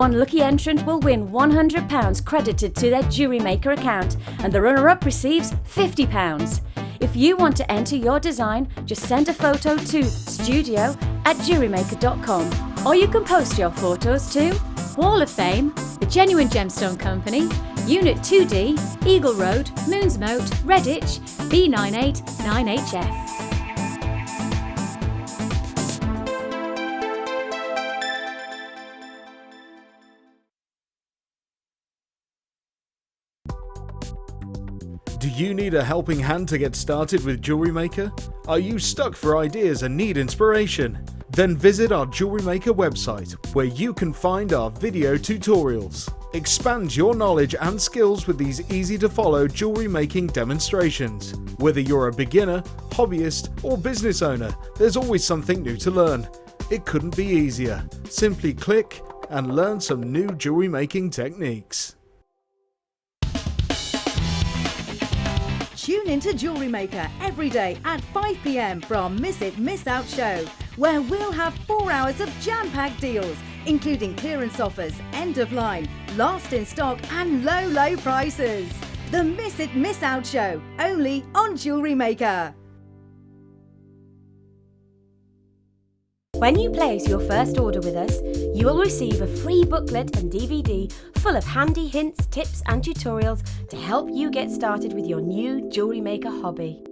One lucky entrant will win £100 credited to their Jewellery Maker account, and the runner-up receives £50. If you want to enter your design, just send a photo to studio@jewellerymaker.com, or you can post your photos to Wall of Fame, The Genuine Gemstone Company, Unit 2D, Eagle Road, Moonsmote, Redditch, B989HF. Do you need a helping hand to get started with Jewellery Maker? Are you stuck for ideas and need inspiration? Then visit our Jewellery Maker website, where you can find our video tutorials. Expand your knowledge and skills with these easy-to-follow jewellery making demonstrations. Whether you're a beginner, hobbyist, or business owner, there's always something new to learn. It couldn't be easier. Simply click and learn some new jewellery making techniques. Tune into Jewellery Maker every day at 5 p.m. for our Miss It, Miss Out show, where we'll have 4 hours of jam-packed deals, including clearance offers, end of line, last in stock and low, low prices. The Miss It, Miss Out show, only on Jewellery Maker. When you place your first order with us, you will receive a free booklet and DVD full of handy hints, tips and tutorials to help you get started with your new Jewellery Maker hobby.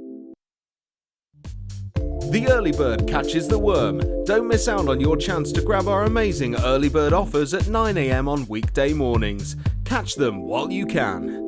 The early bird catches the worm. Don't miss out on your chance to grab our amazing early bird offers at 9 a.m. on weekday mornings. Catch them while you can.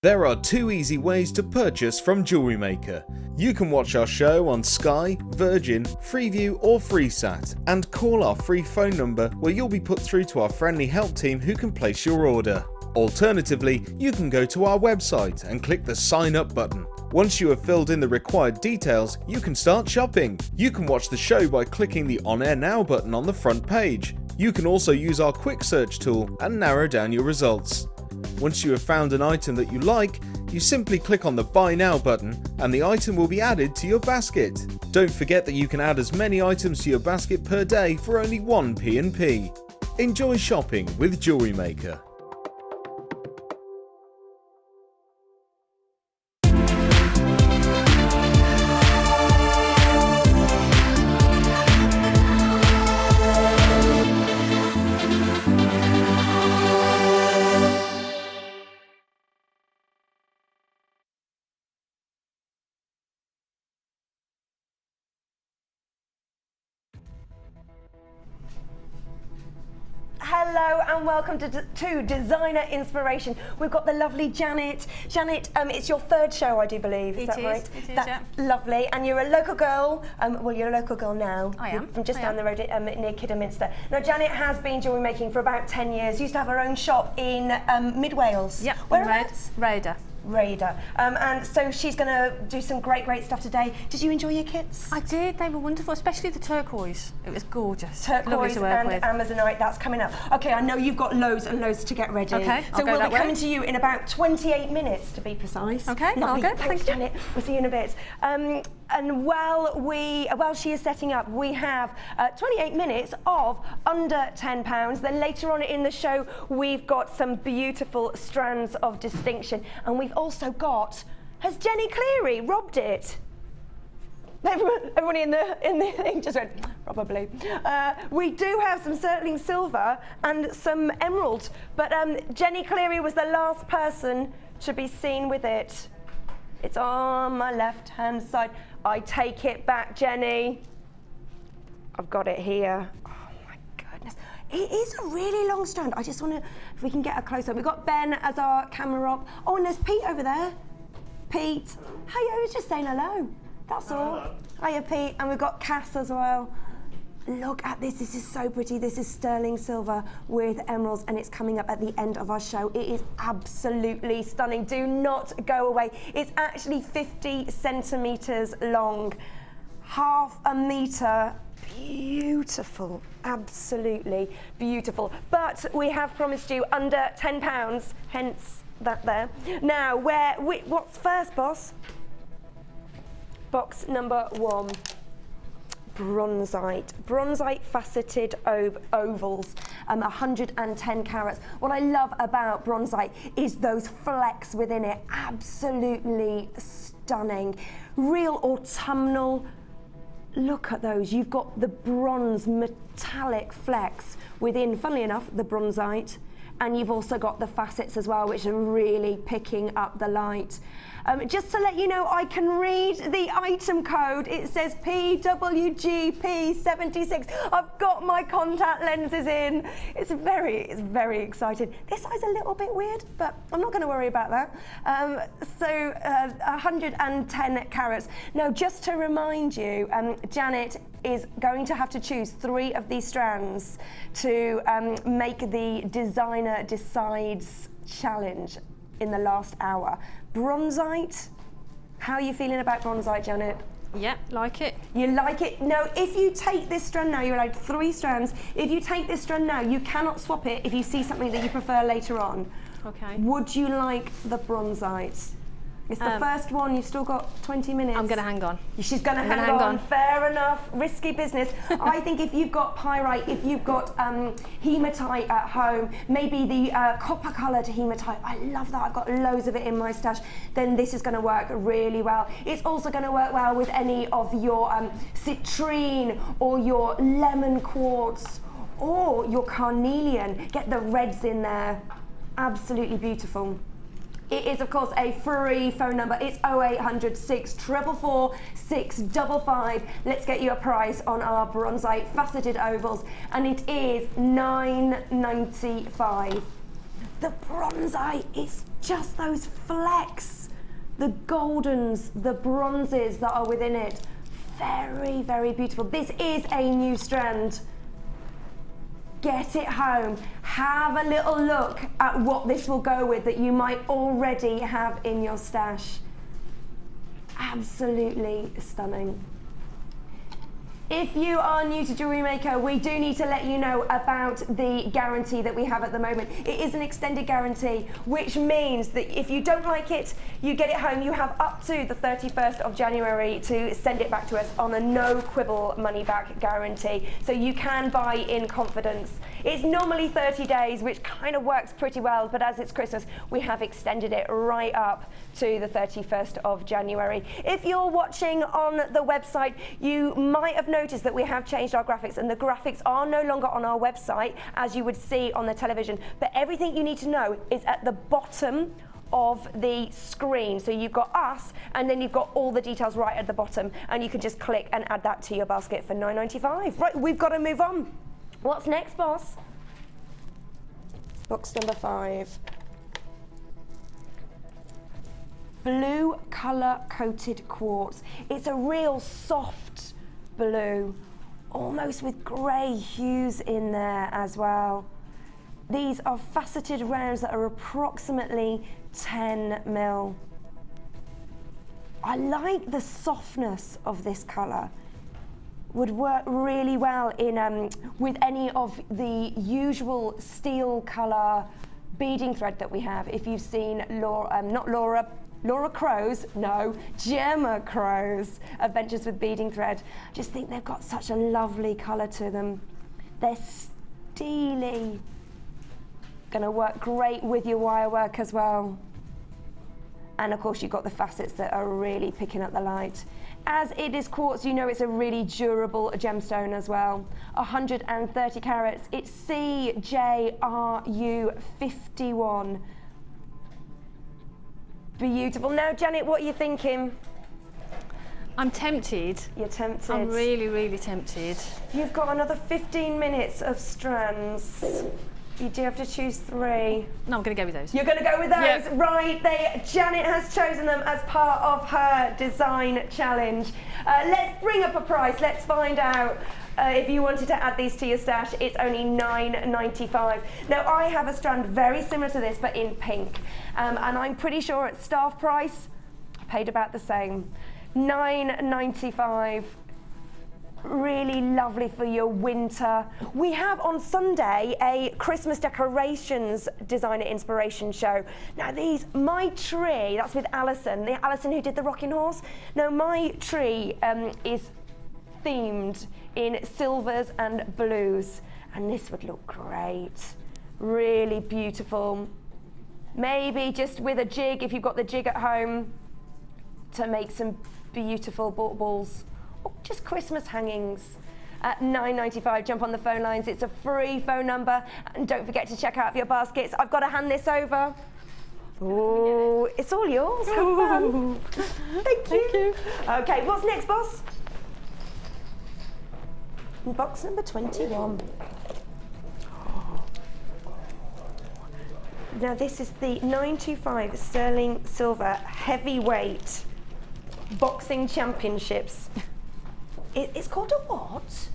There are 2 easy ways to purchase from Jewellery Maker. You can watch our show on Sky, Virgin, Freeview or FreeSat, and call our free phone number where you'll be put through to our friendly help team who can place your order. Alternatively, you can go to our website and click the sign up button. Once you have filled in the required details, you can start shopping. You can watch the show by clicking the On Air Now button on the front page. You can also use our quick search tool and narrow down your results. Once you have found an item that you like, you simply click on the Buy Now button and the item will be added to your basket. Don't forget that you can add as many items to your basket per day for only 1 P&P. Enjoy shopping with Jewellery Maker. Hello and welcome to Designer Inspiration. We've got the lovely Janet. Janet, it's your 3rd show, I do believe. Is that right? It is, That's yeah. Lovely. And you're a local girl. Well, you're a local girl now. I am. From just down the road near Kidderminster. Now, Janet has been jewellery making for about 10 years. Used to have her own shop in Mid Wales. Yep. Whereabouts? Raider. And so she's going to do some great stuff today. Did you enjoy your kits? I did, they were wonderful, especially the turquoise. It was gorgeous. Turquoise lovely to work and with. Amazonite, that's coming up. Okay, I know you've got loads and loads to get ready. Okay, so I'll go we'll that be coming way. to you in about 28 minutes to be precise. Okay, Lovely. I'll go. Thanks, Thank you. Janet. We'll see you in a bit. And while she is setting up, we have 28 minutes of under £10. Then later on in the show, we've got some beautiful strands of distinction. And we've also got, has Jenny Cleary robbed it? Everybody in the thing just went, probably. We do have some sterling silver and some emerald, but Jenny Cleary was the last person to be seen with it. It's on my left-hand side. I take it back, Jenny. I've got it here. Oh my goodness. It is a really long strand. I just want to, if we can get a close-up. We've got Ben as our camera op. Oh, and there's Pete over there. Pete. Hey, I was just saying hello. That's all. Hiya, Pete. And we've got Cass as well. Look at this. This is so pretty. This is sterling silver with emeralds, and it's coming up at the end of our show. It is absolutely stunning. Do not go away. It's actually 50 centimetres long, half a metre. Beautiful, absolutely beautiful. But we have promised you under £10, hence that there. Now, what's first, boss? Box number 1. Bronzite. Bronzite faceted ovals, 110 carats. What I love about Bronzite is those flecks within it, absolutely stunning. Real autumnal, look at those. You've got the bronze metallic flecks within, funnily enough, the Bronzite. And you've also got the facets as well, which are really picking up the light. Just to let you know, I can read the item code. It says PWGP76. I've got my contact lenses in. It's very exciting. This eye's a little bit weird, but I'm not going to worry about that. 110 carats. Now, just to remind you, Janet is going to have to choose 3 of these strands to make the Designer Decides challenge in the last hour. Bronzite, how are you feeling about Bronzite, Janet? Yep, like it. You like it? No, if you take this strand now, you're allowed 3 strands. If you take this strand now, you cannot swap it if you see something that you prefer later on. Okay. Would you like the Bronzite? It's the first one, you've still got 20 minutes. I'm going to hang on. She's going to hang on. Fair enough. Risky business. I think if you've got pyrite, if you've got hematite at home, maybe the copper coloured hematite, I love that, I've got loads of it in my stash, then this is going to work really well. It's also going to work well with any of your citrine or your lemon quartz or your carnelian. Get the reds in there. Absolutely beautiful. It is, of course, a free phone number. It's 0800 644 655. Let's get you a price on our Bronzite faceted ovals, and it is £9.95. The Bronzite is just those flecks, the goldens, the bronzes that are within it. Very beautiful. This is a new strand. Get it home, have a little look at what this will go with that you might already have in your stash. Absolutely stunning. If you are new to Jewellery Maker, we do need to let you know about the guarantee that we have at the moment. It is an extended guarantee, which means that if you don't like it, you get it home, you have up to the 31st of January to send it back to us on a no quibble money back guarantee. So you can buy in confidence. It's normally 30 days, which kind of works pretty well, but as it's Christmas, we have extended it right up to the 31st of January. If you're watching on the website, you might have noticed that we have changed our graphics, and the graphics are no longer on our website as you would see on the television, but everything you need to know is at the bottom of the screen. So you've got us, and then you've got all the details right at the bottom, and you can just click and add that to your basket for £9.95. Right, we've got to move on. What's next, boss? Box number 5. Blue colour coated quartz. It's a real soft blue, almost with grey hues in there as well. These are faceted rounds that are approximately 10 mil. I like the softness of this colour. Would work really well in with any of the usual steel colour beading thread that we have. If you've seen Laura Crow's, no, Gemma Crow's Adventures with Beading Thread. I just think they've got such a lovely colour to them. They're steely. Gonna work great with your wire work as well. And of course you've got the facets that are really picking up the light. As it is quartz, you know it's a really durable gemstone as well. 130 carats. It's CJRU51. Beautiful. Now, Janet, what are you thinking? I'm tempted. You're tempted. I'm really tempted. You've got another 15 minutes of strands. You do have to choose 3. No, I'm going to go with those. You're going to go with those? Yep. Right, Janet has chosen them as part of her design challenge. Let's bring up a price. Let's find out. If you wanted to add these to your stash, it's only £9.95. Now, I have a strand very similar to this, but in pink. And I'm pretty sure at staff price, I paid about the same. £9.95. Really lovely for your winter. We have on Sunday a Christmas decorations designer inspiration show. Now my tree, that's with Alison, the Alison who did the rocking horse. Now my tree is themed in silvers and blues. And this would look great. Really beautiful. Maybe just with a jig, if you've got the jig at home, to make some beautiful baubles. Or just Christmas hangings. At £9.95, jump on the phone lines. It's a free phone number. And don't forget to check out your baskets. I've got to hand this over. Oh, it's all yours. Have fun. Thank you. Okay, what's next, boss? Box number 21. Now this is the 925 sterling silver heavyweight boxing championships. It's called a what?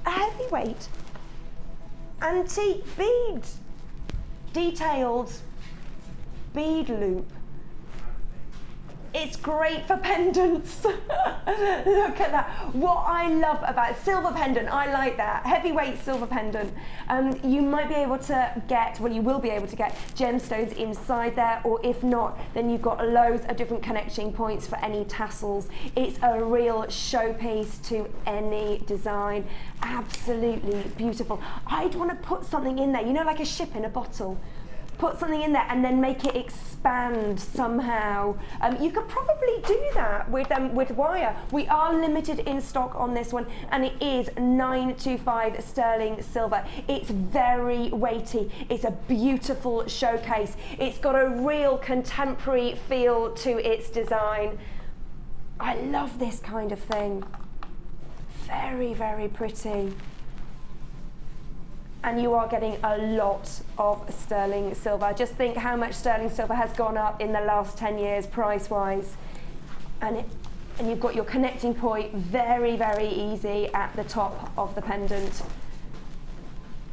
A heavyweight antique bead, detailed bead loop. It's great for pendants. Look at that. What I love about silver pendant, I like that. Heavyweight silver pendant. You might be able to get, well, you will be able to get gemstones inside there, or if not, then you've got loads of different connecting points for any tassels. It's a real showpiece to any design. Absolutely beautiful. I'd want to put something in there, you know, like a ship in a bottle. Put something in there and then make it expand somehow. You could probably do that with wire. We are limited in stock on this one, and it is 925 sterling silver. It's very weighty. It's a beautiful showcase. It's got a real contemporary feel to its design. I love this kind of thing. Very, very pretty. And you are getting a lot of sterling silver. Just think how much sterling silver has gone up in the last 10 years price-wise. And you've got your connecting point very, very easy at the top of the pendant.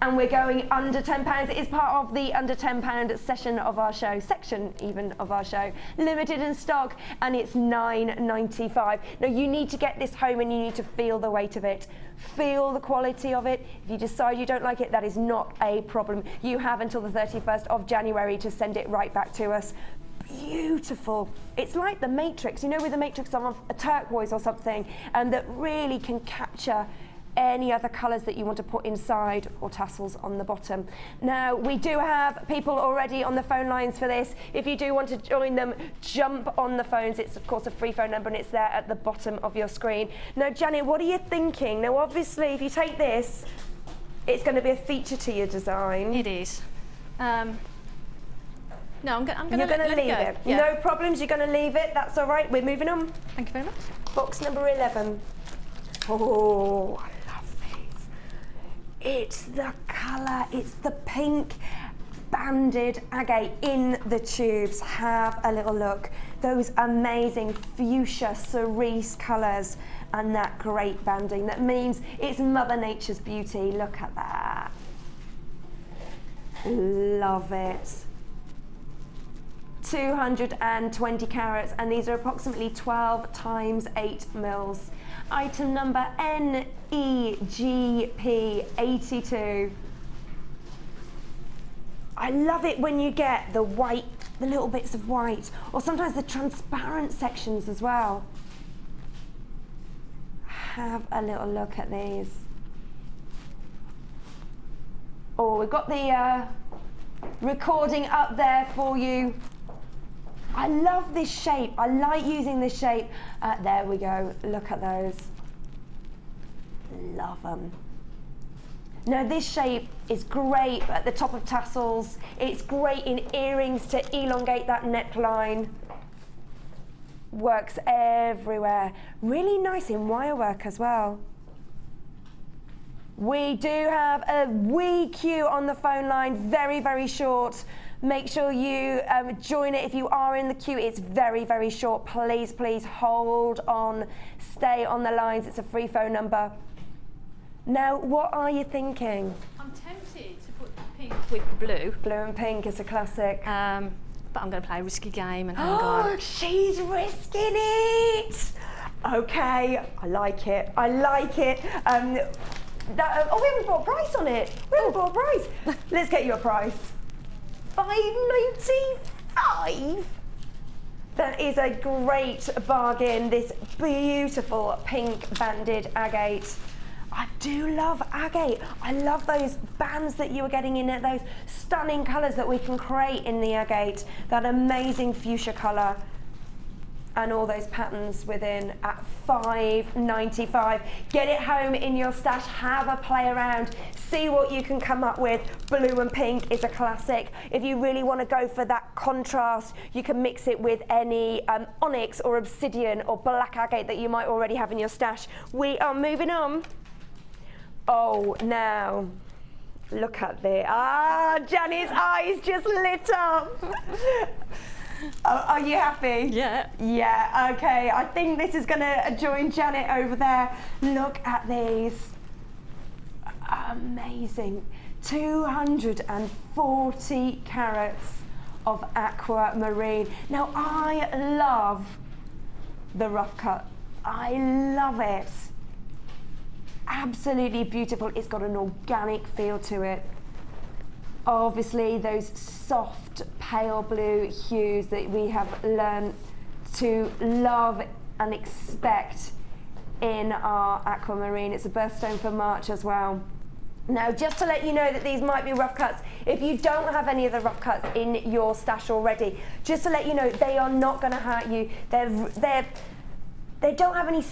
And we're going under £10. It is part of the under £10 section of our show, limited in stock, and it's £9.95. Now you need to get this home and you need to feel the weight of it, feel the quality of it. If you decide you don't like it, that is not a problem. You have until the 31st of January to send it right back to us. Beautiful. It's like the Matrix, you know, with the Matrix on a turquoise or something, and that really can capture any other colours that you want to put inside, or tassels on the bottom. Now we do have people already on the phone lines for this. If you do want to join them, jump on the phones. It's of course a free phone number and it's there at the bottom of your screen. Now Janet, what are you thinking? Now obviously if you take this, it's going to be a feature to your design. It is. No, I'm going You're going to leave it. Yeah. No problems, you're going to leave it. That's all right. We're moving on. Thank you very much. Box number 11. Oh, I love these. It's the colour, it's the pink banded agate in the tubes. Have a little look. Those amazing fuchsia cerise colours and that great banding. That means it's Mother Nature's beauty. Look at that. Love it. 220 carats, and these are approximately 12 times 8 mils. Item number NEGP82. I love it when you get the white, the little bits of white, or sometimes the transparent sections as well. Have a little look at these. Oh, we've got the recording up there for you. I love this shape. I like using this shape. There we go. Look at those. Love them. Now this shape is great at the top of tassels. It's great in earrings to elongate that neckline. Works everywhere. Really nice in wire work as well. We do have a wee queue on the phone line, very, very short. Make sure you join it if you are in the queue. It's very, very short. Please, please hold on. Stay on the lines. It's a free phone number. Now, what are you thinking? I'm tempted to put the pink with the blue. Blue and pink is a classic. But I'm going to play a risky game and hang on. She's risking it. Okay, I like it. I like it. We haven't brought a price on it. We haven't brought a price. Let's get you a price. $5.95. That is a great bargain, this beautiful pink banded agate. I do love agate. I love those bands that you are getting in it, those stunning colours that we can create in the agate, that amazing fuchsia colour, and all those patterns within at $5.95. Get it home in your stash, have a play around, see what you can come up with. Blue and pink is a classic. If you really want to go for that contrast, you can mix it with any onyx or obsidian or black agate that you might already have in your stash. We are moving on. Oh, now, look at this. Ah, Janet's eyes just lit up. Are you happy? Yeah. Yeah, okay. I think this is going to join Janet over there. Look at these. Amazing. 240 carats of aquamarine. Now, I love the rough cut. I love it. Absolutely beautiful. It's got an organic feel to it. Obviously, those soft pale blue hues that we have learned to love and expect in our aquamarine. It's a birthstone for March as well. Now, just to let you know that these might be rough cuts, if you don't have any of the rough cuts in your stash already, just to let you know, they are not going to hurt you. They don't have any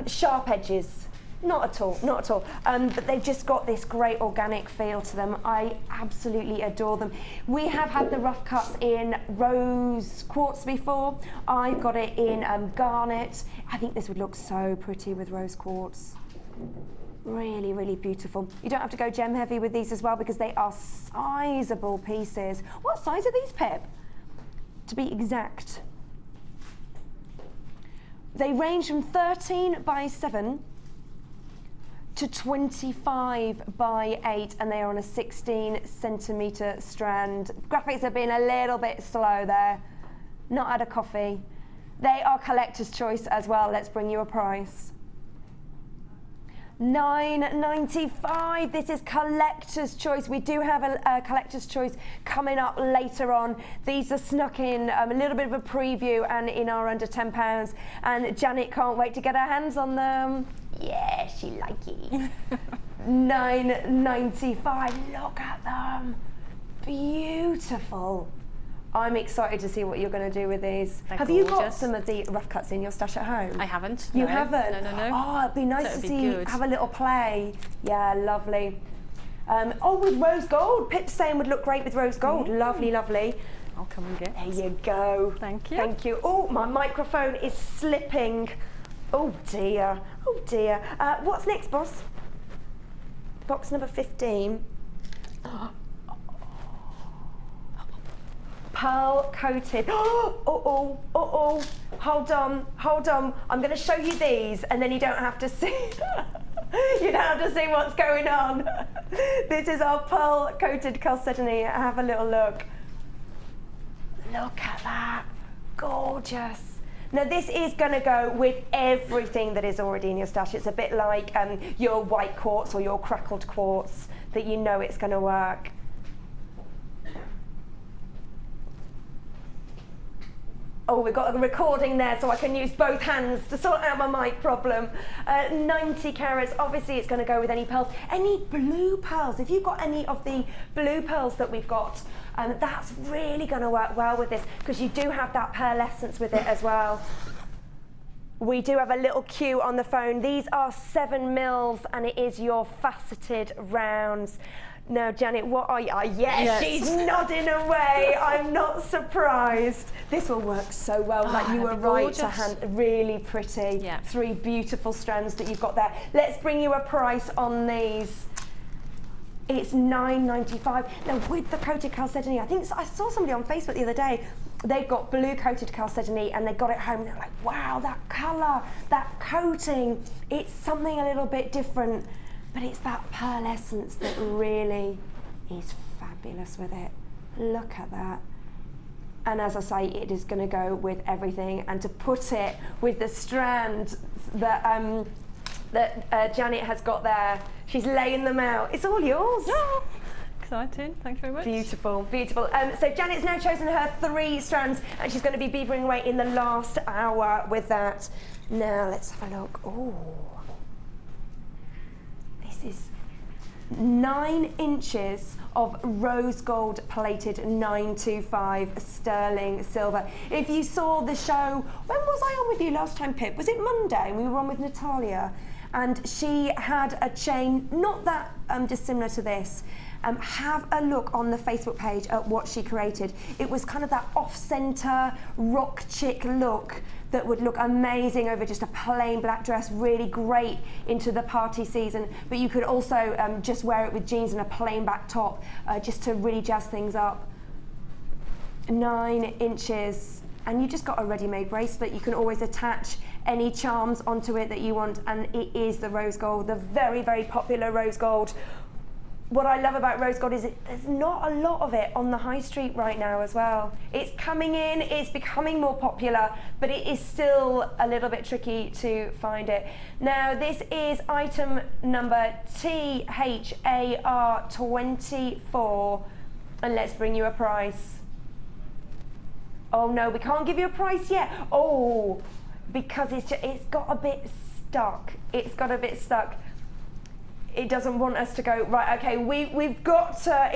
sharp edges. Not at all, not at all. But they've just got this great organic feel to them. I absolutely adore them. We have had the rough cuts in rose quartz before. I've got it in garnet. I think this would look so pretty with rose quartz. Really, really beautiful. You don't have to go gem heavy with these as well because they are sizable pieces. What size are these, Pip? To be exact. They range from 13x7 to 25x8, and they are on a 16cm strand. Graphics have been a little bit slow there. Not had a coffee. They are collector's choice as well. Let's bring you a price. $9.95. This is collector's choice. We do have a collector's choice coming up later on. These are snuck in a little bit of a preview and in our under £10, and Janet can't wait to get her hands on them. Yeah, she like it. $9.95. Look at them. Beautiful. I'm excited to see what you're going to do with these. Have you got some of the rough cuts in your stash at home? I haven't. You no. haven't? No. Oh, it'd be nice So to it'd be see, good. have a little play. Yeah, lovely. Oh, with rose gold. Pip's saying would look great with rose gold. Lovely, lovely. I'll come and get. There you go. Thank you. Thank you. Oh, my microphone is slipping. Oh dear. Oh dear. What's next, boss? Box number 15. Pearl coated. Oh. Hold on. I'm going to show you these, and then you don't have to see. You don't have to see what's going on. This is our pearl coated chalcedony. Have a little look. Look at that. Gorgeous. Now this is going to go with everything that is already in your stash. It's a bit like your white quartz or your crackled quartz, that you know it's going to work. Oh, we've got a recording there so I can use both hands to sort out my mic problem. 90 carats, obviously it's going to go with any pearls. Any blue pearls, if you've got any of the blue pearls that we've got, that's really going to work well with this because you do have that pearlescence with it as well. We do have a little cue on the phone. These are 7 mils and it is your faceted rounds. Now, Janet, what are you? Yes, she's nodding away. I'm not surprised. This will work so well. Like you were right to hand. Really pretty. Yeah. 3 beautiful strands that you've got there. Let's bring you a price on these. It's $9.95. Now, with the coated chalcedony, I think I saw somebody on Facebook the other day. They've got blue coated chalcedony and they got it home. And they're like, wow, that colour, that coating. It's something a little bit different. But it's that pearlescence that really is fabulous with it. Look at that. And as I say, it is going to go with everything. And to put it with the strand that Janet has got there, she's laying them out. It's all yours. Exciting, thanks very much. Beautiful, beautiful. So Janet's now chosen her 3 strands and she's going to be beavering away in the last hour with that. Now let's have a look. Oh, this is 9 inches of rose gold plated 925 sterling silver. If you saw the show, when was I on with you last time, Pip? Was it Monday? We were on with Natalia and she had a chain not that dissimilar to this. Have a look on the Facebook page at what she created. It was kind of that off-center rock chick look that would look amazing over just a plain black dress, really great into the party season. But you could also just wear it with jeans and a plain black top just to really jazz things up. 9 inches. And you just got a ready-made bracelet. You can always attach any charms onto it that you want, and it is the rose gold, the very, very popular rose gold. What I love about rose gold is there's not a lot of it on the high street right now as well. It's coming in, it's becoming more popular, but it is still a little bit tricky to find it. Now this is item number THAR24, and let's bring you a price. Oh no, we can't give you a price yet. Oh, because it's got a bit stuck. It's got a bit stuck. It doesn't want us to go, right, okay, we've got to,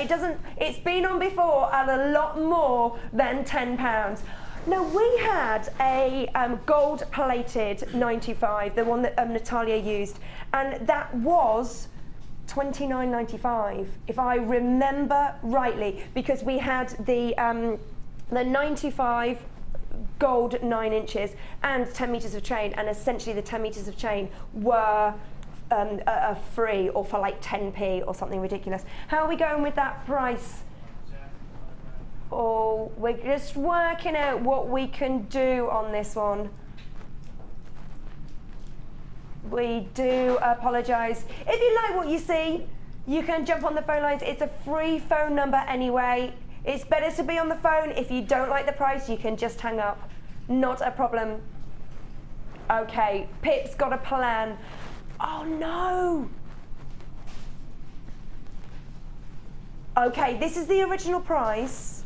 it's been on before at a lot more than £10. Now we had a gold plated 95, the one that Natalia used, and that was $29.95, if I remember rightly, because we had the 95 gold 9 inches and 10 meters of chain, and essentially the 10 meters of chain were free or for like 10p or something ridiculous. How are we going with that price? Oh, we're just working out what we can do on this one. We do apologise. If you like what you see, you can jump on the phone lines. It's a free phone number anyway. It's better to be on the phone. If you don't like the price, you can just hang up. Not a problem. Okay, Pip's got a plan. Oh no! Okay, this is the original price,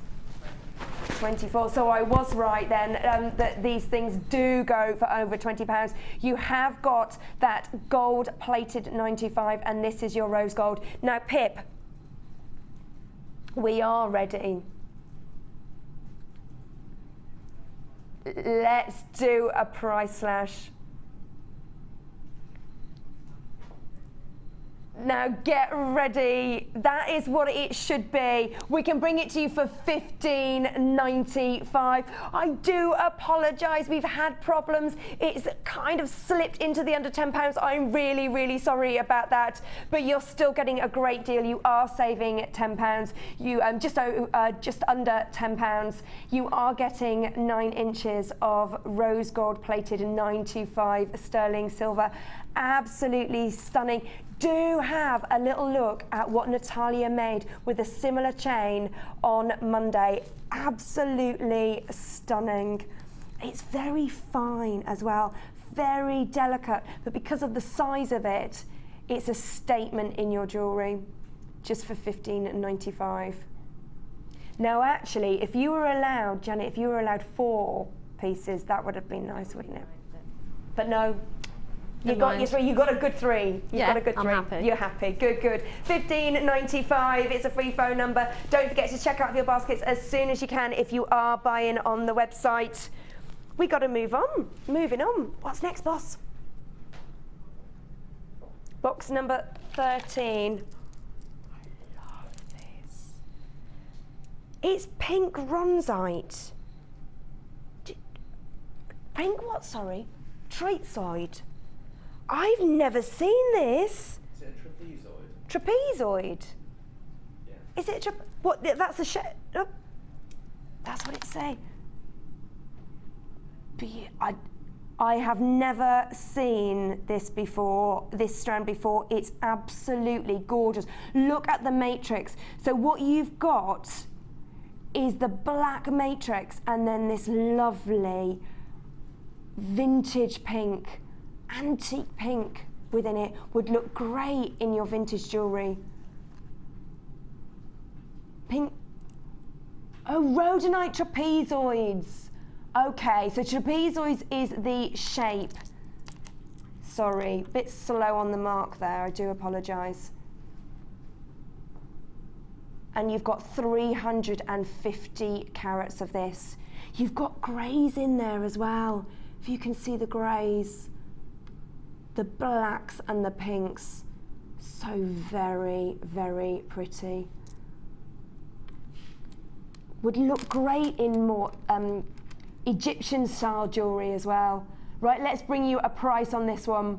24, so I was right then, that these things do go for over £20. You have got that gold plated 95, and this is your rose gold. Now Pip, we are ready. Let's do a price slash. Now get ready, that is what it should be. We can bring it to you for $15.95. I do apologise, we've had problems. It's kind of slipped into the under £10. I'm really, really sorry about that, but you're still getting a great deal. You are saving £10. You just under £10. You are getting 9 inches of rose gold plated 925 sterling silver. Absolutely stunning. Do have a little look at what Natalia made with a similar chain on Monday. Absolutely stunning. It's very fine as well, very delicate, but because of the size of it, it's a statement in your jewellery, just for $15.95. Now actually, if you were allowed, Janet, if you were allowed 4 pieces, that would have been nice, wouldn't it? But no. You got your 3. You got a good 3. You got a good 3. I'm happy. You're happy. Good, good. $15.95. It's a free phone number. Don't forget to check out your baskets as soon as you can if you are buying on the website. We got to move on. Moving on. What's next, boss? Box number 13. I love this. It's pink Bronzite. Pink what? Sorry. Trapezoid. I've never seen this. Is it a trapezoid? Trapezoid? Yeah. Is it what? That's a oh, that's what it say. I have never seen this before, this strand before. It's absolutely gorgeous. Look at the matrix. So what you've got is the black matrix and then this lovely vintage pink, antique pink within it. Would look great in your vintage jewellery. pink. Oh, rhodonite trapezoids. Okay, so trapezoids is the shape. Sorry, bit slow on the mark there, I do apologise. And you've got 350 carats of this. You've got greys in there as well. If you can see the greys, the blacks and the pinks. So very, very pretty. Would look great in more Egyptian style jewellery as well. Right, let's bring you a price on this one.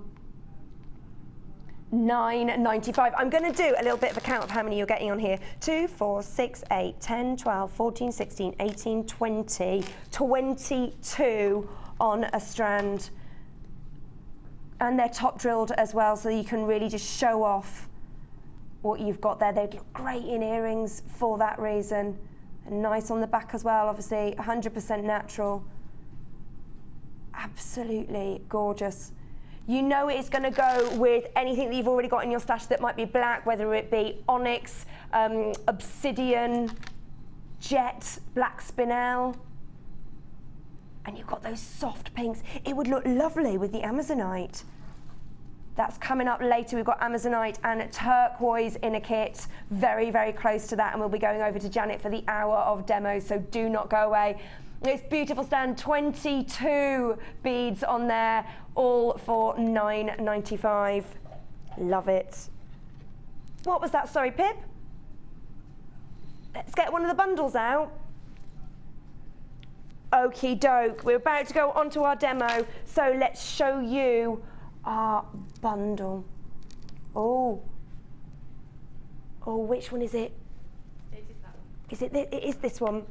$9.95. I'm going to do a little bit of a count of how many you're getting on here. 2, 4, 6, 8, 10, 12, 14, 16, 18, 20, 22 on a strand. And they're top drilled as well, so you can really just show off what you've got there. They'd look great in earrings for that reason. And nice on the back as well, obviously, 100% natural. Absolutely gorgeous. You know it's going to go with anything that you've already got in your stash that might be black, whether it be onyx, obsidian, jet, black spinel. And you've got those soft pinks. It would look lovely with the Amazonite. That's coming up later. We've got Amazonite and turquoise in a kit. Very, very close to that. And we'll be going over to Janet for the hour of demos, so do not go away. This beautiful stand, 22 beads on there, all for $9.95. Love it. What was that? Sorry, Pip? Let's get one of the bundles out. Okie doke. We're about to go onto our demo, so let's show you our bundle. Oh. Oh, which one is it? It is that one. Is it? It is this one.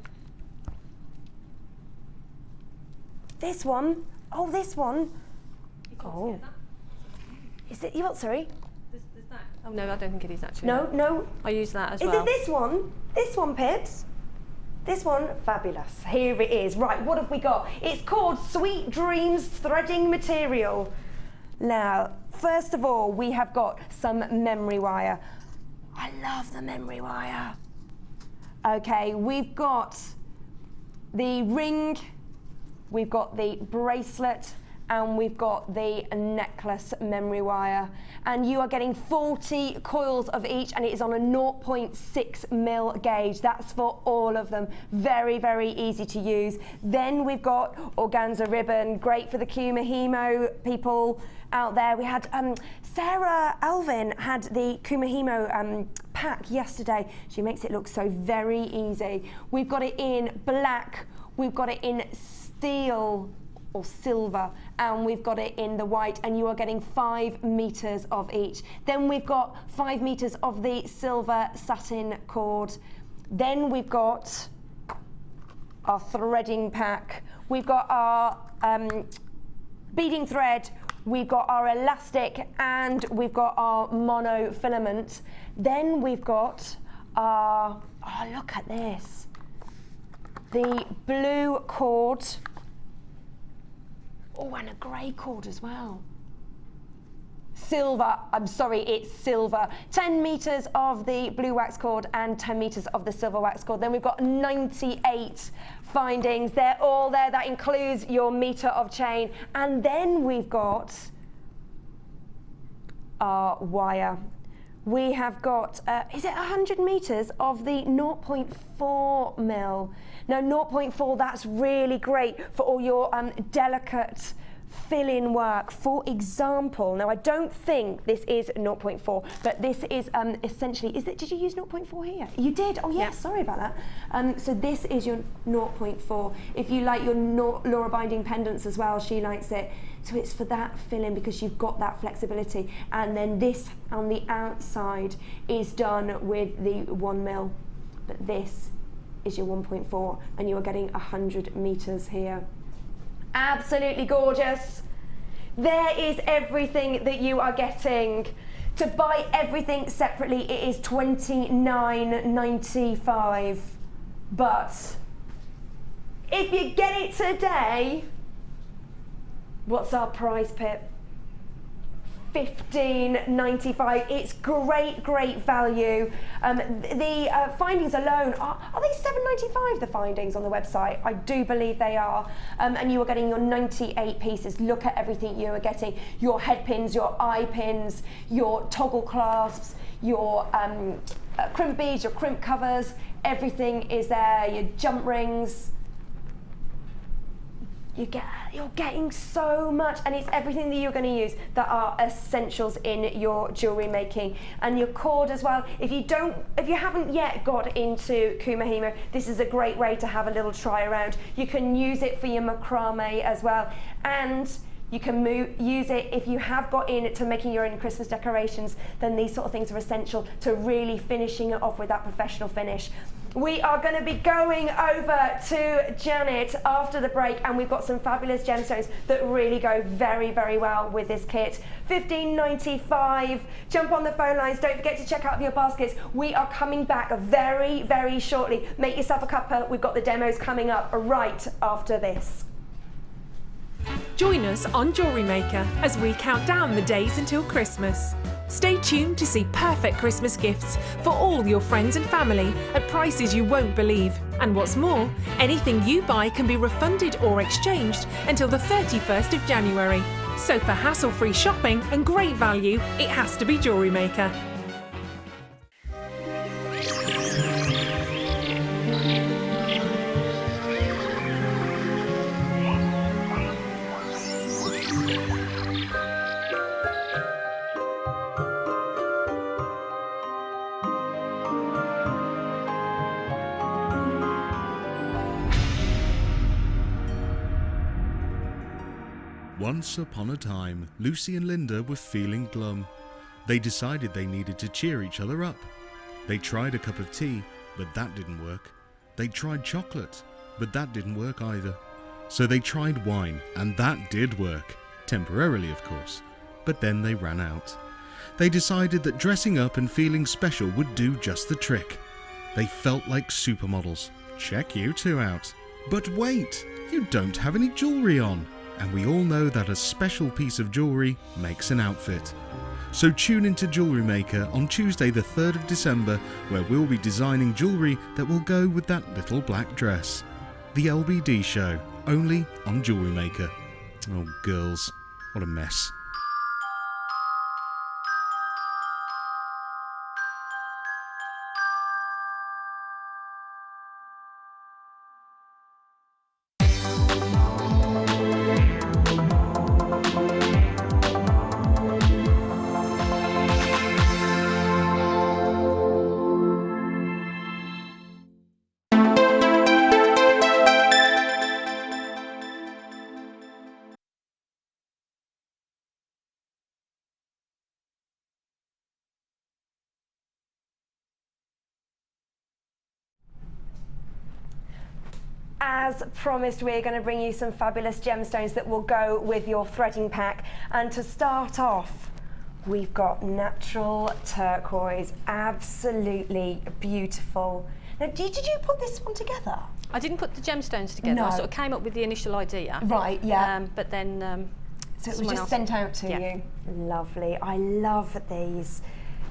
This one? Oh, this one. Oh. Is it? You what? Sorry. There's that. Oh no, I don't think it is actually. No, no. I use that as Is well. it this one? This one, Pips? This one, fabulous. Here it is. Right, what have we got? It's called Sweet Dreams Threading Material. Now, first of all, we have got some memory wire. I love the memory wire. Okay, we've got the ring, we've got the bracelet, and we've got the necklace memory wire. And you are getting 40 coils of each, and it is on a 0.6 mil gauge. That's for all of them. Very, very easy to use. Then we've got organza ribbon, great for the Kumahimo people out there. We had Sarah Alvin had the Kumahimo pack yesterday. She makes it look so very easy. We've got it in black, we've got it in steel or silver, and we've got it in the white, and you are getting 5 meters of each. Then we've got 5 meters of the silver satin cord. Then we've got our threading pack. We've got our beading thread, we've got our elastic, and we've got our monofilament. Then we've got our, oh look at this, the blue cord. Oh, and a grey cord as well. Silver, I'm sorry, it's silver. 10 meters of the blue wax cord and 10 meters of the silver wax cord. Then we've got 98 findings. They're all there. That includes your meter of chain. And then we've got our wire. We have got, is it 100 meters of the 0.4 mil? Now 0.4, that's really great for all your delicate fill-in work. For example, now I don't think this is 0.4, but this is essentially, is it, did you use 0.4 here? You did, oh yeah, sorry about that. So this is your 0.4. If you like your Laura binding pendants as well, she likes it. So it's for that fill-in because you've got that flexibility. And then this on the outside is done with the 1 mil, but this is your 1.4, and you are getting 100 meters here. Absolutely gorgeous. There is everything that you are getting. To buy everything separately, it is $29.95. But if you get it today, what's our price, Pip? 15.95. It's great value. The findings alone, are they $7.95, the findings on the website? I do believe they are. And you are getting your 98 pieces. Look at everything you are getting. Your head pins, your eye pins, your toggle clasps, your crimp beads, your crimp covers, everything is there, your jump rings. You're getting so much, and it's everything that you're going to use that are essentials in your jewellery making. And your cord as well. If you haven't yet got into Kumahimo, this is a great way to have a little try around. You can use it for your macrame as well, and you can use it if you have got into making your own Christmas decorations. Then these sort of things are essential to really finishing it off with that professional finish. We are going to be going over to Janet after the break, and we've got some fabulous gemstones that really go very well with this kit. $15.95. Jump on the phone lines. Don't forget to check out your baskets. We are coming back very shortly. Make yourself a cuppa. We've got the demos coming up right after this. Join us on Jewellery Maker as we count down the days until Christmas. Stay tuned to see perfect Christmas gifts for all your friends and family at prices you won't believe. And what's more, anything you buy can be refunded or exchanged until the 31st of January. So for hassle-free shopping and great value, it has to be Jewellery Maker. Once upon a time, Lucy and Linda were feeling glum. They decided they needed to cheer each other up. They tried a cup of tea, but that didn't work. They tried chocolate, but that didn't work either. So they tried wine, and that did work. Temporarily, of course. But then they ran out. They decided that dressing up and feeling special would do just the trick. They felt like supermodels. Check you two out. But wait, you don't have any jewellery on. And we all know that a special piece of jewellery makes an outfit. So tune into Jewellery Maker on Tuesday the 3rd of December, where we'll be designing jewellery that will go with that little black dress. The LBD show, only on Jewellery Maker. Oh girls, what a mess. As promised, we're going to bring you some fabulous gemstones that will go with your threading pack. And to start off, we've got natural turquoise, absolutely beautiful. Now, did you put this one together? I didn't put the gemstones together. No. I sort of came up with the initial idea. Right, yeah. But then So it was just sent out to Yeah. you. Lovely. I love these.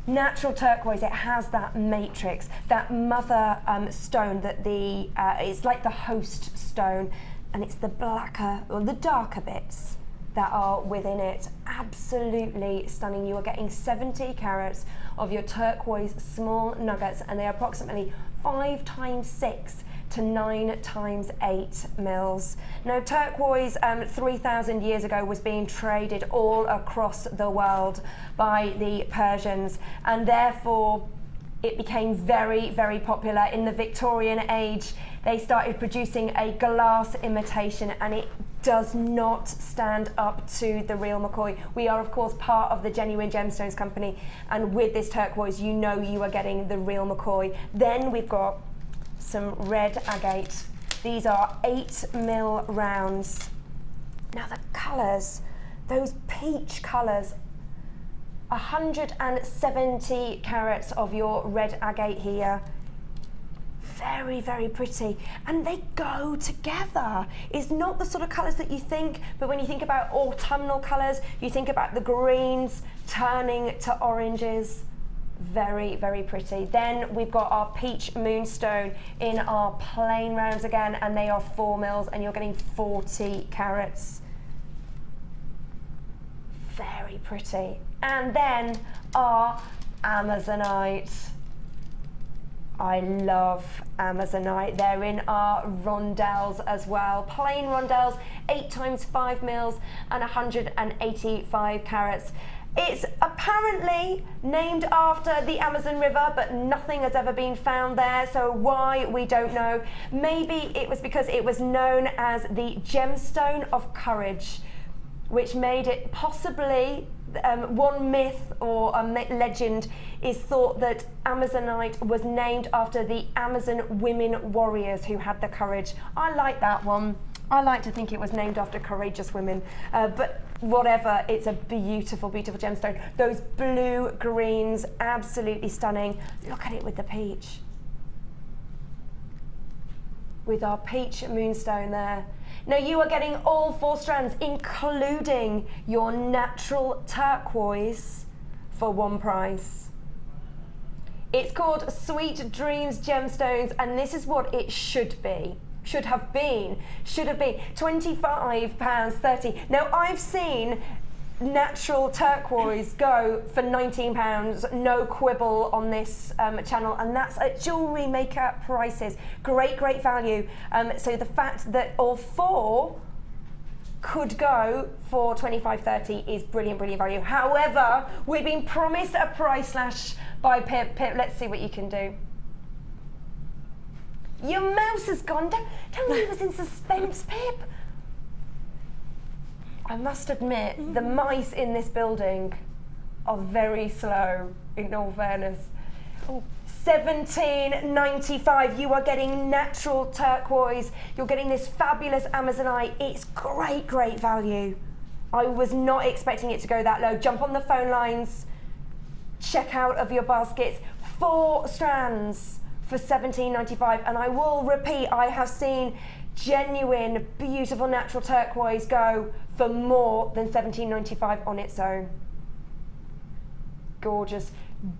Natural turquoise, it has that matrix, that mother stone that it's like the host stone, and it's the blacker, or the darker bits that are within it. Absolutely stunning. You are getting 70 carats of your turquoise small nuggets, and they are approximately 5 times 6 to 9 times 8 mils. Now, turquoise 3,000 years ago was being traded all across the world by the Persians, and therefore it became very popular. In the Victorian age, they started producing a glass imitation, and it does not stand up to the real McCoy. We are, of course, part of the Genuine Gemstones company, and with this turquoise, you know you are getting the real McCoy. Then we've got some red agate. These are 8 mil rounds. Now the colours, those peach colours, 170 carats of your red agate here. Very, very pretty, and they go together. It's not the sort of colours that you think, but when you think about autumnal colours, you think about the greens turning to oranges. Very, very pretty. Then we've got our peach moonstone in our plain rounds again, and they are 4 mils, and you're getting 40 carats. Very pretty. And then our Amazonite. I love Amazonite. They're in our rondelles as well. Plain rondelles, 8 times 5 mils and 185 carats. It's apparently named after the Amazon River, but nothing has ever been found there, so why, we don't know. Maybe it was because it was known as the Gemstone of Courage, which made it possibly, one myth or a legend is thought that Amazonite was named after the Amazon women warriors who had the courage. I like that one. I like to think it was named after courageous women, but whatever, it's a beautiful, beautiful gemstone. Those blue greens, absolutely stunning. Look at it with the peach. With our peach moonstone there. Now you are getting all 4 strands, including your natural turquoise, for one price. It's called Sweet Dreams Gemstones, and this is what it should be. Should have been £25.30. Now I've seen natural turquoise go for £19, no quibble on this channel, and that's at Jewellery Maker prices. Great, great value. So the fact that all 4 could go for £25.30 is brilliant, brilliant value. However, we've been promised a price slash by Pip. Pip, let's see what you can do. Your mouse has gone. Don't leave us in suspense, Pip. I must admit, the mice in this building are very slow, in all fairness. Oh, £17.95. You are getting natural turquoise. You're getting this fabulous Amazonite. It's great, great value. I was not expecting it to go that low. Jump on the phone lines. Check out of your baskets. 4 strands for £17.95. And I will repeat, I have seen genuine, beautiful natural turquoise go for more than £17.95 on its own. Gorgeous.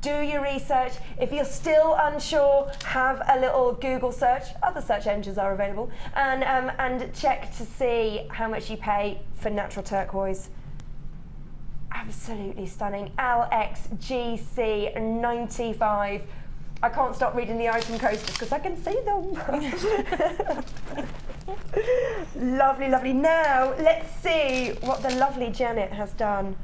Do your research. If you're still unsure, have a little Google search. Other search engines are available, and check to see how much you pay for natural turquoise. Absolutely stunning. LXGC 95. I can't stop reading the item coasters because I can see them. Lovely, lovely. Now let's see what the lovely Janet has done.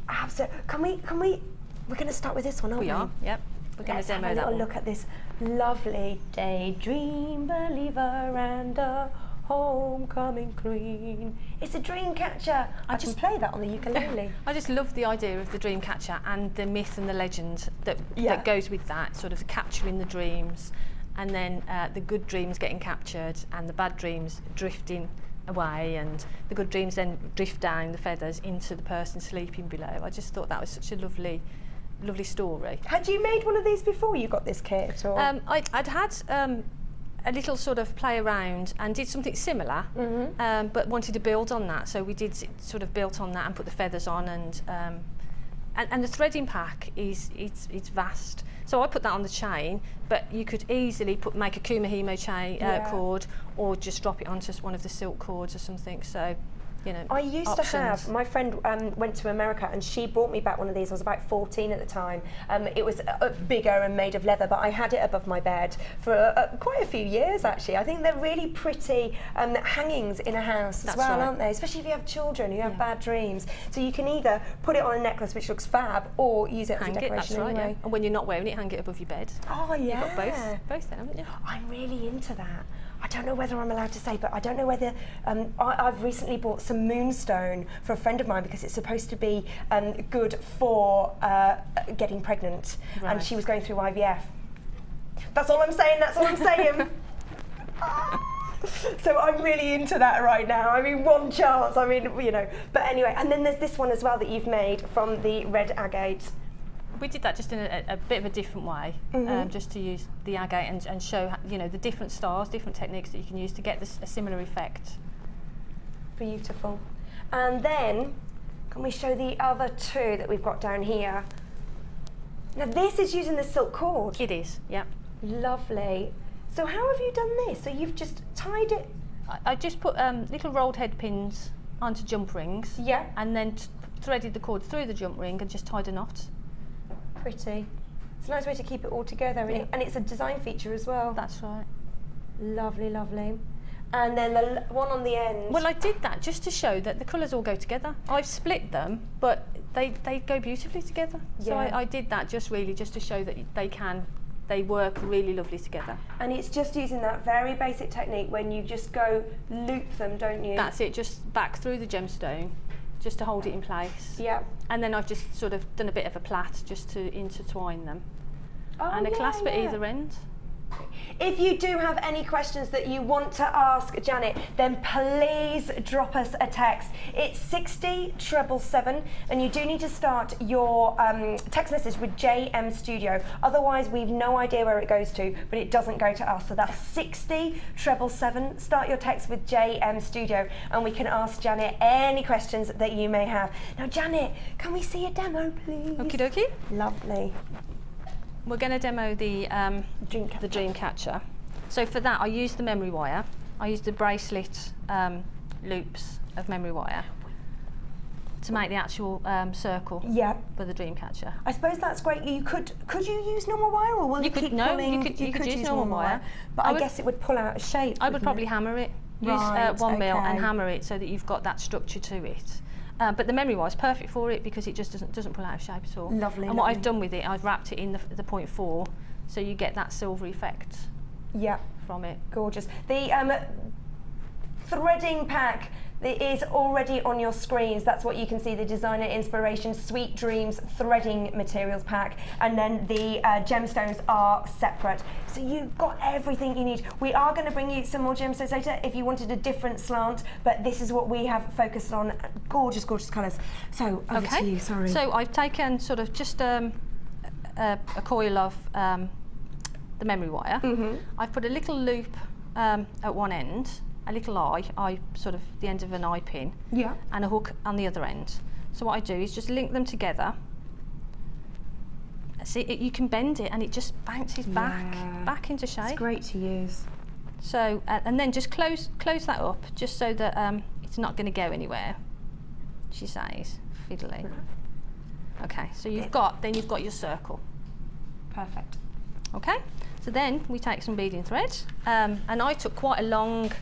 Absolutely. Can we? We're going to start with this one, aren't we? We are. Yep. We're going to demo that one. Let's have a little look at this lovely daydream believer and a homecoming queen. It's a Dreamcatcher. I can play that on the ukulele. I just love the idea of the Dreamcatcher and the myth and the legend that goes with that, sort of capturing the dreams, and then the good dreams getting captured and the bad dreams drifting away, and the good dreams then drift down the feathers into the person sleeping below. I just thought that was such a lovely story. Had you made one of these before you got this kit? Or? I'd had a little sort of play around and did something similar, but wanted to build on that. So we did sort of built on that and put the feathers on, and the threading pack it's vast. So I put that on the chain, but you could easily make a Kumihimo chain cord, or just drop it onto one of the silk cords or something. So, you know, I used to have, my friend went to America and she brought me back one of these. I was about 14 at the time. It was bigger and made of leather, but I had it above my bed for quite a few years actually. I think they're really pretty hangings in a house as well, aren't they? Especially if you have children who have bad dreams. So you can either put it on a necklace, which looks fab, or use it as a decoration. That's right, anyway. And when you're not wearing it, hang it above your bed. Oh yeah. You've got both there, haven't you? I'm really into that. I don't know whether I'm allowed to say, but I don't know whether I've recently bought some moonstone for a friend of mine because it's supposed to be good for getting pregnant, and she was going through IVF. That's all I'm saying. That's all I'm saying. So I'm really into that right now. I mean, one chance. I mean, you know. But anyway, and then there's this one as well that you've made from the red agate. We did that just in a bit of a different way, just to use the agate and show, you know, the different styles, different techniques that you can use to get a similar effect. Beautiful. And then, can we show the other two that we've got down here? Now this is using the silk cord. It is, yeah. Lovely. So how have you done this? So you've just tied it? I just put little rolled head pins onto jump rings. Yeah. And then threaded the cord through the jump ring and just tied a knot. Pretty. It's a nice way to keep it all together, and it's a design feature as well. That's right. Lovely, lovely. And then the one on the end. Well, I did that just to show that the colours all go together. I've split them, but they go beautifully together. So I did that just to show that they work really lovely together. And it's just using that very basic technique when you just go loop them, don't you? That's it, just back through the gemstone, just to hold it in place. Yeah. And then I've just sort of done a bit of a plait just to intertwine them. Oh, and a clasp at either end. If you do have any questions that you want to ask Janet, then please drop us a text. It's 60777, and you do need to start your text message with JM Studio. Otherwise, we've no idea where it goes to, but it doesn't go to us. So that's 60777. Start your text with JM Studio, and we can ask Janet any questions that you may have. Now, Janet, can we see a demo, please? Okie dokie. Lovely. We're going to demo the Dreamcatcher. So for that, I used the memory wire. I used the bracelet loops of memory wire to make the actual circle for the Dreamcatcher. I suppose that's great. You could you use normal wire, or will you keep pulling? You could use normal wire, but I guess it would pull out of shape. I would probably hammer it. Use 1 mil and hammer it so that you've got that structure to it. But the memory wire is perfect for it because it just doesn't pull out of shape at all. Lovely. And what I've done with it, I've wrapped it in the 0.4, so you get that silver effect. From it. Gorgeous. The threading pack that is already on your screens. That's what you can see, the Designer Inspiration Sweet Dreams Threading Materials Pack, and then the gemstones are separate. So you've got everything you need. We are going to bring you some more gemstones later if you wanted a different slant, but this is what we have focused on. Gorgeous, gorgeous colours. So over to you, sorry. So I've taken sort of just a coil of the memory wire. I've put a little loop at one end, a little eye sort of the end of an eye pin, and a hook on the other end. So what I do is just link them together. See, you can bend it and it just bounces back into shape. It's great to use. So and then just close that up, just so that it's not going to go anywhere. She says, fiddly. Okay, so you've got your circle. Perfect. Okay, so then we take some beading thread, and I took quite a long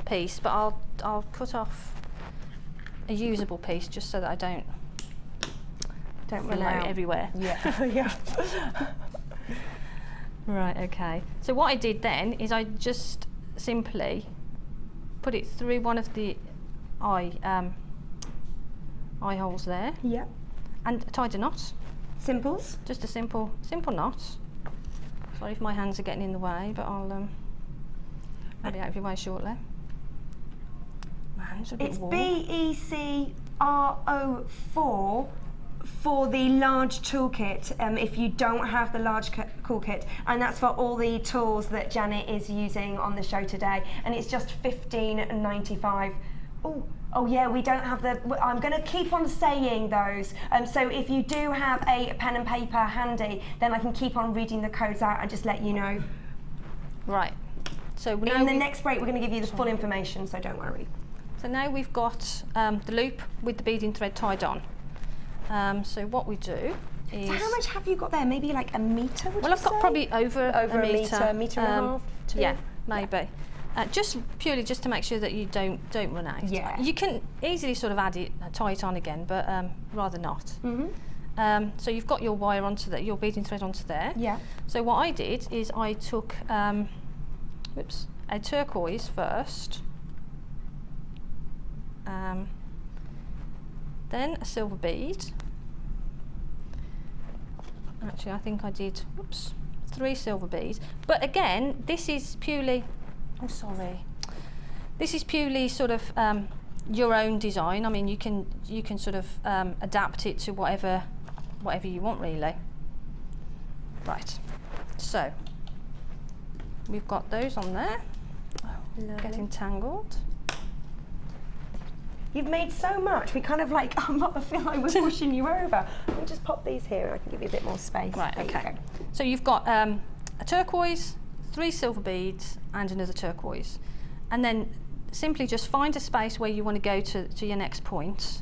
piece, but I'll cut off a usable piece just so that I don't run out everywhere. Right, okay. So what I did then is I just simply put it through one of the eye holes there. And tied a knot. Simples? Just a simple knot. Sorry if my hands are getting in the way, but I'll be out of your way shortly. My hands are a bit warm. It's BECRO4 for the large toolkit, if you don't have the large toolkit, and that's for all the tools that Janet is using on the show today, and it's just $15.95. Oh yeah, we don't have the, I'm going to keep on saying those, so if you do have a pen and paper handy, then I can keep on reading the codes out and just let you know. Right, so now in the next break we're going to give you the full information, so don't worry. So now we've got the loop with the beading thread tied on. So what we do is... So how much have you got there? Maybe like a metre, would Well, I've got probably over a metre. Metre and a half? Two? Yeah, maybe. Just purely just to make sure that you don't run out. Yeah. You can easily sort of add it, tie it on again, but rather not. So you've got your wire onto there, your beading thread onto there. Yeah. So what I did is I took a turquoise first, then a silver bead. Actually, I think I did 3 silver beads. But again, this is purely, this is purely sort of your own design. I mean, you can sort of adapt it to whatever you want, really. Right, so we've got those on there. Getting tangled. You've made so much. We kind of like, I feel like we're pushing you over. Let me just pop these here and I can give you a bit more space. Right, There you okay. go. So you've got a turquoise, 3 silver beads and another turquoise. And then simply just find a space where you want to go to your next point.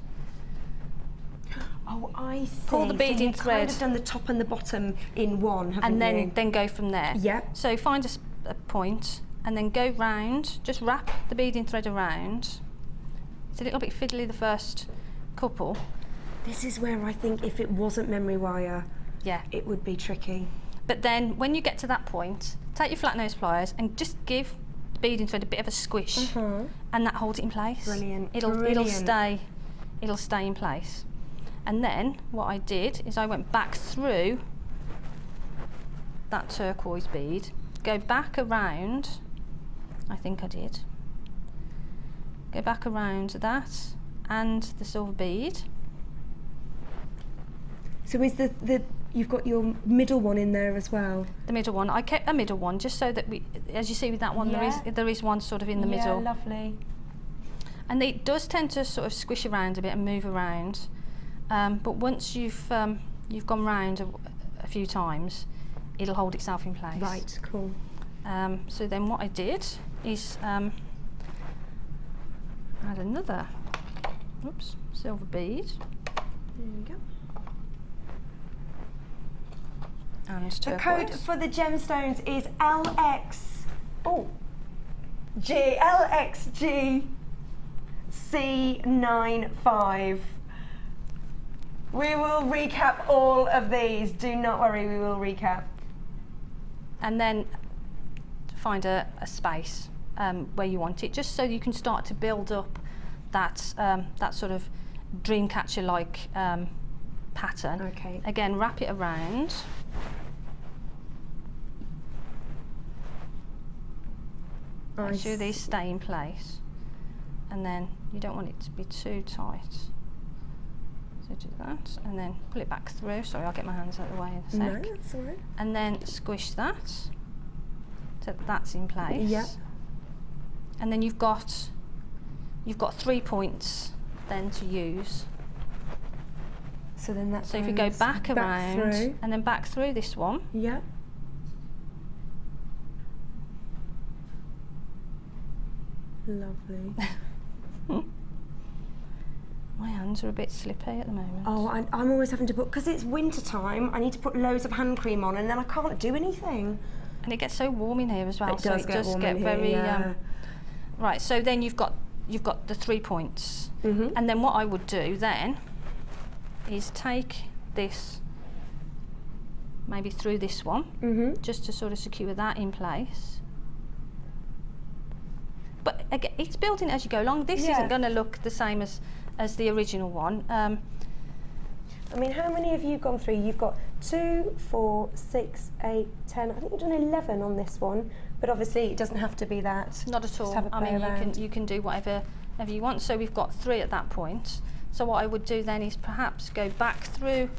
Oh, I see. Pull the bead in you've thread. kind of done the top and the bottom in one, haven't And you? then go from there. Yep. So find a point and then go round, just wrap the beading thread around. It's a little bit fiddly the first couple. This is where I think if it wasn't memory wire, Yeah. it would be tricky. But then when you get to that point, take your flat nose pliers and just give the beading thread a bit of a squish, and that holds it in place. Brilliant, It'll brilliant. stay in place. And then what I did is I went back through that turquoise bead, go back around, I think I did. Go back around that and the silver bead. So is you've got your middle one in there as well? The middle one, I kept a middle one just so that we, as you see with that one, Yeah. there is one sort of in the middle. Yeah, lovely. And it does tend to sort of squish around a bit and move around. But once you've gone round a few times, it'll hold itself in place. Right, cool. So then what I did is add another, silver bead. There you go. And The turquoise. code for the gemstones is LXG C95. We will recap all of these. Do not worry, we will recap. And then find a space where you want it, just so you can start to build up that sort of Dreamcatcher-like pattern. Okay. Again, wrap it around. Make sure these stay in place, and then you don't want it to be too tight. So do that, and then pull it back through. Sorry, I'll get my hands out of the way in a sec. No, that's all right. And then squish that, so that that's in place. Yep. And then you've got 3 points then to use. So then that's So if you go back around through. and then back through this one, Yeah. Lovely. my hands are a bit slippy at the moment. Oh, I'm always having to put, because it's winter time, I need to put loads of hand cream on and then I can't do anything. And it gets so warm in here as well. It does get warm in here, very yeah. right. So then you've got the 3 points, Mhm. and then what I would do then is take this maybe through this one, just to sort of secure that in place. But again, it's building as you go along. This Yeah. isn't going to look the same as the original one. I mean, how many have you gone through? You've got 2, 4, 6, 8, 10. I think you've done 11 on this one, but obviously it doesn't have to be that. Not at Just all. have a I play mean, around. you can do whatever you want. So we've got 3 at that point. So what I would do then is perhaps go back through.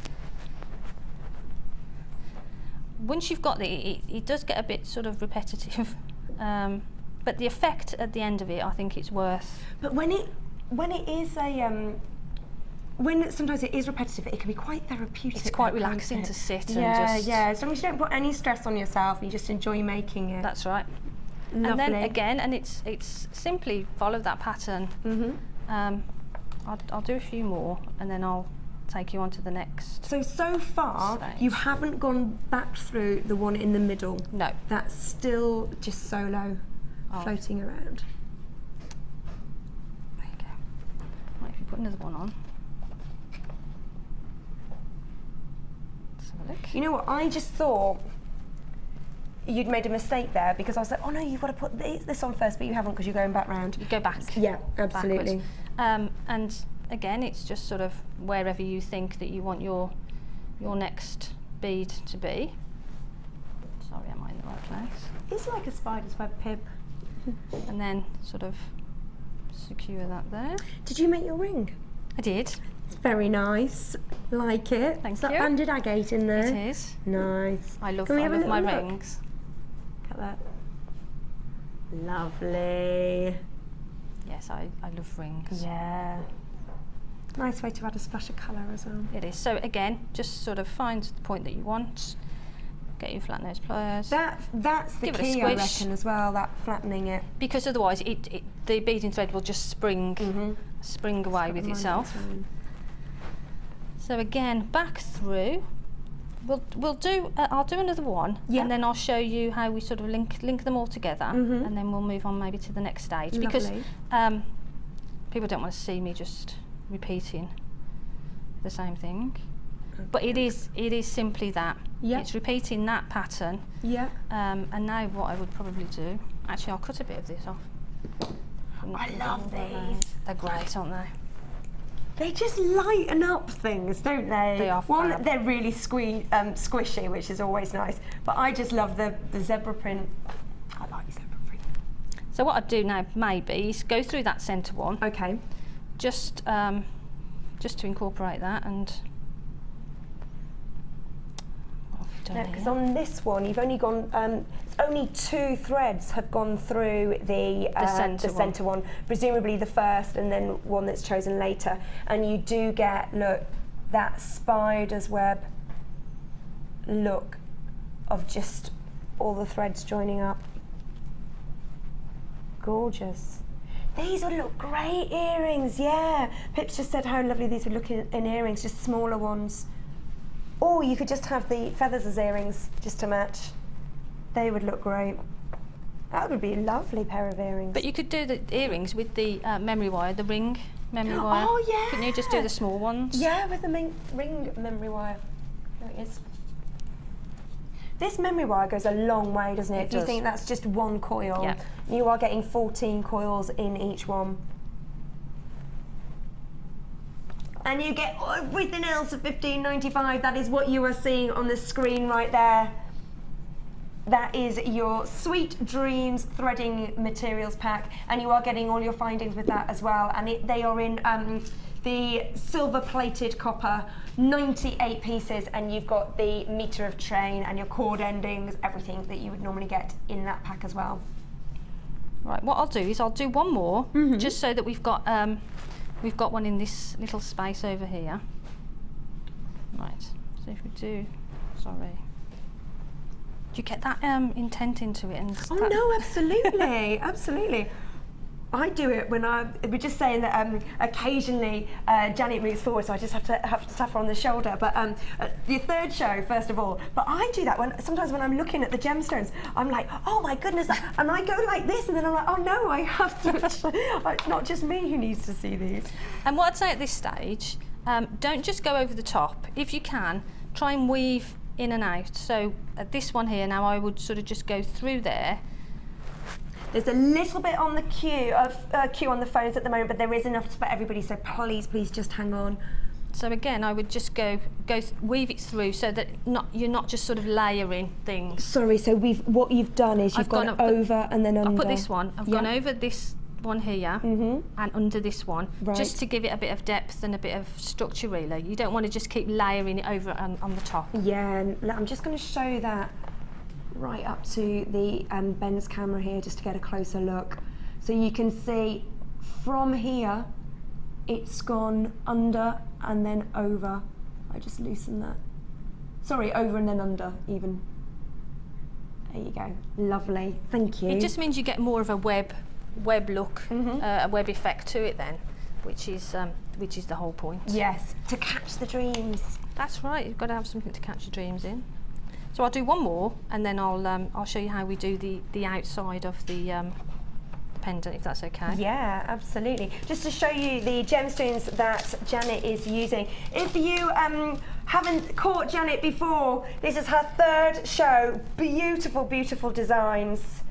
Once you've got it does get a bit sort of repetitive, but the effect at the end of it, I think it's worth. But when it is a when sometimes it is repetitive, it can be quite therapeutic. It's quite though, can't relaxing it? to sit Yeah, and just. yeah. As long as you don't put any stress on yourself, you just enjoy making it. That's right. Lovely. And then again, and it's simply follow that pattern. I'll do a few more, and then I'll take you on to the next. So far, stage. you haven't gone back through the one in the middle. No. That's still just solo, floating around. There you go. Right, if you put another one on. Let's have a look. You know what? I just thought you'd made a mistake there because I was like, oh no, you've got to put this on first, but you haven't because you're going back round. You go back. Yeah, absolutely. Backwards. And again, it's just sort of wherever you think that you want your next bead to be. Sorry, am I in the right place? It's like a spider's web pib. And then sort of secure that there. Did you make your ring? I did. It's very nice. Like it. Thank Is that you. banded agate in there? It is. Nice. I love Can we have a my little look? rings. Look at that. Lovely. Yes, I love rings. Yeah. Nice way to add a splash of colour as well. It is. So again, just sort of find the point that you want. Get your flat nose pliers. That's the Give it a key, I squish. reckon, as well. That flattening it. Because otherwise, the beading thread will just spring away with itself. So again, back through. We'll do. I'll do another one, Yeah. and then I'll show you how we sort of link them all together, and then we'll move on maybe to the next stage. Because Lovely. people don't want to see me just repeating the same thing. But it is simply that. Yeah. It's repeating that pattern. Yeah. And now what I would probably do, actually I'll cut a bit of this off. I love these. They're great, aren't they? They just lighten up things, don't they? They are One, fab. they're really squishy, which is always nice. But I just love the zebra print. I like zebra print. So what I'd do now maybe is go through that centre one, Okay. just to incorporate that, and what have we done Because here? on this one, you've only gone. Only 2 threads have gone through the centre one. Presumably the first, and then one that's chosen later. And you do get, look, that spider's web look of just all the threads joining up. Gorgeous. These would look great earrings, yeah. Pip's just said how lovely these would look in earrings, just smaller ones. Or you could just have the feathers as earrings just to match. They would look great. That would be a lovely pair of earrings. But you could do the earrings with the memory wire, the ring memory wire. Oh yeah. Couldn't you just do the small ones? Yeah, with the ring memory wire. There it is. This memory wire goes a long way, doesn't it? It If you does. think that's just one coil, Yeah. you are getting 14 coils in each one. And you get everything else at $15.95. That is what you are seeing on the screen right there. That is your Sweet Dreams threading materials pack, and you are getting all your findings with that as well. And they are in the silver plated copper, 98 pieces, and you've got the meter of chain and your cord endings, everything that you would normally get in that pack as well. Right, what I'll do is I'll do one more, just so that we've got one in this little space over here. Right, so if we do, sorry. Do you get that intent into it? And Oh no, absolutely, absolutely. I do it when we're just saying that occasionally Janet moves forward, so I just have to tap her on the shoulder. But the third show, first of all. But I do that sometimes when I'm looking at the gemstones, I'm like, oh my goodness, and I go like this, and then I'm like, oh no, I have to. It's not just me who needs to see these. And what I'd say at this stage, don't just go over the top. If you can, try and weave in and out. So at this one here now, I would sort of just go through there. There's a little bit on the queue on the phones at the moment, but there is enough for everybody. So please just hang on. So again, I would just weave it through so that you're not just sort of layering things. Sorry, so what you've done is you've gone over and then under. I've put this one. I've gone over this one here and under this one, just to give it a bit of depth and a bit of structure. Really, you don't want to just keep layering it over on the top. Yeah, and I'm just going to show that right up to the Ben's camera here, just to get a closer look. So you can see from here, it's gone under and then over. I just loosen that. Sorry, over and then under even. There you go. Lovely. Thank you. It just means you get more of a web look, a web effect to it then, which is the whole point. Yes, to catch the dreams. That's right. You've got to have something to catch your dreams in. So I'll do one more, and then I'll show you how we do the outside of the pendant, if that's okay. Yeah, absolutely. Just to show you the gemstones that Janet is using. If you haven't caught Janet before, this is her third show. Beautiful, beautiful designs.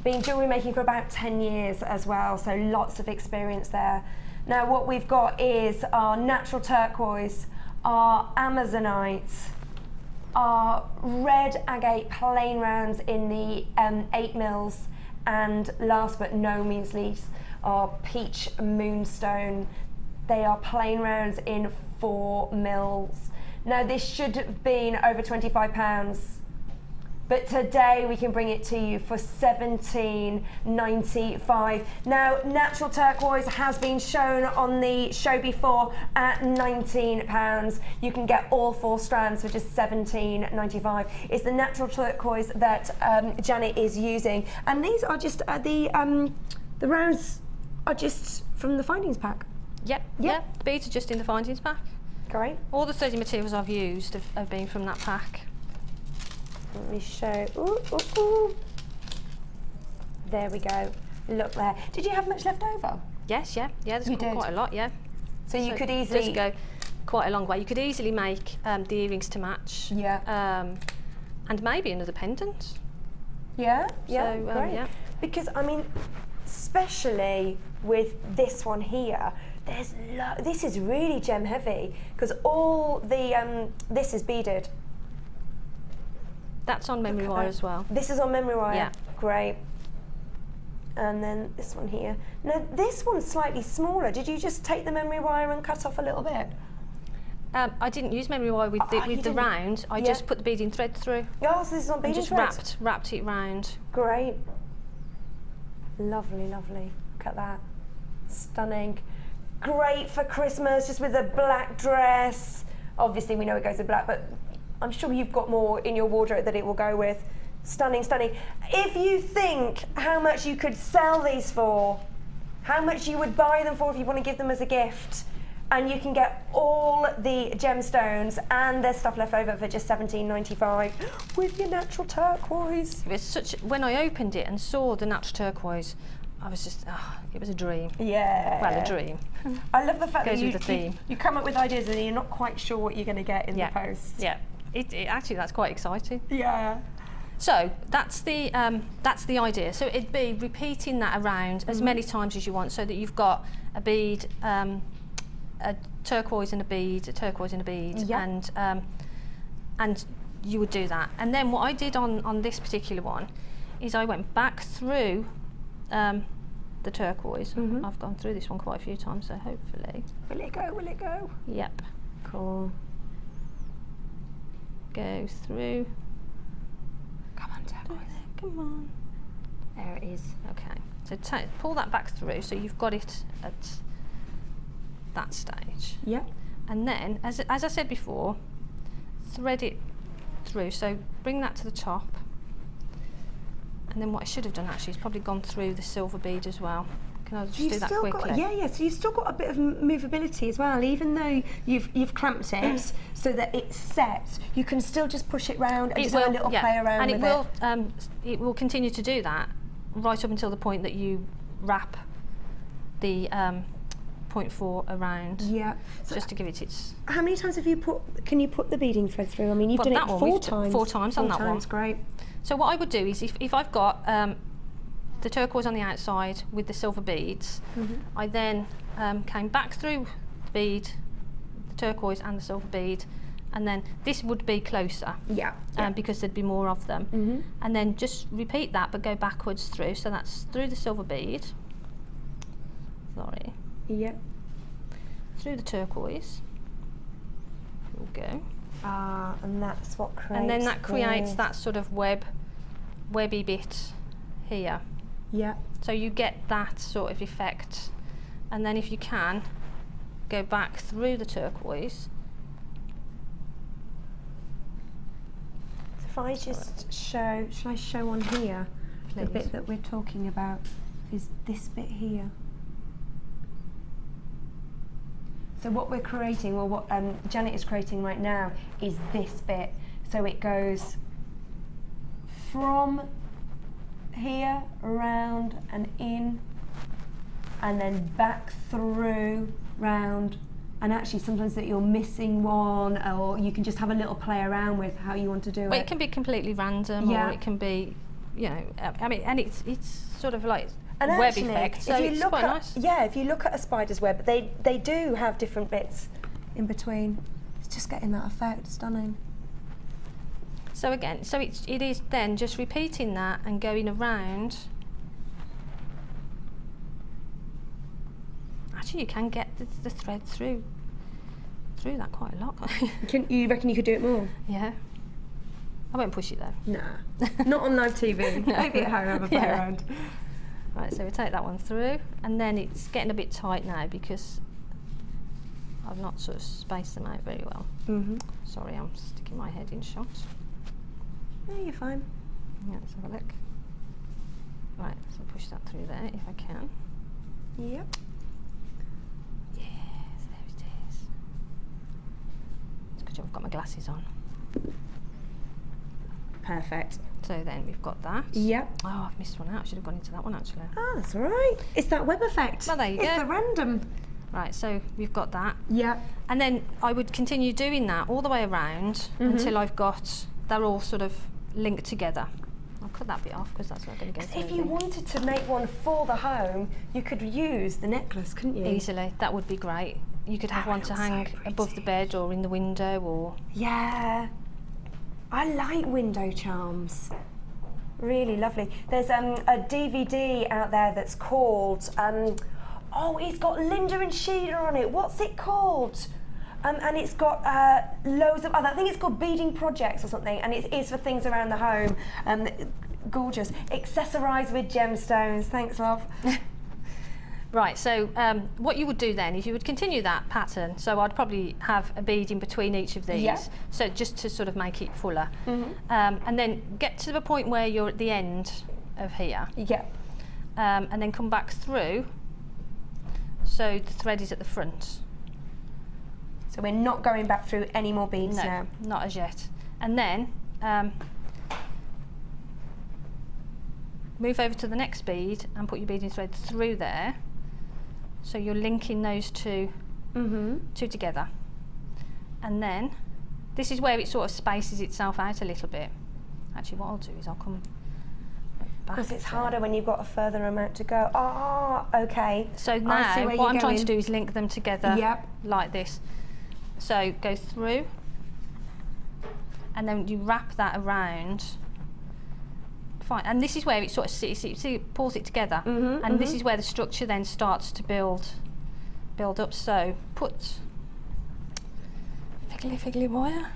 Been jewellery making for about 10 years as well, so lots of experience there. Now what we've got is our natural turquoise, our amazonite, our red agate plain rounds in the 8 mils, and last but no means least, our peach moonstone They are plain rounds in 4 mils. Now this should have been over £25, but today we can bring it to you for £17.95. Now natural turquoise has been shown on the show before at £19. You can get all 4 strands for just £17.95. It's the natural turquoise that Janet is using, and these are just the rounds are just from the findings pack. Yep. Yeah. The beads are just in the findings pack. Great. All the 30 materials I've used have been from that pack. Let me show. Ooh, ooh, ooh. There we go. Look there. Did you have much left over? Yes, yeah. There's You did? quite a lot, yeah. So you could It easily does go quite a long way. You could easily make the earrings to match. Yeah. And maybe another pendant. Yeah. Yeah. So, great. yeah. Because I mean, especially with this one here, there's this is really gem heavy because all the this is beaded. That's on memory wire as well. This is on memory wire. Yeah. Great. And then this one here. Now this one's slightly smaller. Did you just take the memory wire and cut off a little bit? I didn't use memory wire with you the didn't? round. I just put the beading thread through. Yeah, so this is on And beading just threads. wrapped it round. Great. Lovely, lovely. Look at that. Stunning. Great for Christmas, just with a black dress. Obviously, we know it goes with black, but I'm sure you've got more in your wardrobe that it will go with. Stunning, stunning. If you think how much you could sell these for, how much you would buy them for if you want to give them as a gift, and you can get all the gemstones and there's stuff left over for just £17.95 with your natural turquoise. It was such. When I opened it and saw the natural turquoise, I was just, it was a dream. Yeah. Well, a dream. I love the fact Goes that with the theme. you come up with ideas and you're not quite sure what you're going to get in the post. Yeah. Actually, that's quite exciting. Yeah. So that's the idea. So it'd be repeating that around as many times as you want, so that you've got a bead, a turquoise and a bead, a turquoise and a bead, and you would do that. And then what I did on this particular one is I went back through the turquoise. I've gone through this one quite a few times, so hopefully. Will it go? Will it go? Yep. Cool. Go through. Come on, turquoise. Come on. There it is. Okay. So pull that back through, so you've got it at that stage. Yep. And then, as I said before, thread it through. So bring that to the top. And then what I should have done actually is probably gone through the silver bead as well. Can I just do that quickly? So you've still got a bit of movability as well, even though you've clamped it so that it's set. You can still just push it round and just have a little play around with it. And it will continue to do that right up until the point that you wrap the 0.4 around. Yeah. So just to give it its. How many times have you can you put the beading thread through? I mean, you've done it 4 times. 4 times on that one. Great. So what I would do is if I've got the turquoise on the outside with the silver beads, I then came back through the bead, the turquoise and the silver bead, and then this would be closer because there'd be more of them. And then just repeat that but go backwards through. So that's through the silver bead, through the turquoise, there we go. And that's what creates. And then that creates that sort of webby bit here. Yeah. So you get that sort of effect. And then if you can, go back through the turquoise. If I just show, shall I show on here? Please. The bit that we're talking about is this bit here. So what we're creating, well what Janet is creating right now is this bit. So it goes from here, around and in, and then back through, round, and actually sometimes that you're missing one, or you can just have a little play around with how you want to do it. Well, it can be completely random, or it can be, you know, I mean, and it's sort of like and web actually, effect, so if you it's look quite at, nice. Yeah, if you look at a spider's web, they do have different bits in between. It's just getting that effect, stunning. So again, so it is then just repeating that and going around. Actually, actually you can get the thread through that quite a lot. You reckon you could do it more? Yeah. I won't push it though. Nah, not on live TV. No. Maybe at home, have a play Yeah. around. Right, so we take that one through, and then it's getting a bit tight now because I've not sort of spaced them out very well. Sorry, I'm sticking my head in shot. No, you're fine. Yeah, let's have a look. Right, so push that through there if I can. Yep. Yes, there it is. It's a good job I've got my glasses on. Perfect. So then we've got that. Yep. Oh, I've missed one out. I should have gone into that one actually. Ah, that's all right. It's that web effect. Well, there you it's go. the random. Right, so we've got that. Yep. And then I would continue doing that all the way around until I've got, they're all sort of linked together. I'll cut that bit off because that's not going to go through. If you wanted to make one for the home, you could use the necklace, couldn't you? Easily, that would be great. You could have That one would to look so hang above the pretty. bed or in the window or... Yeah. I like window charms. Really lovely. There's a DVD out there that's called, oh, it's got Linda and Sheila on it. What's it called? And it's got loads of other, I think it's called Beading Projects or something, and it is for things around the home. Gorgeous. Accessorise with gemstones. Thanks, love. Right, so what you would do then is you would continue that pattern. So I'd probably have a bead in between each of these, Yeah. so just to sort of make it fuller. And then get to the point where you're at the end of here, Yep. and then come back through, so the thread is at the front. So we're not going back through any more beads No, now. not as yet. And then move over to the next bead and put your beading thread through there. So you're linking those two together. And then this is where it sort of spaces itself out a little bit. Actually, what I'll do is I'll come back. Because it's there. harder when you've got a further amount to go. Ah, okay. So I see now where what you're I'm trying to going. do is link them together Yep. like this. So go through, and then you wrap that around. Fine, and this is where it sort of see it pulls it together, and this is where the structure then starts to build up. So put figgly wire.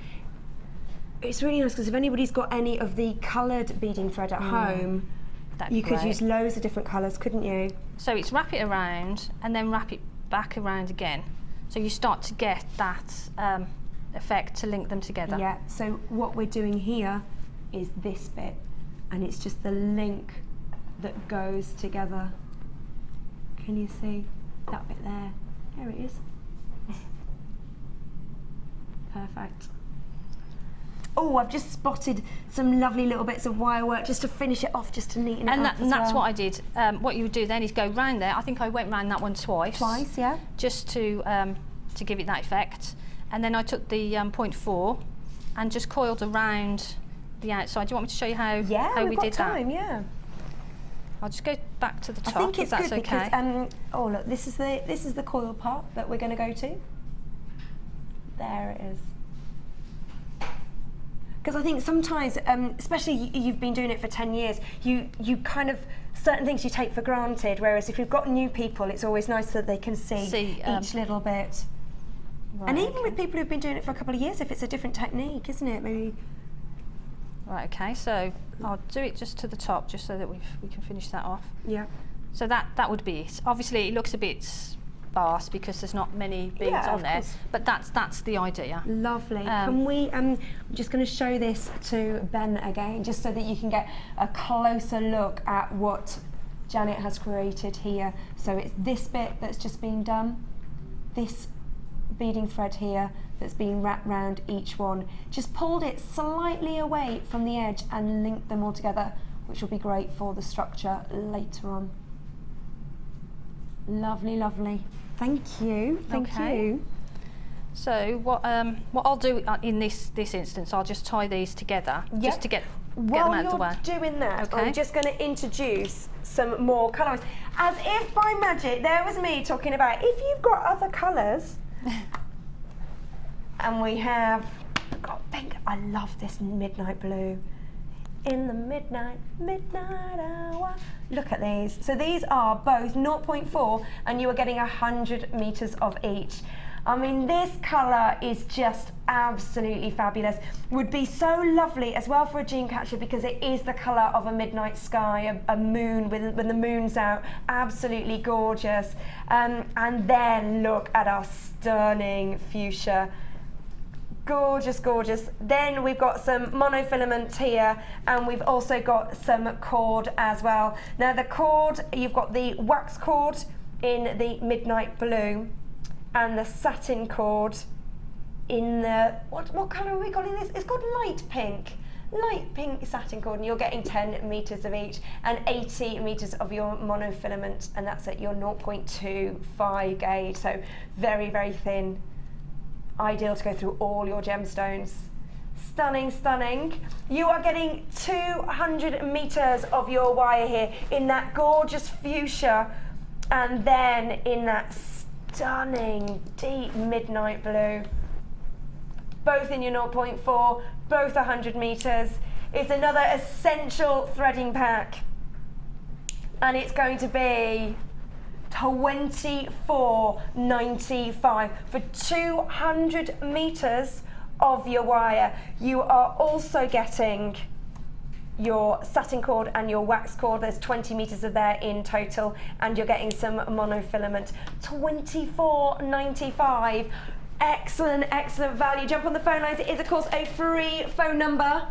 It's really nice because if anybody's got any of the coloured beading thread at home, That'd be you could great. use loads of different colours, couldn't you? So it's wrap it around and then wrap it back around again. So you start to get that effect to link them together. Yeah, so what we're doing here is this bit, and it's just the link that goes together. Can you see that bit there? There it is. Perfect. Oh, I've just spotted some lovely little bits of wire work just to finish it off, just to neaten it And up that's as well. what I did. What you would do then is go round there. I think I went round that one twice. Twice, yeah. Just to give it that effect. And then I took the 0.4 and just coiled around the outside. Do you want me to show you how, Yeah, how we've we got did time, that? yeah. I'll just go back to the I top think if it's that's good okay. because oh look, this is the coil part that we're going to go to. There it is. Because I think sometimes, especially you've been doing it for 10 years, you kind of certain things you take for granted. Whereas if you've got new people, it's always nice that they can see each little bit. Right, And even okay. with people who've been doing it for a couple of years, if it's a different technique, isn't it? Maybe. Right, okay, so I'll do it just to the top, just so that we can finish that off. Yeah. So that would be it. Obviously, it looks a bit sparse because there's not many beads Yeah, on of there, course. but that's the idea. Lovely. Can we? I'm just going to show this to Ben again, just so that you can get a closer look at what Janet has created here. So it's this bit that's just been done, this beading thread here that's been wrapped round each one. Just pulled it slightly away from the edge and linked them all together, which will be great for the structure later on. Lovely, lovely. Thank you. Thank Okay. you. So what I'll do in this instance, I'll just tie these together just to get them While out of the way. you're doing that, Okay. I'm just going to introduce some more colours. As if by magic, there was me talking about if you've got other colours. And we have, God, I love this midnight blue. in the midnight hour. Look at these. So these are both 0.4 and you are getting 100 meters of each. I mean, this colour is just absolutely fabulous. Would be so lovely as well for a Dreamcatcher because it is the colour of a midnight sky, a moon when the moon's out. Absolutely gorgeous. And then look at our stunning fuchsia. Gorgeous, gorgeous. Then we've got some monofilament here and we've also got some cord as well. Now the cord, you've got the wax cord in the midnight blue and the satin cord in the, what colour are we calling this? It's called light pink satin cord, and you're getting 10 meters of each and 80 meters of your monofilament, and that's at your 0.25 gauge, so very, very thin. Ideal to go through all your gemstones. Stunning, stunning. You are getting 200 meters of your wire here in that gorgeous fuchsia and then in that stunning deep midnight blue. Both in your 0.4, both 100 meters. It's another essential threading pack and it's going to be $24.95 for 200 meters of your wire. You are also getting your satin cord and your wax cord. There's 20 meters of there in total, and you're getting some monofilament. $24.95. Excellent, excellent value. Jump on the phone lines. It is, of course, a free phone number.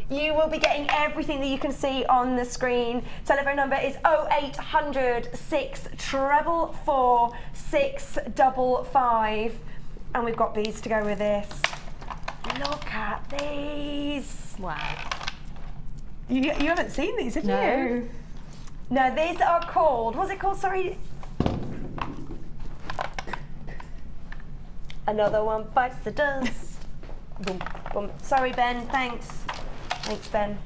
You will be getting everything that you can see on the screen. Telephone number is 0800 644 655. And we've got beads to go with this. Look at these. Wow. You haven't seen these, have No. you? No, these are called, what's it called, sorry? Another one bites the dust. Boom, boom. Sorry, Ben, thanks. Thanks, Ben.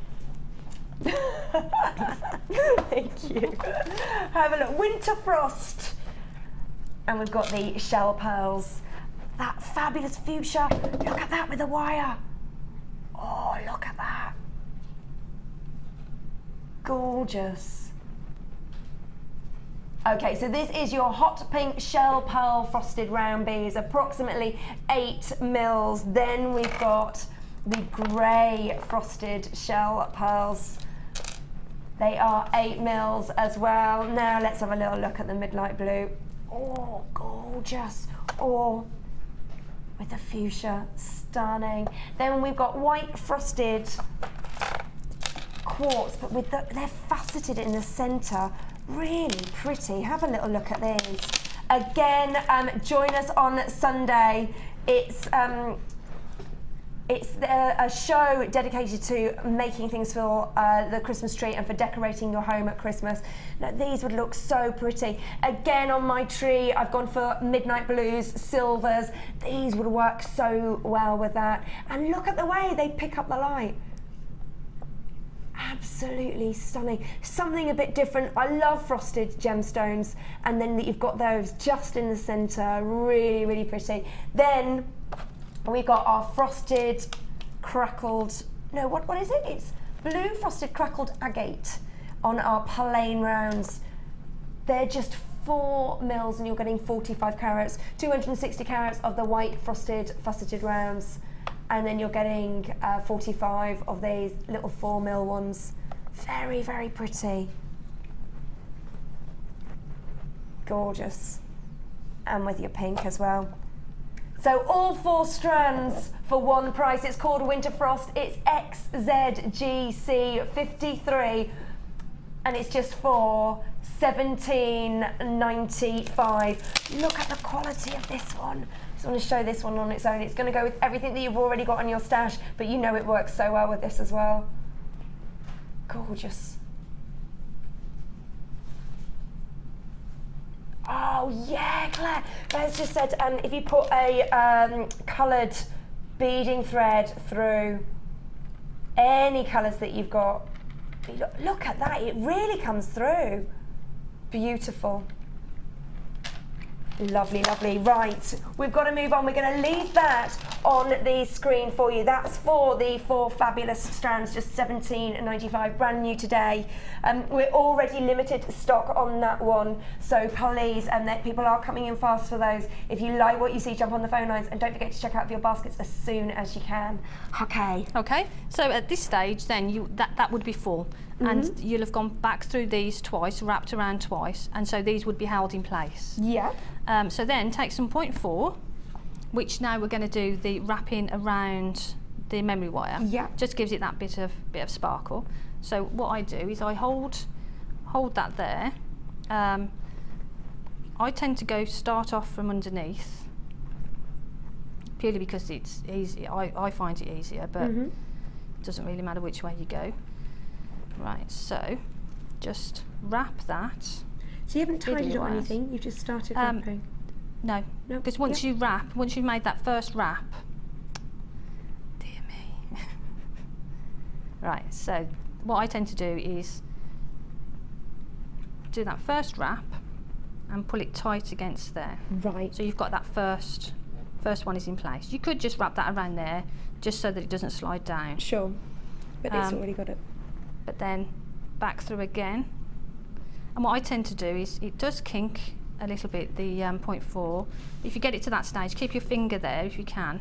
Thank you. Have a look. Winter Frost. And we've got the shell pearls. That fabulous fuchsia. Look at that with the wire. Oh, look at that. Gorgeous. Okay, so this is your hot pink shell pearl frosted round beads, approximately 8 mils. Then we've got the grey frosted shell pearls. They are 8 mils as well. Now let's have a little look at the midnight blue. Oh, gorgeous. Oh, with the fuchsia, stunning. Then we've got white frosted quartz, but with they're faceted in the centre. Really pretty. Have a little look at these. Again, join us on Sunday. It's a show dedicated to making things for the Christmas tree and for decorating your home at Christmas. Now, these would look so pretty. Again, on my tree, I've gone for midnight blues, silvers. These would work so well with that. And look at the way they pick up the light. Absolutely stunning. Something a bit different. I love frosted gemstones, and then you've got those just in the centre. Really, really pretty. Then we've got our frosted crackled, no, what is it? It's blue frosted crackled agate on our plain rounds. They're just 4 mils and you're getting 45 carats, 260 carats of the white frosted faceted rounds, and then you're getting 45 of these little 4 mil ones. Very, very pretty. Gorgeous. And with your pink as well. So all 4 strands for one price. It's called Winter Frost. It's XZGC53 and it's just for $17.95. Look at the quality of this one. I just want to show this one on its own. It's going to go with everything that you've already got on your stash, but you know it works so well with this as well. Gorgeous. Oh yeah, Claire. Claire's just said if you put a coloured beading thread through any colours that you've got, look at that, it really comes through. Beautiful. Lovely, lovely. Right, we've got to move on. We're going to leave that on the screen for you. That's for the 4 fabulous strands, just $17.95, brand new today. We're already limited stock on that one, so please, people are coming in fast for those. If you like what you see, jump on the phone lines and don't forget to check out your baskets as soon as you can. Okay. Okay, so at this stage then that would be full. And you'll have gone back through these twice, wrapped around twice, and so these would be held in place. Yeah. So then take some 0.4, which now we're going to do the wrapping around the memory wire. Yeah. Just gives it that bit of sparkle. So what I do is I hold that there. I tend to start off from underneath, purely because it's easy. I find it easier, but it doesn't really matter which way you go. Right, so just wrap that. So you haven't tied it or anything, you've just started wrapping? No, because once you wrap, once you've made that first wrap, dear me. Right, so what I tend to do is do that first wrap and pull it tight against there. Right. So you've got that first one is in place. You could just wrap that around there, just so that it doesn't slide down. Sure, but it's already got it. But then back through again. And what I tend to do is, it does kink a little bit, the 0.4. If you get it to that stage, keep your finger there if you can,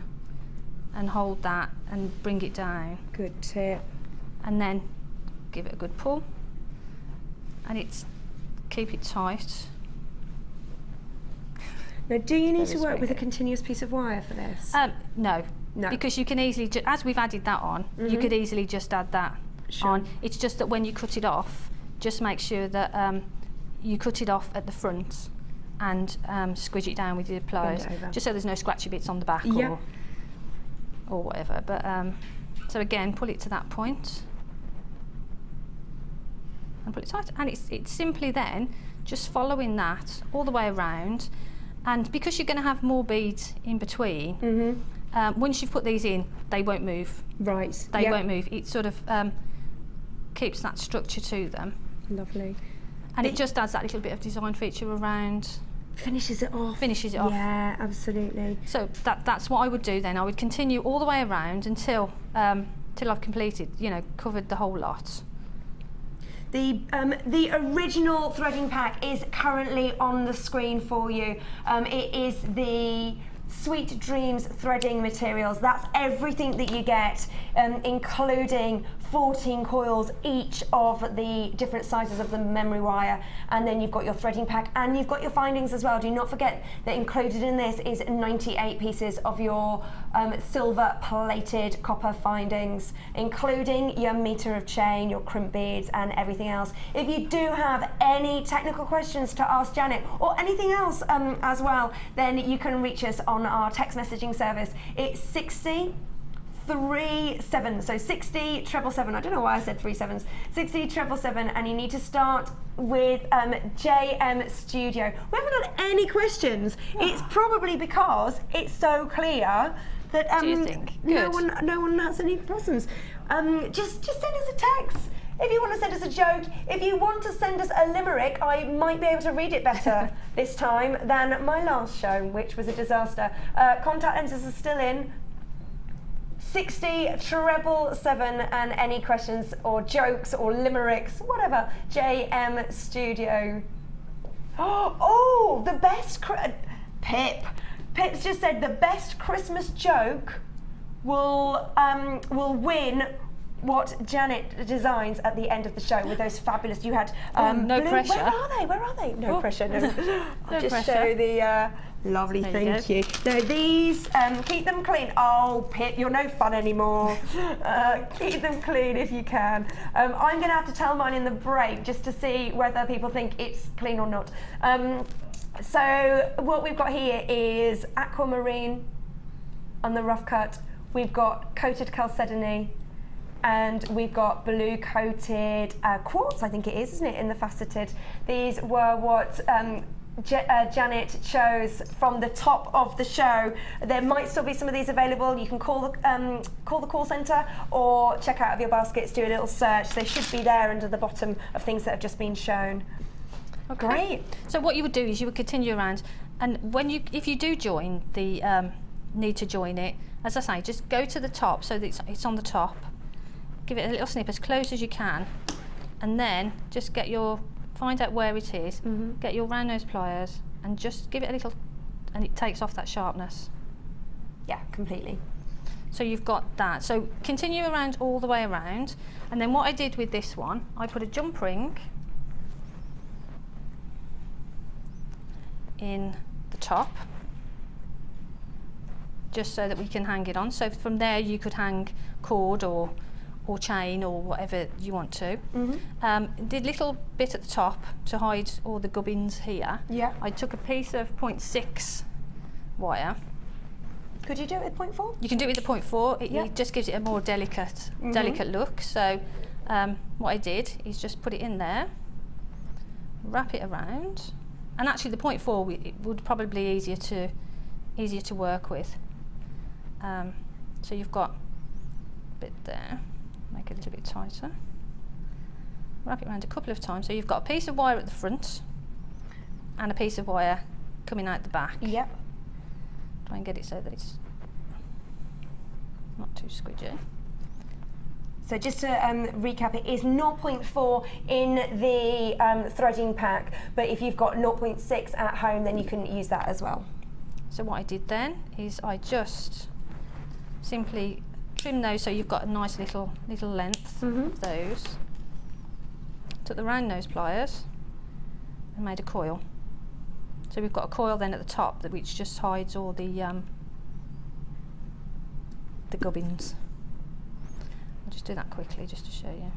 and hold that and bring it down. Good tip. And then give it a good pull. And keep it tight. Now, do you need to work with a continuous piece of wire for this? No. No. Because you can easily, as we've added that on, you could easily just add that on. It's just that when you cut it off, just make sure that you cut it off at the front and squidge it down with your pliers, just so there's no scratchy bits on the back or whatever. But so again, pull it to that point and pull it tight, and it's simply then just following that all the way around. And because you're going to have more beads in between, once you've put these in, they won't move. Right. They won't move. It sort of keeps that structure to them. Lovely. And it just adds that little bit of design feature around. Finishes it off. Finishes it off. Yeah, absolutely. So that's what I would do then. I would continue all the way around until I've completed, covered the whole lot. The original threading pack is currently on the screen for you. It is the Sweet Dreams threading materials. That's everything that you get, including 14 coils, each of the different sizes of the memory wire, and then you've got your threading pack and you've got your findings as well. Do not forget that included in this is 98 pieces of your silver plated copper findings, including your meter of chain, your crimp beads and everything else. If you do have any technical questions to ask Janet or anything else as well, then you can reach us on our text messaging service. It's 6037, so 60777. I don't know why I said 3 sevens. 60777, and you need to start with JM Studio. We haven't had any questions. It's probably because it's so clear that Do you think? no one has any problems. Just send us a text. If you want to send us a joke, if you want to send us a limerick, I might be able to read it better this time than my last show, which was a disaster. Contact answers are still in. 60777, and any questions or jokes or limericks, whatever, JM Studio. Oh, the best, Pip's just said the best Christmas joke will win what Janet designs at the end of the show with those fabulous, you had no blue, pressure. Where are they? No pressure, no. I'll just pressure. show the, lovely, thank you. No, these, keep them clean. Oh, Pip, you're no fun anymore. Keep them clean if you can. I'm gonna have to tell mine in the break just to see whether people think it's clean or not. So what we've got here is aquamarine on the rough cut. We've got coated chalcedony, and we've got blue coated quartz, I think it is, isn't it, in the faceted. These were what Janet chose from the top of the show. There might still be some of these available. You can call the call centre or check out of your baskets, do a little search. They should be there under the bottom of things that have just been shown. Okay. Great. So what you would do is you would continue around, and if you do join the need to join it, as I say, just go to the top so that it's on the top. Give it a little snip as close as you can, and then just find out where it is. Get your round nose pliers and just give it a little, and it takes off that sharpness. Yeah, completely. So you've got that. So continue around all the way around, and then what I did with this one, I put a jump ring in the top, just so that we can hang it on. So from there you could hang cord or chain or whatever you want to. The little bit at the top to hide all the gubbins here, I took a piece of 0.6 wire. Could you do it with 0.4? You can do it with the 0.4. It just gives it a more delicate look. So what I did is just put it in there, wrap it around, and actually the 0.4 it would probably be easier to work with. So you've got a bit there. Make it a little bit tighter. Wrap it around a couple of times. So you've got a piece of wire at the front and a piece of wire coming out the back. Yep. Try and get it so that it's not too squidgy. So just to recap, it is 0.4 in the threading pack, but if you've got 0.6 at home, then you can use that as well. So what I did then is I just simply trim those so you've got a nice little length of those. Took the round nose pliers and made a coil. So we've got a coil then at the top which just hides all the gubbins. I'll just do that quickly just to show you.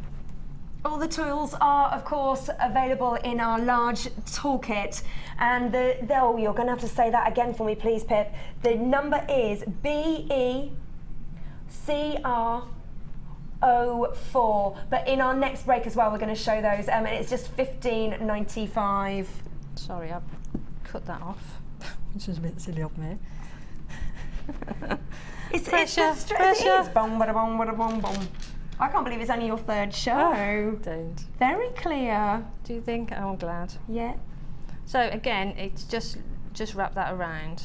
All the tools are, of course, available in our large toolkit, and you're going to have to say that again for me, please, Pip. The number is BECR04, but in our next break as well, we're going to show those, and it's just $15.95. Sorry, I've cut that off, which is a bit silly of me. It's Pressure. Boom, bada, boom, bada, boom, boom. I can't believe it's only your third show. Don't. Very clear. Do you think? Oh, I'm glad. Yeah. So again, it's just wrap that around,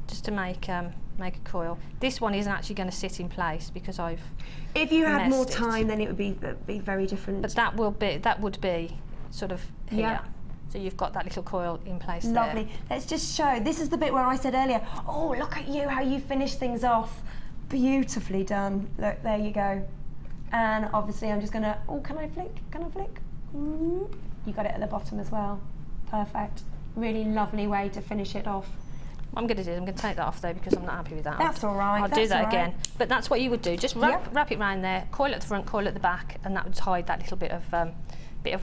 just to make a coil. This one isn't actually going to sit in place because I've. If you had more messed it. time, then it would be very different. But that would be sort of here. Yeah. So you've got that little coil in place there. Lovely. Let's just show. This is the bit where I said earlier, oh, look at you, how you finish things off. Beautifully done. Look, there you go. And obviously I'm just going to, oh, can I flick? Can I flick? You got it at the bottom as well. Perfect. Really lovely way to finish it off. What I'm going to do is I'm going to take that off though because I'm not happy with that. That's all right. I'll do that again. But that's what you would do. Just wrap it around there, coil at the front, coil at the back, and that would hide that little bit of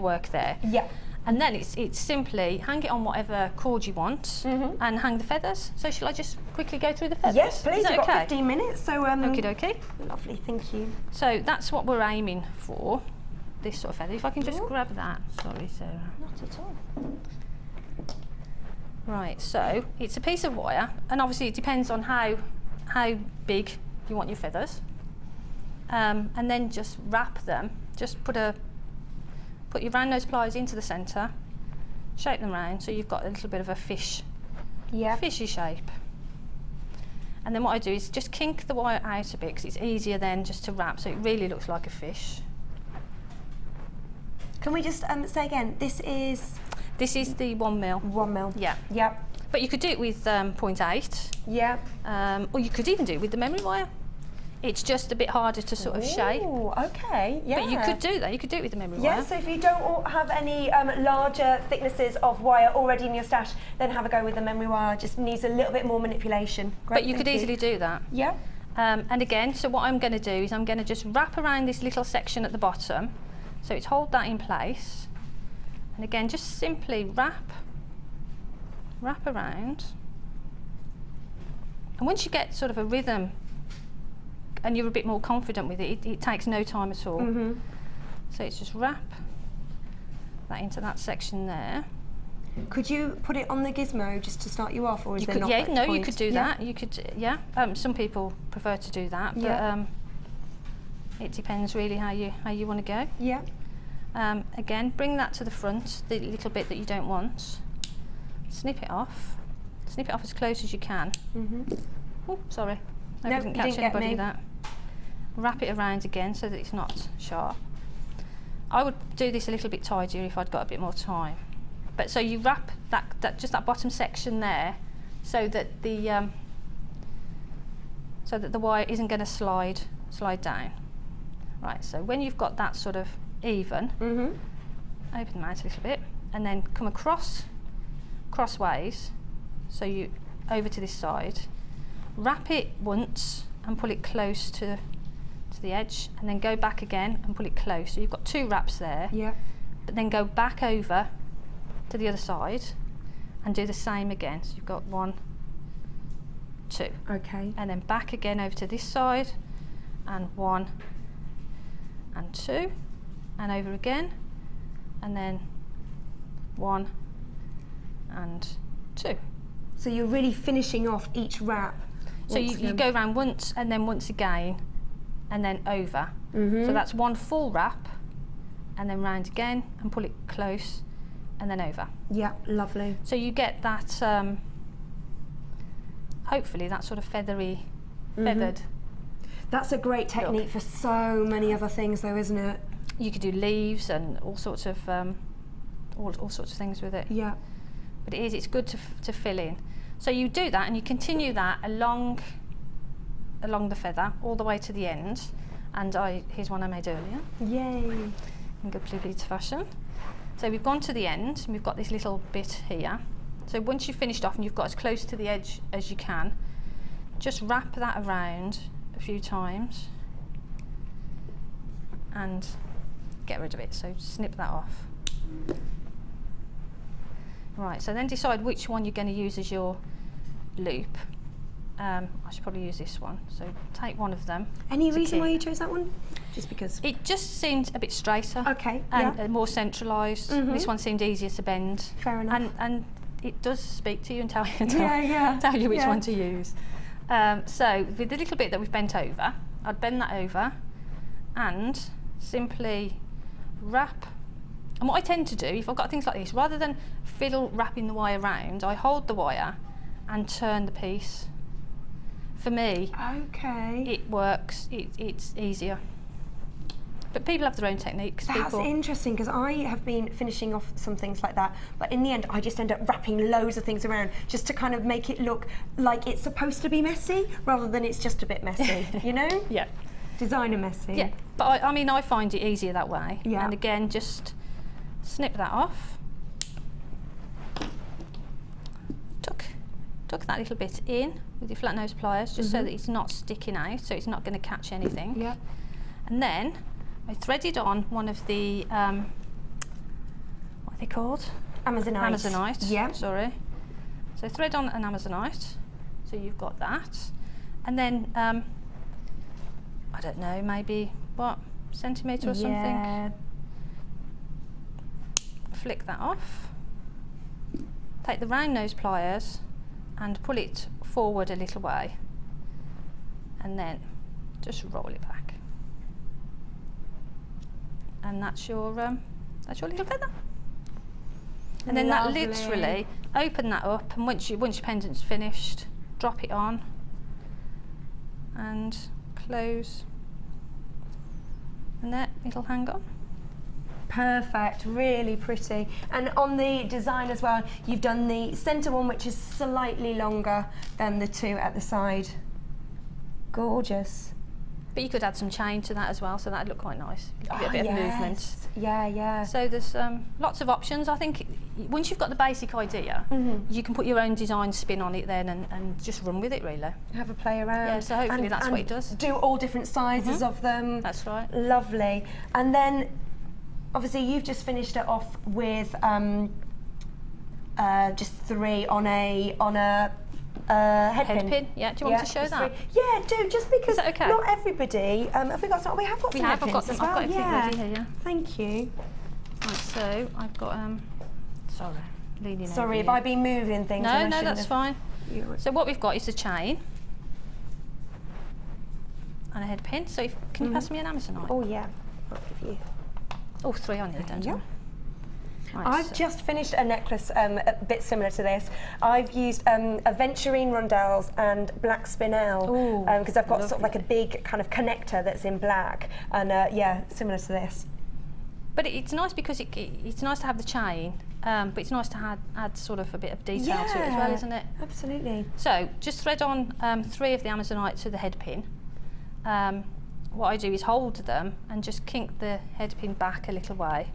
work there. Yeah. And then it's simply hang it on whatever cord you want and hang the feathers. So shall I just quickly go through the feathers? Yes, please. Is that You've got okay? 15 minutes. So, Okie dokie. Lovely, thank you. So that's what we're aiming for, this sort of feather. If I can just grab that. Sorry, Sarah. Not at all. Right, so it's a piece of wire, and obviously it depends on how big you want your feathers. And then just wrap them. Just put your round nose pliers into the centre, shape them round so you've got a little bit of a fishy shape. And then what I do is just kink the wire out a bit because it's easier then just to wrap, so it really looks like a fish. Can we just say again, this is the 1 mil. 1 mil. Yeah. Yep. But you could do it with 0.8. Yep. Or you could even do it with the memory wire. It's just a bit harder to sort of shape. Oh, okay, yeah. But you could do that. You could do it with the memory wire. Yeah, so if you don't have any larger thicknesses of wire already in your stash, then have a go with the memory wire. Just needs a little bit more manipulation. Great, but you could easily do that. Yeah. And again, so what I'm going to do is I'm going to just wrap around this little section at the bottom. So it's hold that in place. And again, just simply wrap around. And once you get sort of a rhythm and you're a bit more confident with it, it takes no time at all. So it's just wrap that into that section there. Could you put it on the gizmo just to start you off, or is You there could, not yeah, that no, point? you could do that. You could, yeah. Some people prefer to do that, but Yeah. it depends really how you want to go. Yeah. Again, bring that to the front, the little bit that you don't want. Snip it off. Snip it off as close as you can. Oh, sorry. I No, didn't you catch didn't get anybody me. with that. Wrap it around again so that it's not sharp. I would do this a little bit tidier if I'd got a bit more time. But so you wrap just that bottom section there, so that the wire isn't going to slide down. Right. So when you've got that sort of even, open the mouth a little bit, and then come crossways. So you over to this side, wrap it once and pull it close to the edge, and then go back again and pull it close. So you've got 2 wraps there. Yeah. But then go back over to the other side and do the same again. So you've got 1, 2. Okay. And then back again over to this side, and 1 and 2, and over again, and then 1 and 2. So you're really finishing off each wrap. So you go around once and then once again, and then over. So that's 1 full wrap, and then round again and pull it close, and then over. Yeah, lovely. So you get that, hopefully that sort of feathered. That's a great technique for so many other things though, isn't it? You could do leaves and all sorts of all sorts of things with it. Yeah. But it's good to fill in. So you do that and you continue that along the feather all the way to the end. And here's one I made earlier. Yay. In good pleat fashion. So we've gone to the end and we've got this little bit here. So once you've finished off and you've got as close to the edge as you can, just wrap that around a few times and get rid of it. So snip that off. Right, so then decide which one you're going to use as your loop. I should probably use this one. So take one of them. Any reason why you chose that one? Just because? It just seemed a bit straighter. Okay, and more centralised. This one seemed easier to bend. Fair enough. And it does speak to you and tell you, tell you which one to use. So with the little bit that we've bent over, I'd bend that over and simply wrap. And what I tend to do, if I've got things like this, rather than fiddle wrapping the wire around, I hold the wire and turn the piece. For me, it works, it's easier. But people have their own techniques. That's interesting, because I have been finishing off some things like that, but in the end I just end up wrapping loads of things around just to kind of make it look like it's supposed to be messy rather than it's just a bit messy, you know? Yeah. Designer messy. Yeah, but I mean I find it easier that way. Yeah. And again, just snip that off. Tuck that little bit in with your flat nose pliers, just so that it's not sticking out, so it's not going to catch anything. Yeah. And then I threaded on one of the, what are they called? Amazonite. Amazonite, Yeah. sorry. So thread on an Amazonite, so you've got that. And then, I don't know, maybe, what, centimetre or something? Flick that off. Take the round nose pliers and pull it forward a little way, and then just roll it back. And that's your little feather. And then Lovely. that literally, open that up, and once your pendant's finished, drop it on and close, and there, it'll hang on. Perfect, really pretty. And on the design as well, you've done the centre one, which is slightly longer than the 2 at the side. Gorgeous. But you could add some chain to that as well, so that'd look quite nice. Give it a bit of movement. Yeah, yeah. So there's lots of options. I think once you've got the basic idea, you can put your own design spin on it then and just run with it, really. Have a play around. Yeah, so hopefully that's what it does. Do all different sizes of them. That's right. Lovely. And then, obviously, you've just finished it off with just 3 on a headpin. Headpin, yeah. Do you want me to show just that? 3. Yeah, do, just because Is that okay? not everybody, have we got some? We have got some I've headpins got them. as well. I've got everything ready here, yeah. Thank you. Right, so I've got, sorry, leaning over Sorry if you. I've been moving things. No, no, that's fine. You- So what we've got is a chain and a head pin. So can you pass me an Amazonite? Oh yeah, I'll give you. Oh, 3 on here, don't I? Right, I've just finished a necklace a bit similar to this. I've used aventurine rondelles and black spinel because I've got sort of like a big kind of connector that's in black, and yeah, similar to this. But it's nice because it's nice to have the chain, but it's nice to add sort of a bit of detail to it as well, isn't it? Absolutely. So just thread on 3 of the Amazonite to the head pin. What I do is hold them and just kink the head pin back a little way.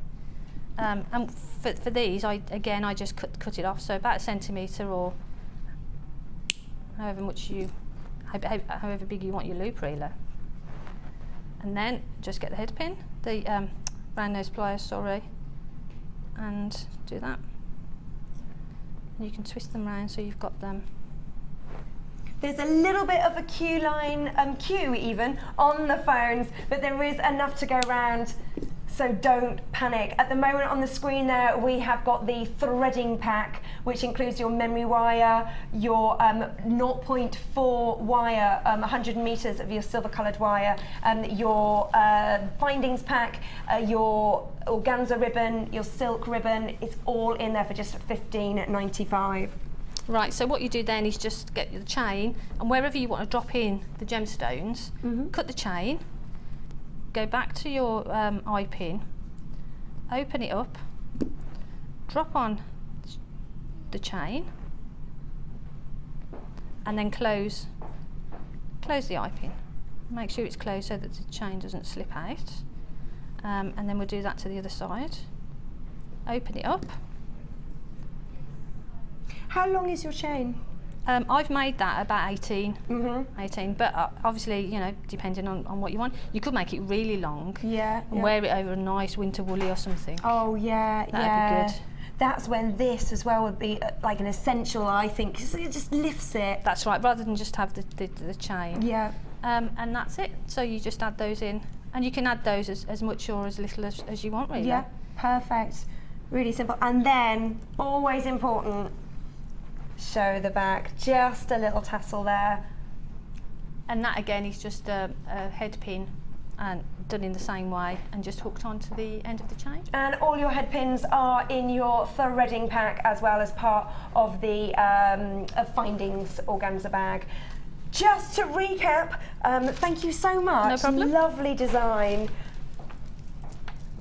And for these, I just cut it off, so about 1 centimetre or however big you want your loop really. And then just get the head pin, the round nose pliers, sorry, and do that. And you can twist them round so you've got them. There's a little bit of a queue line, queue even, on the phones, but there is enough to go around, so don't panic. At the moment on the screen there, we have got the threading pack, which includes your memory wire, your 0.4 wire, 100 meters of your silver colored wire, your findings pack, your organza ribbon, your silk ribbon. It's all in there for just $15.95. Right, so what you do then is just get the chain, and wherever you want to drop in the gemstones, cut the chain, go back to your eye pin, open it up, drop on the chain, and then close the eye pin. Make sure it's closed so that the chain doesn't slip out. And then we'll do that to the other side. Open it up. How long is your chain? I've made that about 18, but obviously, you know, depending on what you want. You could make it really long and wear it over a nice winter woolly or something. Oh yeah, That'd be good. That's when this as well would be like an essential, I think, because it just lifts it. That's right, rather than just have the chain. Yeah. And that's it. So you just add those in, and you can add those as much or as little as you want, really. Yeah, perfect. Really simple. And then, always important, show the back. Just a little tassel there. And that again is just a head pin, and done in the same way, and just hooked onto the end of the chain. And all your head pins are in your threading pack as well as part of the findings organza bag. Just to recap, thank you so much. No problem. Lovely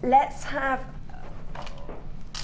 Let's have.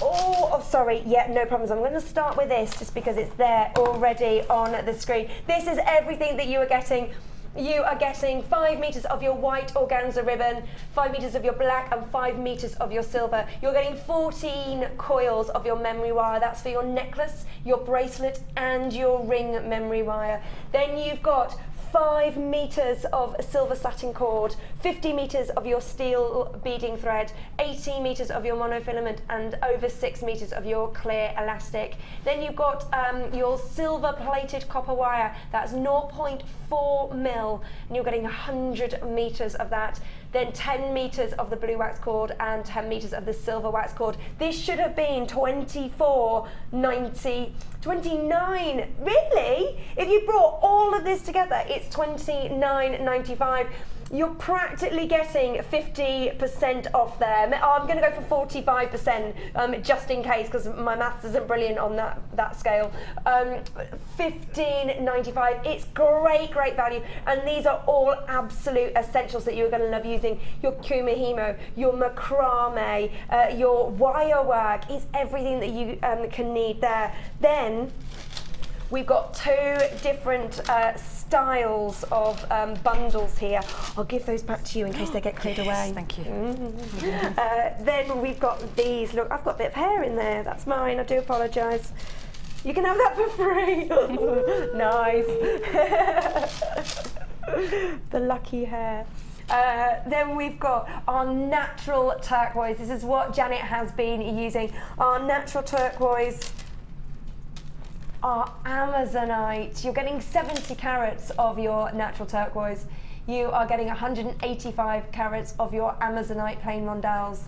Oh, sorry, yeah, no problems. I'm going to start with this just because it's there already on the screen. This is everything that you are getting. You are getting 5 meters of your white organza ribbon, 5 meters of your black, and 5 meters of your silver. You're getting 14 coils of your memory wire. That's for your necklace, your bracelet, and your ring memory wire. Then you've got 5 meters of silver satin cord, 50 meters of your steel beading thread, 18 meters of your monofilament, and over 6 meters of your clear elastic. Then you've got your silver plated copper wire. That's 0.4 mil, and you're getting 100 meters of that. Then 10 meters of the blue wax cord and 10 meters of the silver wax cord. This should have been $24.90, $29. Really? If you brought all of this together, it's $29.95. You're practically getting 50% off there. I'm going to go for 45%, just in case, because my maths isn't brilliant on that scale. $15.95. It's great value, and these are all absolute essentials that you're going to love using. Your kumihimo, your macrame, your wire work. It's everything that you can need there. Then we've got 2 different styles of bundles here. I'll give those back to you in case they get cleared away. Thank you. Then we've got these. Look, I've got a bit of hair in there. That's mine. I do apologise. You can have that for free. Nice. The lucky hair. Then we've got our natural turquoise. This is what Janet has been using. Our natural turquoise. Our Amazonite. You're getting 70 carats of your natural turquoise. You are getting 185 carats of your Amazonite plain rondelles.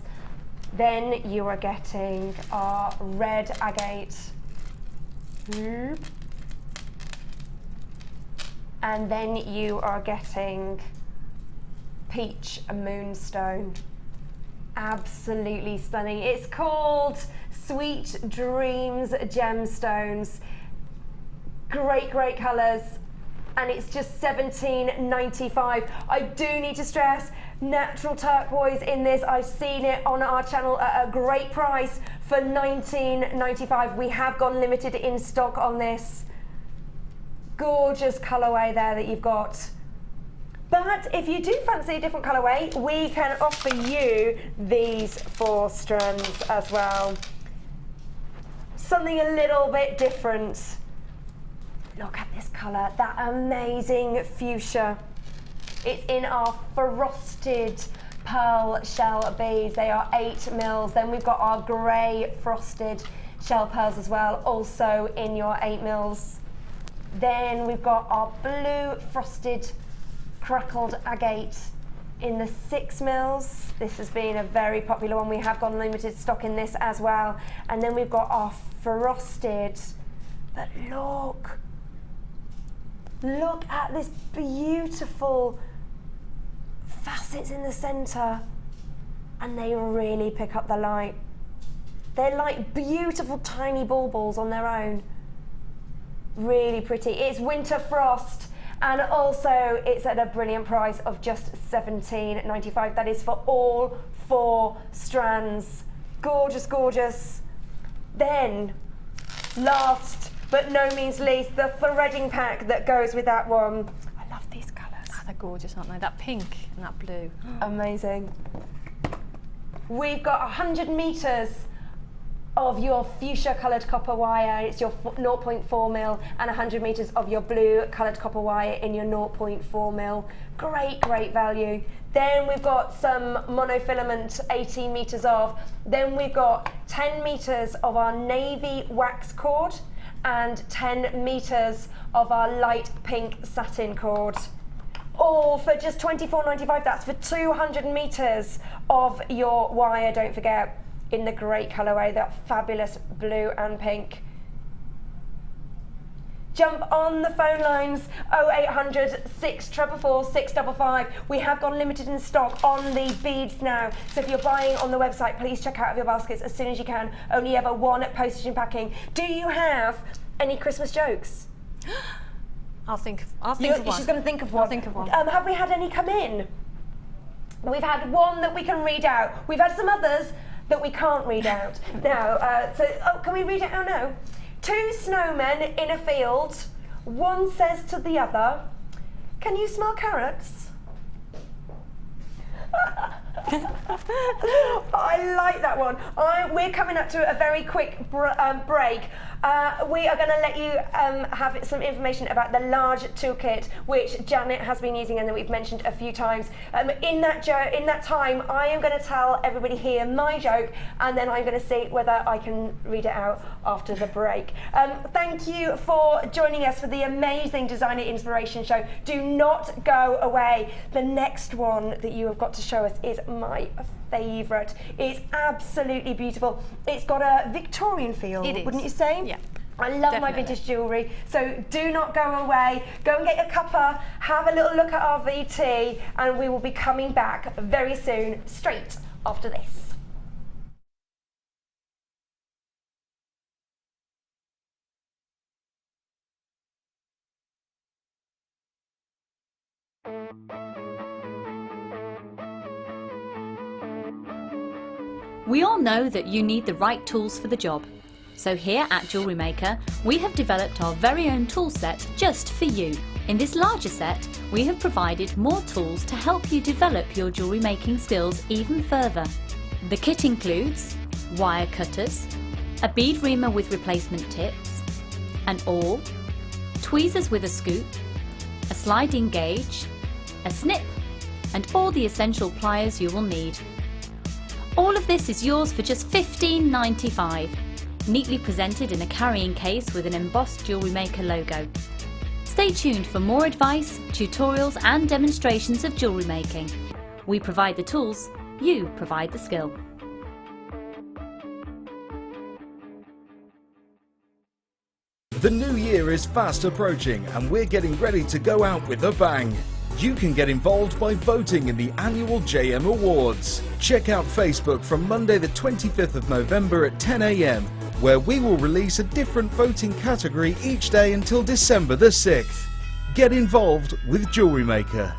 Then you are getting our red agate. And then you are getting peach moonstone. absolutely stunning. It's called Sweet Dreams Gemstones. Great, great colours. And it's just $17.95. I do need to stress, natural turquoise in this. I've seen it on our channel at a great price for $19.95. We have gone limited in stock on this. Gorgeous colourway there that you've got. But if you do fancy a different colourway, we can offer you these 4 strands as well. Something a little bit different. Look at this colour, that amazing fuchsia. It's in our frosted pearl shell beads. They are 8 mils. Then we've got our grey frosted shell pearls as well, also in your 8 mils. Then we've got our blue frosted crackled agate in the 6 mils. This has been a very popular one. We have gone limited stock in this as well. And then we've got our frosted, but look at this beautiful facets in the centre, and they really pick up the light. They're like beautiful tiny baubles on their own. Really pretty. It's winter frost, and also it's at a brilliant price of just $17.95. That is for all 4 strands. Gorgeous, gorgeous. Then, last but no means least, the threading pack that goes with that one. I love these colours. Oh, they're gorgeous, aren't they? That pink and that blue. Amazing. We've got 100 metres of your fuchsia coloured copper wire. It's your 0.4 mil, and 100 metres of your blue coloured copper wire in your 0.4 mil. Great, great value. Then we've got some monofilament 18 metres of. Then we've got 10 metres of our navy wax cord and 10 metres of our light pink satin cord. All for just $24.95. That's for 200 metres of your wire, don't forget, in the great colourway, that fabulous blue and pink. Jump on the phone lines, 0800 644 655. We have gone limited in stock on the beads now. So if you're buying on the website, please check out your baskets as soon as you can. Only ever 1 postage and packing. Do you have any Christmas jokes? I'll think of one. She's going to think of one. I'll think of one. Have we had any come in? We've had one that we can read out. We've had some others that we can't read out now. Can we read it out now? 2 snowmen in a field. One says to the other, "Can you smell carrots?" I like that one. We're coming up to a very quick break. We are going to let you have some information about the large toolkit, which Janet has been using and that we've mentioned a few times. In that time, I am going to tell everybody here my joke, and then I'm going to see whether I can read it out after the break. Thank you for joining us for the amazing Designer Inspiration Show. Do not go away. The next one that you have got to show us is my favourite. It's absolutely beautiful. It's got a Victorian feel, wouldn't you say? Yeah. I love my vintage jewellery, so do not go away. Go and get your cuppa, have a little look at our VT, and we will be coming back very soon, straight after this. We all know that you need the right tools for the job. So here at Jewellery Maker, we have developed our very own tool set just for you. In this larger set, we have provided more tools to help you develop your jewellery making skills even further. The kit includes wire cutters, a bead reamer with replacement tips, an awl, tweezers with a scoop, a sliding gauge, a snip, and all the essential pliers you will need. All of this is yours for just $15.95, neatly presented in a carrying case with an embossed Jewellery Maker logo. Stay tuned for more advice, tutorials and demonstrations of jewellery making. We provide the tools, you provide the skill. The new year is fast approaching and we're getting ready to go out with a bang. You can get involved by voting in the annual JM Awards. Check out Facebook from Monday the 25th of November at 10 AM, where we will release a different voting category each day until December the 6th. Get involved with Jewellery Maker.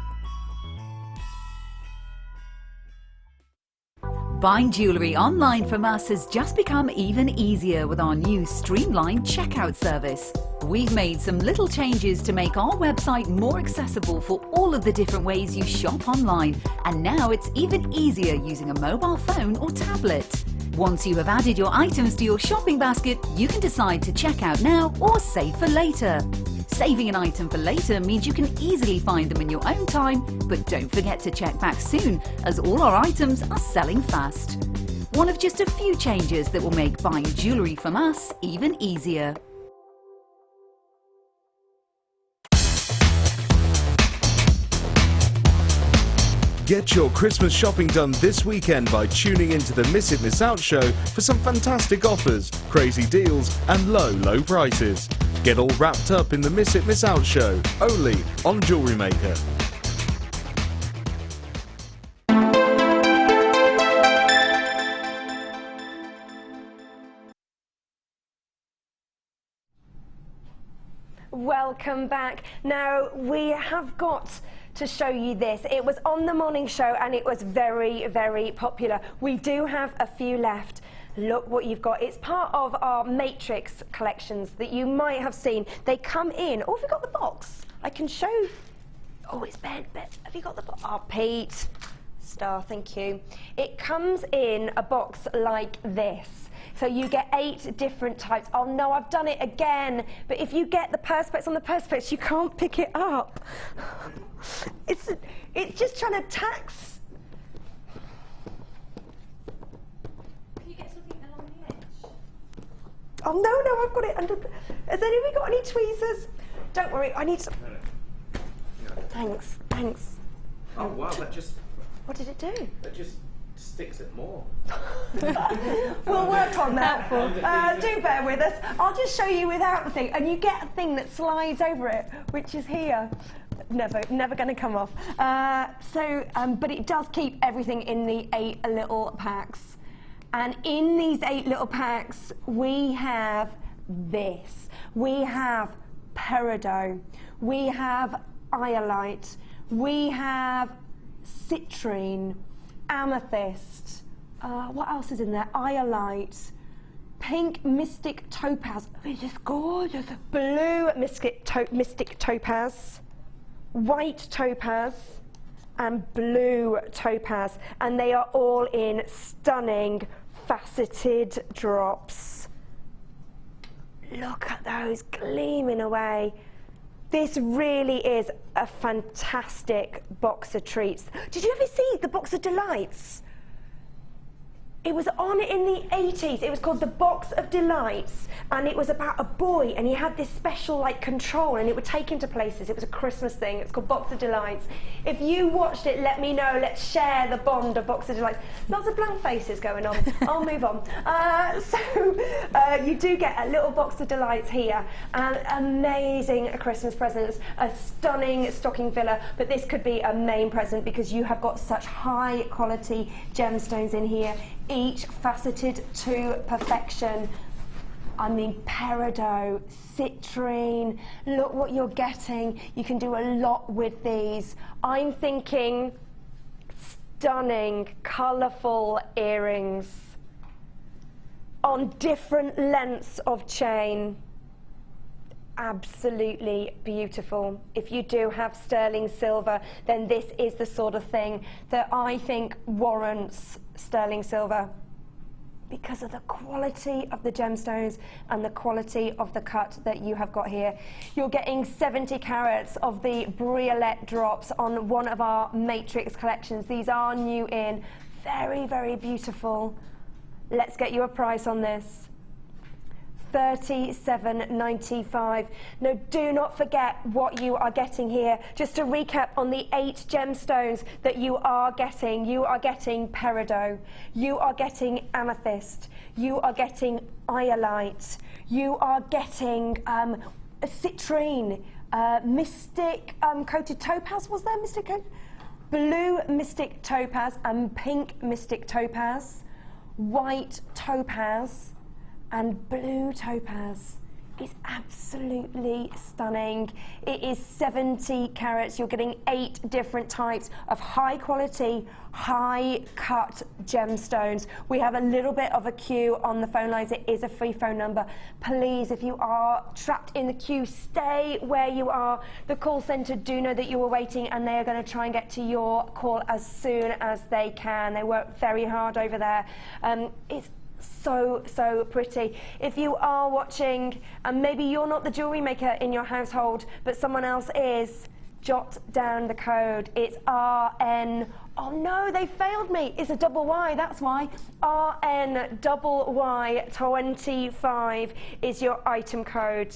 Buying jewellery online from us has just become even easier with our new streamlined checkout service. We've made some little changes to make our website more accessible for all of the different ways you shop online, and now it's even easier using a mobile phone or tablet. Once you have added your items to your shopping basket, you can decide to check out now or save for later. Saving an item for later means you can easily find them in your own time, but don't forget to check back soon, as all our items are selling fast. One of just a few changes that will make buying jewellery from us even easier. Get your Christmas shopping done this weekend by tuning into the Miss It Miss Out show for some fantastic offers, crazy deals and low prices. Get all wrapped up in the Miss It Miss Out show, only on Jewellery Maker. Welcome back. Now we have got to show you this. It was on the morning show and it was very, very popular. We do have a few left. Look what you've got. It's part of our matrix collections that you might have seen. They come in. Oh, have you got the box? I can show. Oh, it's Ben. Have you got the box? Oh, Pete. Star, thank you. It comes in a box like this. So you get 8 different types. Oh no, I've done it again. But if you get the perspex on the perspex, you can't pick it up. It's just trying to tax. Can you get something along the edge? Oh no, I've got it under. Has anybody got any tweezers? Don't worry, I need some. No. Thanks. Oh wow, that just. What did it do? That just sticks it more. We'll work on that. Do bear with us. I'll just show you without the thing, and you get a thing that slides over it, which is here. Never going to come off. But it does keep everything in the 8 little packs. And in these 8 little packs, we have this. We have peridot. We have iolite. We have citrine, amethyst. What else is in there? Iolite. Pink mystic topaz. It's just gorgeous. Blue mystic topaz. White topaz and blue topaz, and they are all in stunning faceted drops. Look at those gleaming away. This really is a fantastic box of treats. Did you ever see the Box of Delights? It was on in the 80s. It was called the Box of Delights, and it was about a boy, and he had this special like control, and it would take him to places. It was a Christmas thing. It's called Box of Delights. If you watched it, let me know. Let's share the bond of Box of Delights. Lots of blank faces going on. I'll move on. You do get a little Box of Delights here, and amazing Christmas presents, a stunning stocking filler, but this could be a main present because you have got such high quality gemstones in here, each faceted to perfection. I mean, peridot, citrine, look what you're getting. You can do a lot with these. I'm thinking stunning, colourful earrings on different lengths of chain. Absolutely beautiful. If you do have sterling silver, then this is the sort of thing that I think warrants sterling silver because of the quality of the gemstones and the quality of the cut that you have got here. You're getting 70 carats of the briolette drops on one of our matrix collections. These are new in, very, very beautiful. Let's get you a price on this. $37.95. Now, do not forget what you are getting here. Just to recap on the 8 gemstones that you are getting peridot, you are getting amethyst, you are getting iolite, you are getting citrine, Mystic coated topaz, was there? Mystic coated? Blue mystic topaz and pink mystic topaz, white topaz and blue topaz. It's absolutely stunning. It is 70 carats. You're getting 8 different types of high quality, high cut gemstones. We have a little bit of a queue on the phone lines. It is a free phone number. Please, if you are trapped in the queue, stay where you are. The call centre do know that you are waiting, and they are going to try and get to your call as soon as they can. They work very hard over there. It's so pretty. If you are watching and maybe you're not the jewellery maker in your household but someone else is, jot down the code. It's RN. Oh no, they failed me. It's a double Y, that's why. RNYY25 is your item code.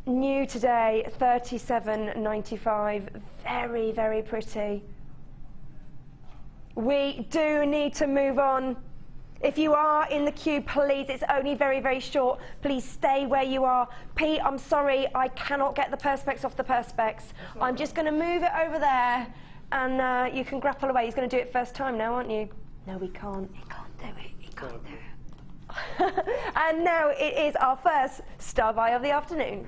New today, $37.95. Very, very pretty. We do need to move on. If you are in the queue, please, it's only very, very short. Please stay where you are. Pete, I'm sorry, I cannot get the perspex off the perspex. I'm just going to move it over there, and you can grapple away. He's going to do it first time now, aren't you? No, he can't. He can't do it. He can't do it. And now it is our first star buy of the afternoon.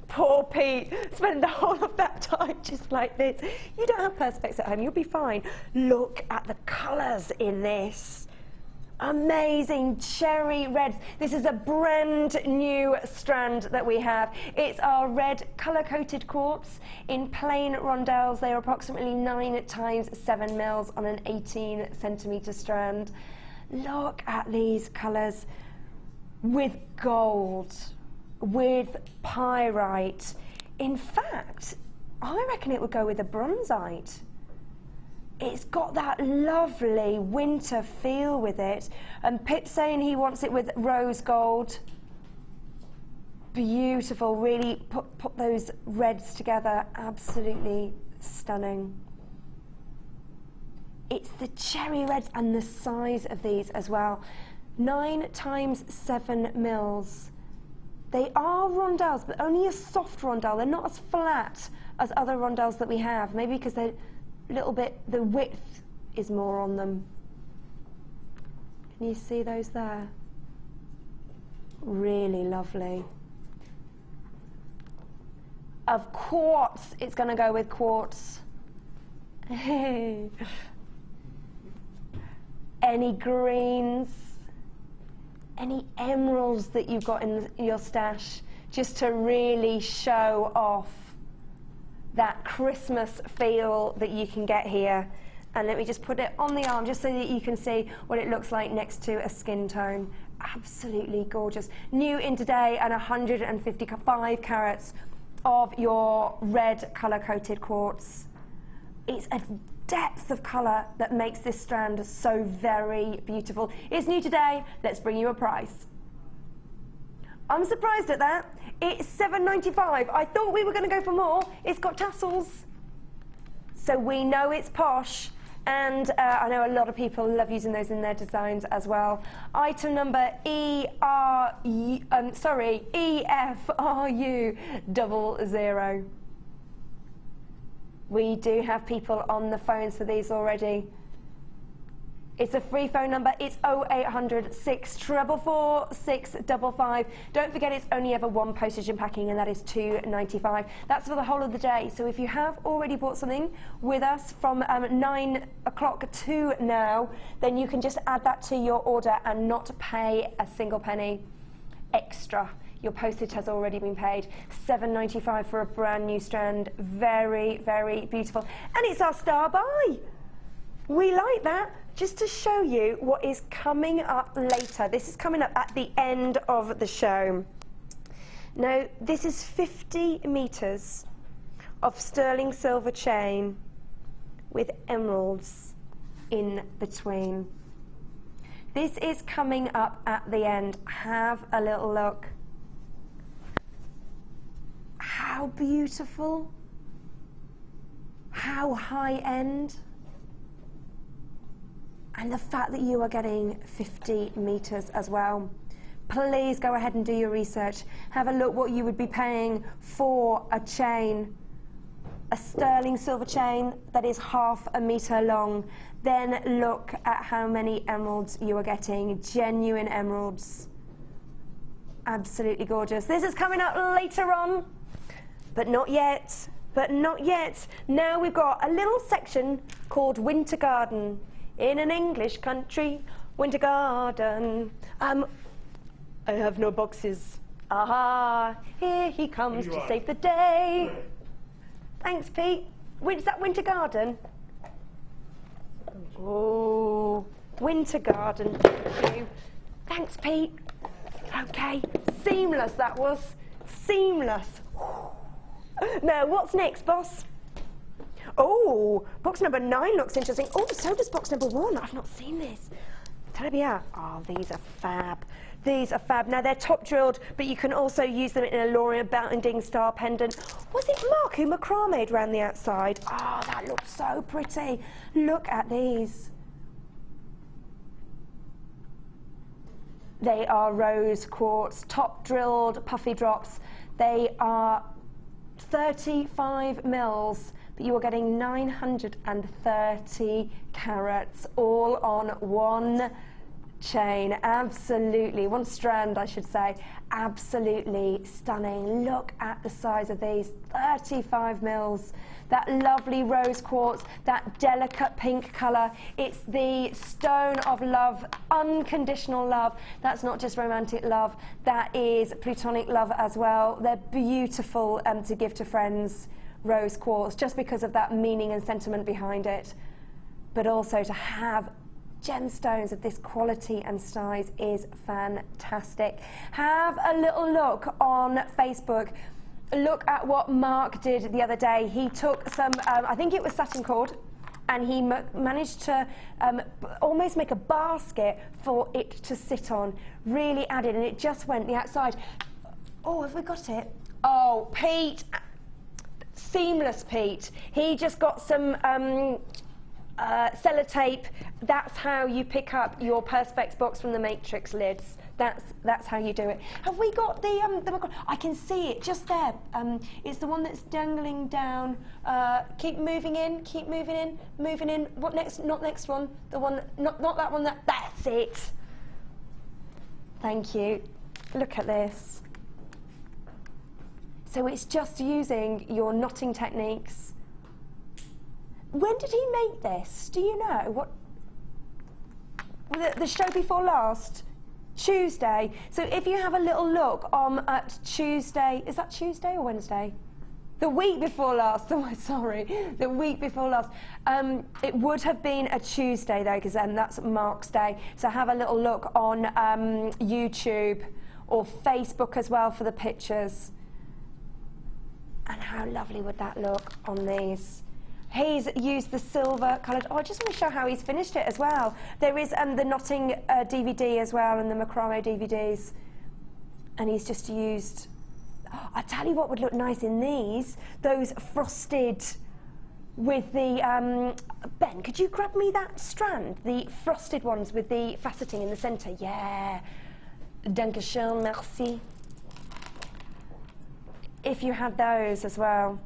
Poor Pete, spend the whole of that time just like this. You don't have perspex at home, you'll be fine. Look at the colours in this. Amazing cherry reds. This is a brand new strand that we have. It's our red colour-coated quartz in plain rondelles. They are approximately 9 times 7 mils on an 18 centimetre strand. Look at these colours with gold, with pyrite. In fact, I reckon it would go with a bronzite. It's got that lovely winter feel with it. And Pip's saying he wants it with rose gold. Beautiful, really put those reds together. Absolutely stunning. It's the cherry reds and the size of these as well. 9 times 7 mils. They are rondelles, but only a soft rondelle. They're not as flat as other rondelles that we have. Maybe because they're a little bit, the width is more on them. Can you see those there? Really lovely. Of quartz, it's going to go with quartz. Any greens? Any emeralds that you've got in your stash, just to really show off that Christmas feel that you can get here. And let me just put it on the arm just so that you can see what it looks like next to a skin tone. Absolutely gorgeous. New in today, and 155 carats of your red colour-coated quartz. It's a depth of colour that makes this strand so very beautiful. It's new today. Let's bring you a price. I'm surprised at that. It's $7.95. I thought we were going to go for more. It's got tassels, so we know it's posh. And I know a lot of people love using those in their designs as well. Item number EFRU00. We do have people on the phones for these already. It's a free phone number. It's 0800 644 655. Don't forget, it's only ever one postage and packing, and that is $2.95. That's for the whole of the day. So if you have already bought something with us from 9 o'clock to now, then you can just add that to your order and not pay a single penny extra. Your postage has already been paid. $7.95 for a brand new strand. Very, very beautiful. And it's our star buy. We like that. Just to show you what is coming up later. This is coming up at the end of the show. Now, this is 50 metres of sterling silver chain with emeralds in between. This is coming up at the end. Have a little look. How beautiful. How high end. And the fact that you are getting 50 meters as well. Please go ahead and do your research. Have a look what you would be paying for a chain. A sterling silver chain that is ½ a meter long. Then look at how many emeralds you are getting. Genuine emeralds. Absolutely gorgeous. This is coming up later on, but not yet. But not yet. Now we've got a little section called Winter Garden. In an English country, Winter Garden. I have no boxes. Aha, here he comes to save the day. Thanks, Pete. Is that Winter Garden? Oh, Winter Garden. Thank you. Thanks, Pete. Okay, seamless that was. Seamless. Now, what's next, boss? Oh, box number 9 looks interesting. Oh, so does box number 1. I've not seen this. Tell me out. Oh, these are fab. These are fab. Now, they're top drilled, but you can also use them in a Lorient binding star pendant. Was it Mark who macrame'd around the outside? Oh, that looks so pretty. Look at these. They are rose quartz, top drilled puffy drops. They are 35 mils. But you are getting 930 carats all on one chain. Absolutely, one strand I should say. Absolutely stunning. Look at the size of these, 35 mils. That lovely rose quartz, that delicate pink colour. It's the stone of love, unconditional love. That's not just romantic love, that is platonic love as well. They're beautiful to give to friends. Rose quartz, just because of that meaning and sentiment behind it, but also to have gemstones of this quality and size is fantastic. Have a little look on Facebook. Look at what Mark did the other day. He took some, I think it was satin cord, and he managed to almost make a basket for it to sit on. Really added, and it just went the outside. Oh, have we got it? Oh, Pete. Seamless Pete. He just got some sellotape. That's how you pick up your Perspex box from the Matrix lids. That's how you do it. Have we got the I can see it just there. It's the one that's dangling down. Keep moving in, keep moving in, moving in. What next? Not next one. The one, not that one. That's it. Thank you. Look at this. So it's just using your knotting techniques. When did he make this? Do you know? What? The show before last? Tuesday. So if you have a little look at Tuesday, is that Tuesday or Wednesday? The week before last, the week before last. It would have been a Tuesday though, because that's Mark's Day. So have a little look on YouTube or Facebook as well for the pictures. And how lovely would that look on these? He's used the silver coloured. Oh, I just want to show how he's finished it as well. There is the knotting DVD as well, and the macrame DVDs. And he's just used. Oh, I tell you what would look nice in these. Those frosted with the. Ben, could you grab me that strand? The frosted ones with the faceting in the centre. Yeah. Dankeschön, merci. If you had those as well.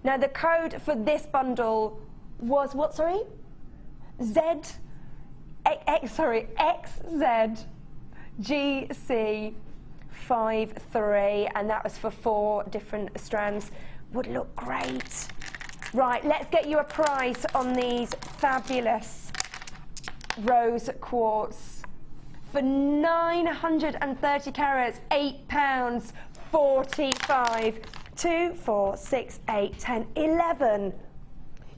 Now the code for this bundle was what, sorry? XZGC53, and that was for 4 different strands. Would look great. Right, let's get you a price on these fabulous rose quartz. For 930 carats, £8.45. 2, 4, 6, 8, 10, 11.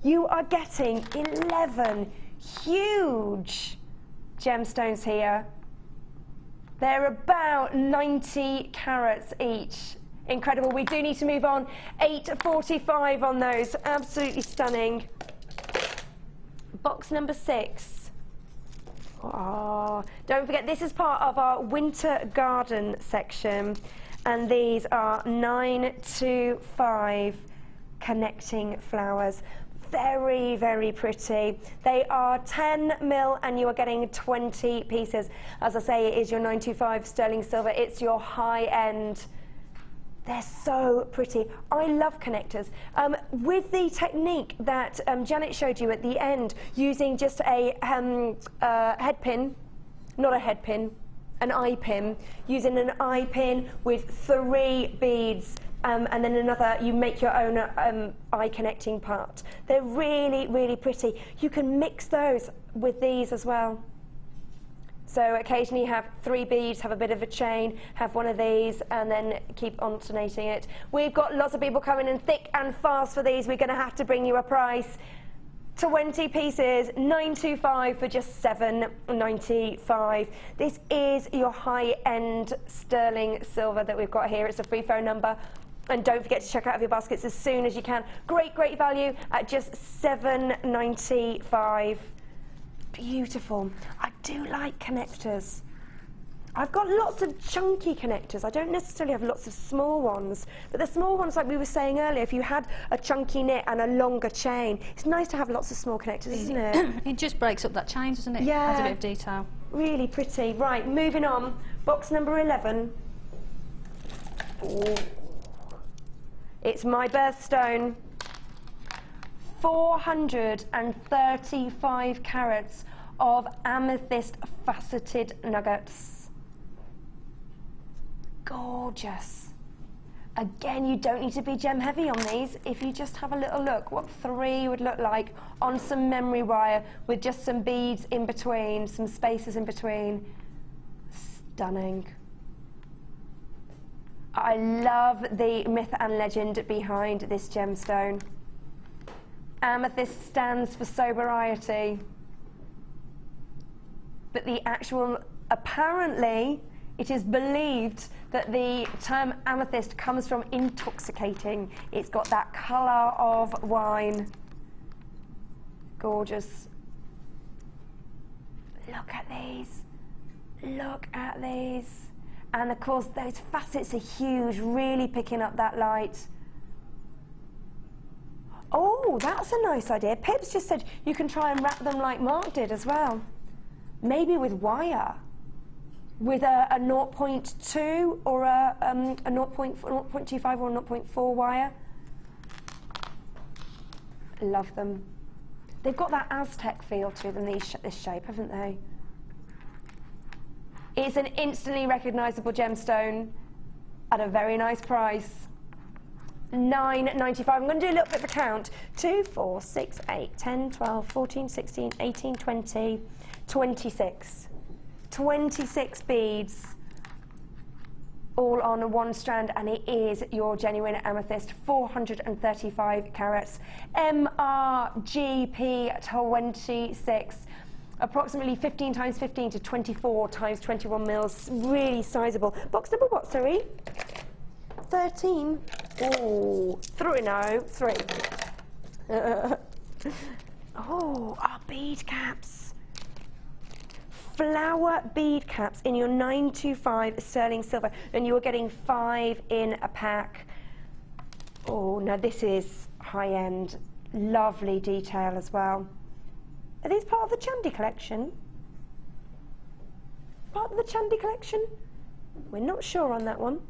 You are getting 11 huge gemstones here. They're about 90 carats each. Incredible. We do need to move on. 8.45 on those. Absolutely stunning. Box number 6. Oh, don't forget, this is part of our winter garden section, and these are 9 to 5 connecting flowers. Very, very pretty. They are 10 mil and you are getting 20 pieces. As I say, it is your 925 sterling silver. It's your high end. They're so pretty. I love connectors. With the technique that Janet showed you at the end, using just a head pin, not a head pin, an eye pin, using an eye pin with 3 beads, and then another, you make your own eye connecting part. They're really, really pretty. You can mix those with these as well. So occasionally you have 3 beads, have a bit of a chain, have one of these, and then keep alternating it. We've got lots of people coming in thick and fast for these. We're going to have to bring you a price. 20 pieces, 925 for just 795. This is your high-end sterling silver that we've got here. It's a free phone number. And don't forget to check out your baskets as soon as you can. Great, great value at just 795. Beautiful. I do like connectors. I've got lots of chunky connectors. I don't necessarily have lots of small ones, but the small ones, like we were saying earlier, if you had a chunky knit and a longer chain, it's nice to have lots of small connectors, isn't it? It just breaks up that chain, doesn't it? Yeah. Adds a bit of detail. Really pretty. Right, moving on. Box number 11. Ooh. It's my birthstone. 435 carats of amethyst faceted nuggets. Gorgeous. Again, you don't need to be gem heavy on these. If you just have a little look what 3 would look like on some memory wire with just some beads in between, some spaces in between. Stunning. I love the myth and legend behind this gemstone. Amethyst stands for sobriety, but the actual, apparently, it is believed that the term amethyst comes from intoxicating. It's got that colour of wine. Gorgeous. Look at these. Look at these. And of course, those facets are huge, really picking up that light. Oh, that's a nice idea. Pip's just said you can try and wrap them like Mark did as well. Maybe with wire. With a 0.2 or a 0.25 or 0.4 wire. Love them. They've got that Aztec feel to them, this shape, haven't they? It's an instantly recognisable gemstone at a very nice price. $9.95. I'm going to do a little bit of a count. 2, 4, 6, 8, 10, 12, 14, 16, 18, 20, 26. 26 beads, all on one strand, and it is your genuine amethyst, 435 carats, MRGP 26. Approximately 15 times 15 to 24 times 21 mils. Really sizable. Box number what, sorry? 13. Oh, 3. Oh, our bead caps. Flower bead caps in your 925 sterling silver, and you are getting 5 in a pack. Oh, now this is high end. Lovely detail as well. Are these part of the Chandy collection? Part of the Chandy collection? We're not sure on that one.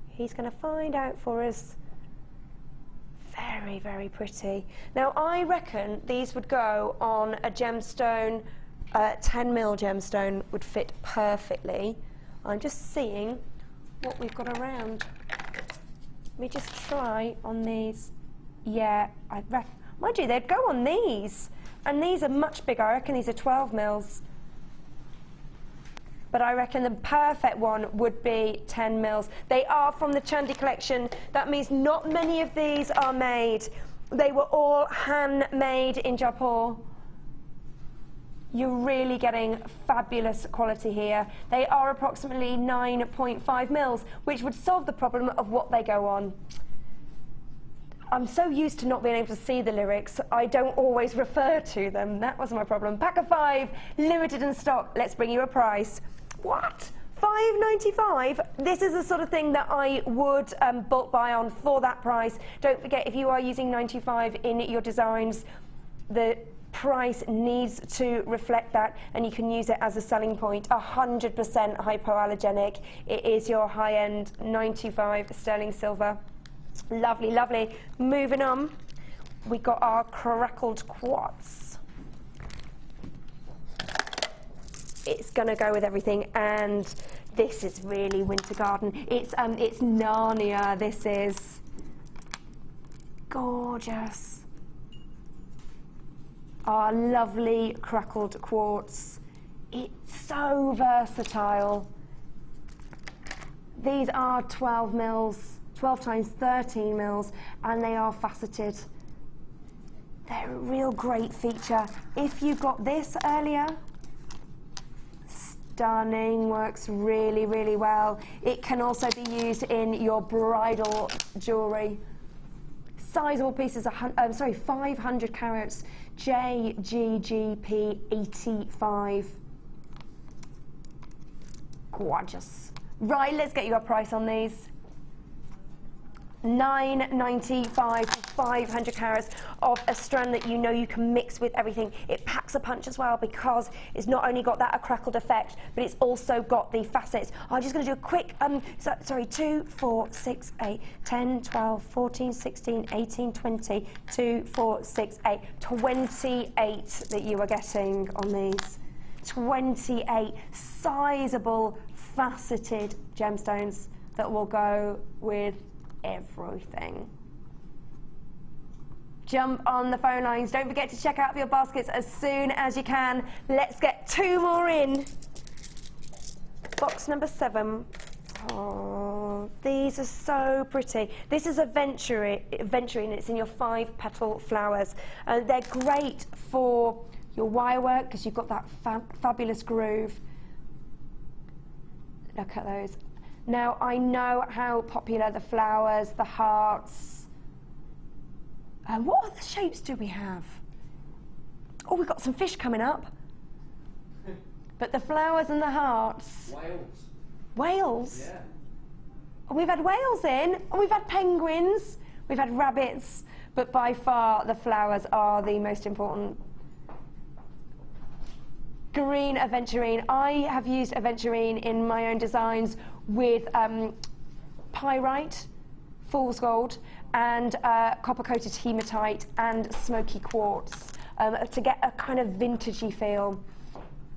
He's going to find out for us. Very, very pretty. Now, I reckon these would go on a gemstone, 10 mil gemstone would fit perfectly. I'm just seeing what we've got around. Let me just try on these. Yeah, mind you, they'd go on these. And these are much bigger. I reckon these are 12 mils. But I reckon the perfect one would be 10 mils. They are from the Chandy collection. That means not many of these are made. They were all handmade in Jaipur. You're really getting fabulous quality here. They are approximately 9.5 mils, which would solve the problem of what they go on. I'm so used to not being able to see the lyrics, I don't always refer to them. That was my problem. Pack of 5, limited in stock. Let's bring you a price. What? $5.95? This is the sort of thing that I would bulk buy on for that price. Don't forget, if you are using 95 in your designs, the price needs to reflect that, and you can use it as a selling point. 100% hypoallergenic. It is your high-end 95 sterling silver. Lovely, lovely. Moving on, we got our crackled quartz. It's gonna go with everything, and this is really winter garden. It's Narnia. This is gorgeous. Our lovely crackled quartz. It's so versatile. These are 12 mils. 12 times 13 mils, and they are faceted. They're a real great feature. If you got this earlier, stunning, works really, really well. It can also be used in your bridal jewellery. Sizable pieces, 500 carats, JGGP 85. Gorgeous. Right, let's get you a price on these. $9.95 for 500 carats of a strand that you know you can mix with everything. It packs a punch as well because it's not only got that crackled effect, but it's also got the facets. I'm just going to do a quick, 2, 4, 6, 8, 10, 12, 14, 16, 18, 20, 2, 4, 6, 8, 28 that you are getting on these. 28 sizable faceted gemstones that will go with everything. Jump on the phone lines. Don't forget to check out your baskets as soon as you can. Let's get 2 more in. Box number 7. Oh, these are so pretty. This is a Venturine. It's in your 5-petal flowers. They're great for your wire work because you've got that fabulous groove. Look at those. Now, I know how popular the flowers, the hearts. What other shapes do we have? Oh, we've got some fish coming up. But the flowers and the hearts. Whales. Whales? Yeah. Oh, we've had whales in, and we've had penguins, we've had rabbits, but by far the flowers are the most important. Green aventurine. I have used aventurine in my own designs with pyrite, fool's gold, and copper-coated hematite and smoky quartz to get a kind of vintagey feel.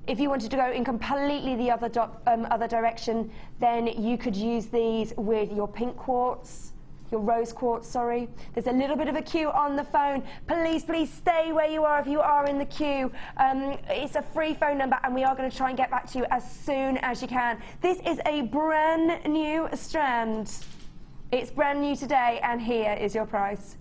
If you wanted to go in completely the other direction, then you could use these with your pink quartz, your rose quartz, sorry. There's a little bit of a queue on the phone. Please stay where you are if you are in the queue. It's a free phone number, and we are going to try and get back to you as soon as you can. This is a brand new strand. It's brand new today, and here is your price.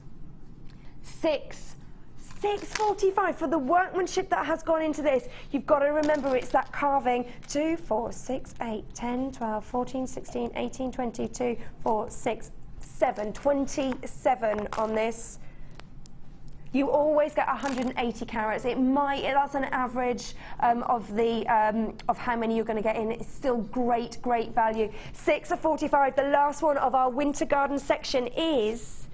$6.45 for the workmanship that has gone into this. You've got to remember it's that carving. 2, 4, 6, 8, 10, 12, 14, 16, 18, 20, 2, 4, 6, 7, 27 on this. You always get 180 carats. That's an average of how many you're going to get in. It's still great value. $6.45. The last one of our winter garden section is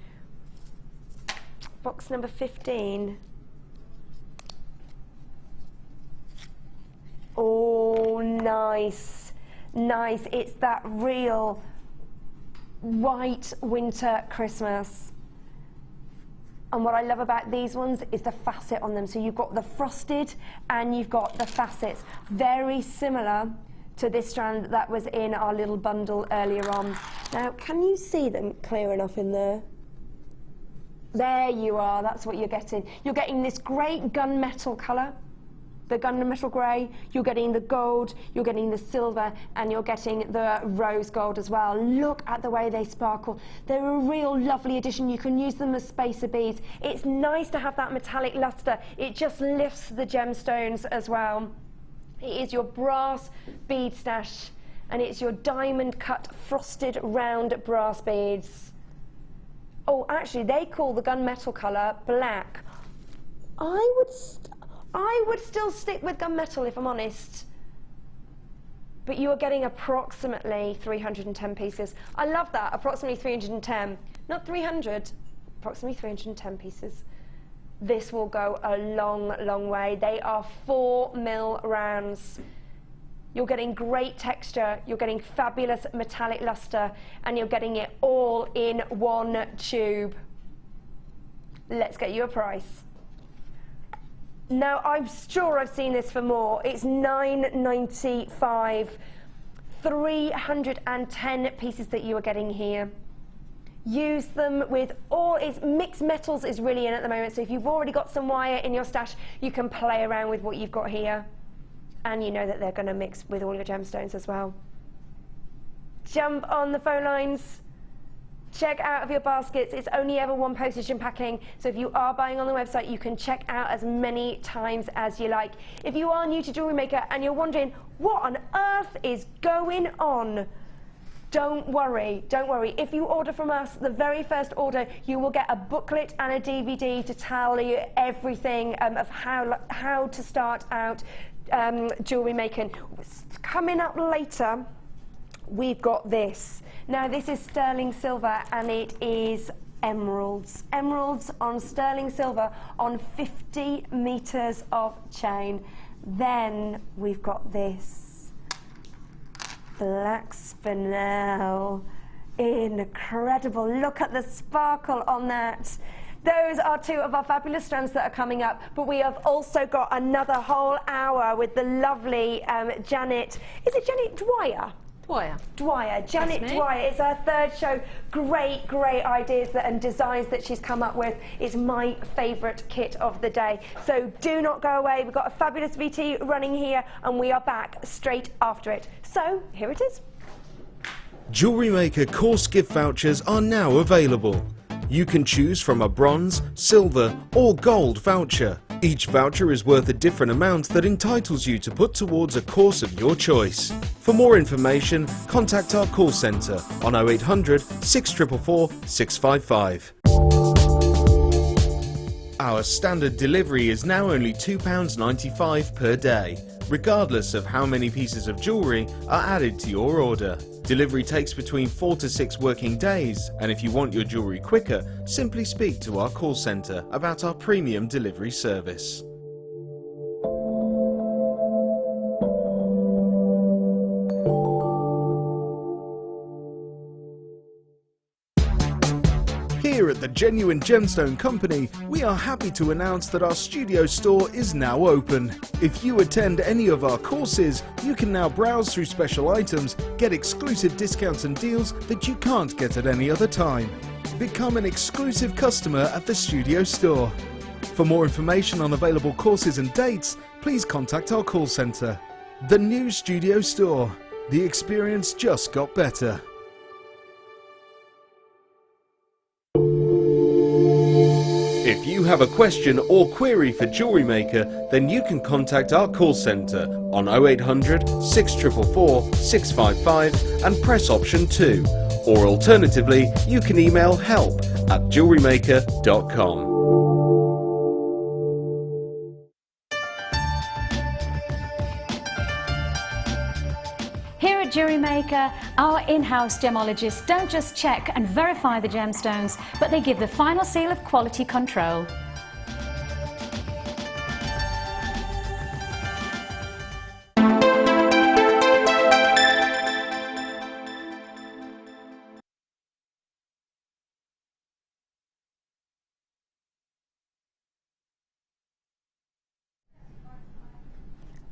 box number 15. Oh, nice. It's that real white winter Christmas. And what I love about these ones is the facet on them. So you've got the frosted and you've got the facets. Very similar to this strand that was in our little bundle earlier on. Now, can you see them clear enough in there? There you are, that's what you're getting. You're getting this great gunmetal colour, the gunmetal grey, you're getting the gold, you're getting the silver, and you're getting the rose gold as well. Look at the way they sparkle. They're a real lovely addition. You can use them as spacer beads. It's nice to have that metallic lustre. It just lifts the gemstones as well. It is your brass bead stash, and it's your diamond cut frosted round brass beads. Oh, actually, they call the gunmetal colour black. I would still stick with gunmetal if I'm honest. But you are getting approximately 310 pieces. I love that, approximately 310. Not 300, approximately 310 pieces. This will go a long, long way. They are 4mm rounds. You're getting great texture, you're getting fabulous metallic luster, and you're getting it all in one tube. Let's get you a price. Now, I'm sure I've seen this for more. It's $9.95. 310 pieces that you are getting here. Use them with all, it's mixed metals is really in at the moment, so if you've already got some wire in your stash, you can play around with what you've got here. And you know that they're going to mix with all your gemstones as well. Jump on the phone lines. Check out of your baskets. It's only ever one postage and packing, so if you are buying on the website, you can check out as many times as you like. If you are new to Jewellery Maker and you're wondering what on earth is going on, don't worry, don't worry. If you order from us, the very first order, you will get a booklet and a DVD to tell you everything of how to start out jewellery making. Coming up later, we've got this. Now this is sterling silver and it is emeralds. Emeralds on sterling silver on 50 meters of chain. Then we've got this black spinel. Incredible, look at the sparkle on that. Those are two of our fabulous strands that are coming up, but we have also got another whole hour with the lovely Janet. Is it Janet Dwyer? Dwyer, Janet Dwyer. It's our third show. Great, great ideas and designs that she's come up with. It's my favourite kit of the day. So do not go away. We've got a fabulous VT running here, and we are back straight after it. So here it is. Jewellery Maker course gift vouchers are now available. You can choose from a bronze, silver or gold voucher. Each voucher is worth a different amount that entitles you to put towards a course of your choice. For more information, contact our call centre on 0800 644 655. Our standard delivery is now only £2.95 per day, regardless of how many pieces of jewellery are added to your order. Delivery takes between 4 to 6 working days, and if you want your jewellery quicker, simply speak to our call centre about our premium delivery service. Here at the Genuine Gemstone Company, we are happy to announce that our studio store is now open. If you attend any of our courses, you can now browse through special items, get exclusive discounts and deals that you can't get at any other time. Become an exclusive customer at the studio store. For more information on available courses and dates, please contact our call centre. The new studio store. The experience just got better. If you have a question or query for Jewellery Maker, then you can contact our call centre on 0800 644 655 and press option 2. Or alternatively, you can email help@jewellerymaker.com. Here at Jewellery Maker, our in-house gemologists don't just check and verify the gemstones, but they give the final seal of quality control.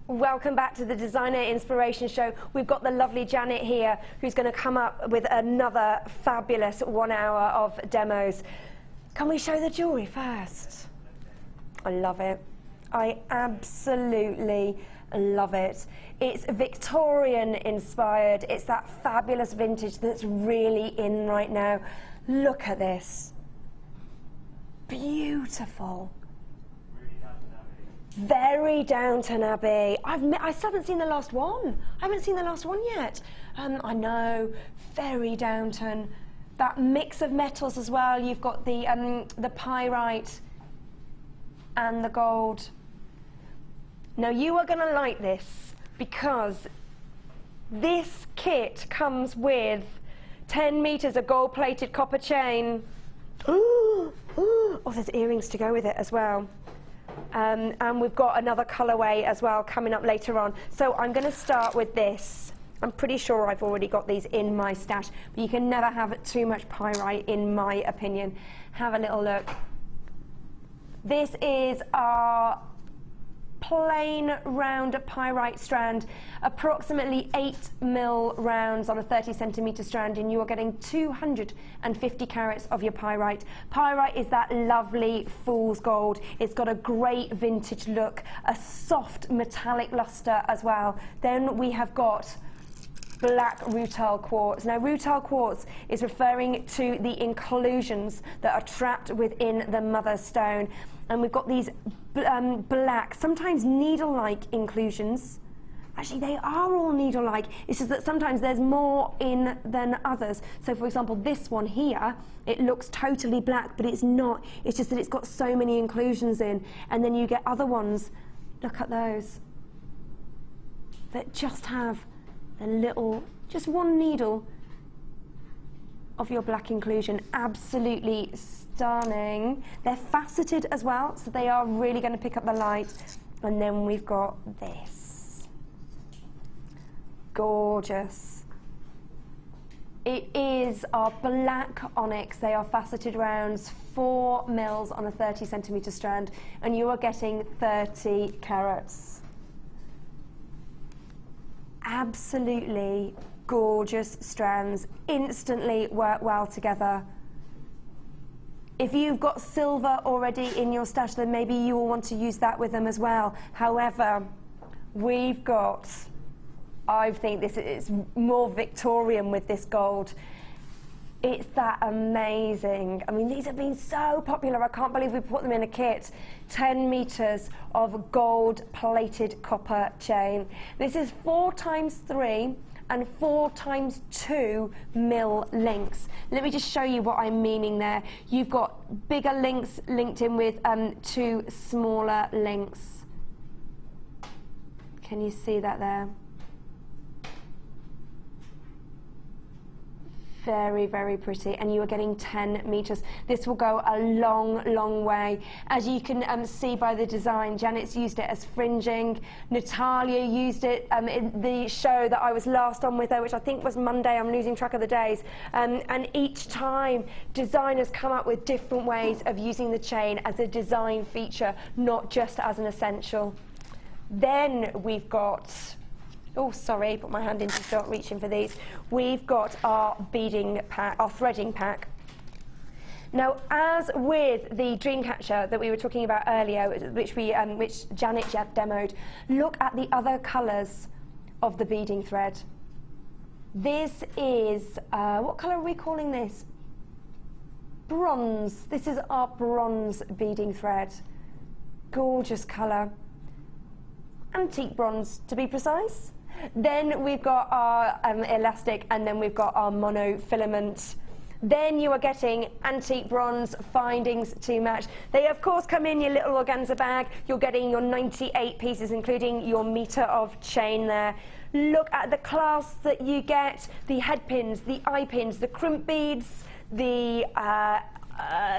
Welcome back to the Designer Inspiration Show. We've got the lovely Janet here who's going to come up with another fabulous 1 hour of demos. Can we show the jewellery first? I love it. I absolutely love it. It's Victorian inspired. It's that fabulous vintage that's really in right now. Look at this. Beautiful. Very Downton Abbey. I still haven't seen the last one. I haven't seen the last one yet. I know, very Downton. that mix of metals as well. You've got the pyrite and the gold. Now you are going to like this because this kit comes with 10 meters of gold-plated copper chain. Oh, there's earrings to go with it as well. And we've got another colourway as well coming up later on. So I'm going to start with this. I'm pretty sure I've already got these in my stash, but you can never have too much pyrite in my opinion. Have a little look. This is our plain round pyrite strand, approximately 8mm rounds on a 30cm strand, and you are getting 250 carats of your pyrite. Pyrite is that lovely fool's gold. It's got a great vintage look, a soft metallic luster as well. Then we have got black rutile quartz. Now rutile quartz is referring to the inclusions that are trapped within the mother stone, and we've got these black, sometimes needle-like inclusions. Actually, they are all needle-like. It's just that sometimes there's more in than others. So for example, this one here, it looks totally black, but it's not. It's just that it's got so many inclusions in. And then you get other ones, look at those, that just have a little, just one needle of your black inclusion. Absolutely stunning. They're faceted as well, so they are really going to pick up the light. And then we've got this. Gorgeous. It is our black onyx. They are faceted rounds, 4mm on a 30cm strand, and you are getting 30 carats. Absolutely gorgeous strands, instantly work well together. If you've got silver already in your stash, then maybe you will want to use that with them as well. However, we've got, I think this is more Victorian with this gold. It's that amazing. I mean, these have been so popular. I can't believe we put them in a kit. 10 meters of gold-plated copper chain. This is 4x3 and 4x2 mil links. Let me just show you what I'm meaning there. You've got bigger links linked in with 2 smaller links. Can you see that there? Very, very pretty, and you are getting 10 meters. This will go a long, long way. As you can see by the design, Janet's used it as fringing. Natalia used it in the show that I was last on with her, which I think was Monday. I'm losing track of the days. And each time, designers come up with different ways of using the chain as a design feature, not just as an essential. Then we've got, oh, sorry, put my hand in to start reaching for these. We've got our beading pack, our threading pack. Now, as with the Dreamcatcher that we were talking about earlier, which Janet demoed, look at the other colours of the beading thread. This is, what colour are we calling this? Bronze. This is our bronze beading thread. Gorgeous colour. Antique bronze, to be precise. Then we've got our elastic, and then we've got our monofilament. Then you are getting antique bronze findings to match. They of course come in your little organza bag. You're getting your 98 pieces, including your meter of chain there. Look at the clasps that you get, the head pins, the eye pins, the crimp beads, the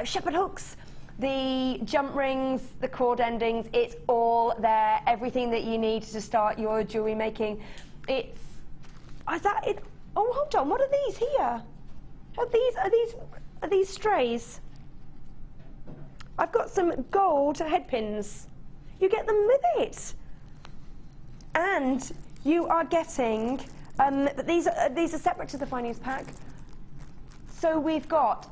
shepherd hooks, the jump rings, the cord endings. It's all there, everything that you need to start your jewellery making. Is that it? Oh, hold on, what are these here? Are these strays? I've got some gold head pins. You get them with it. And you are getting, these are separate to the findings pack. So we've got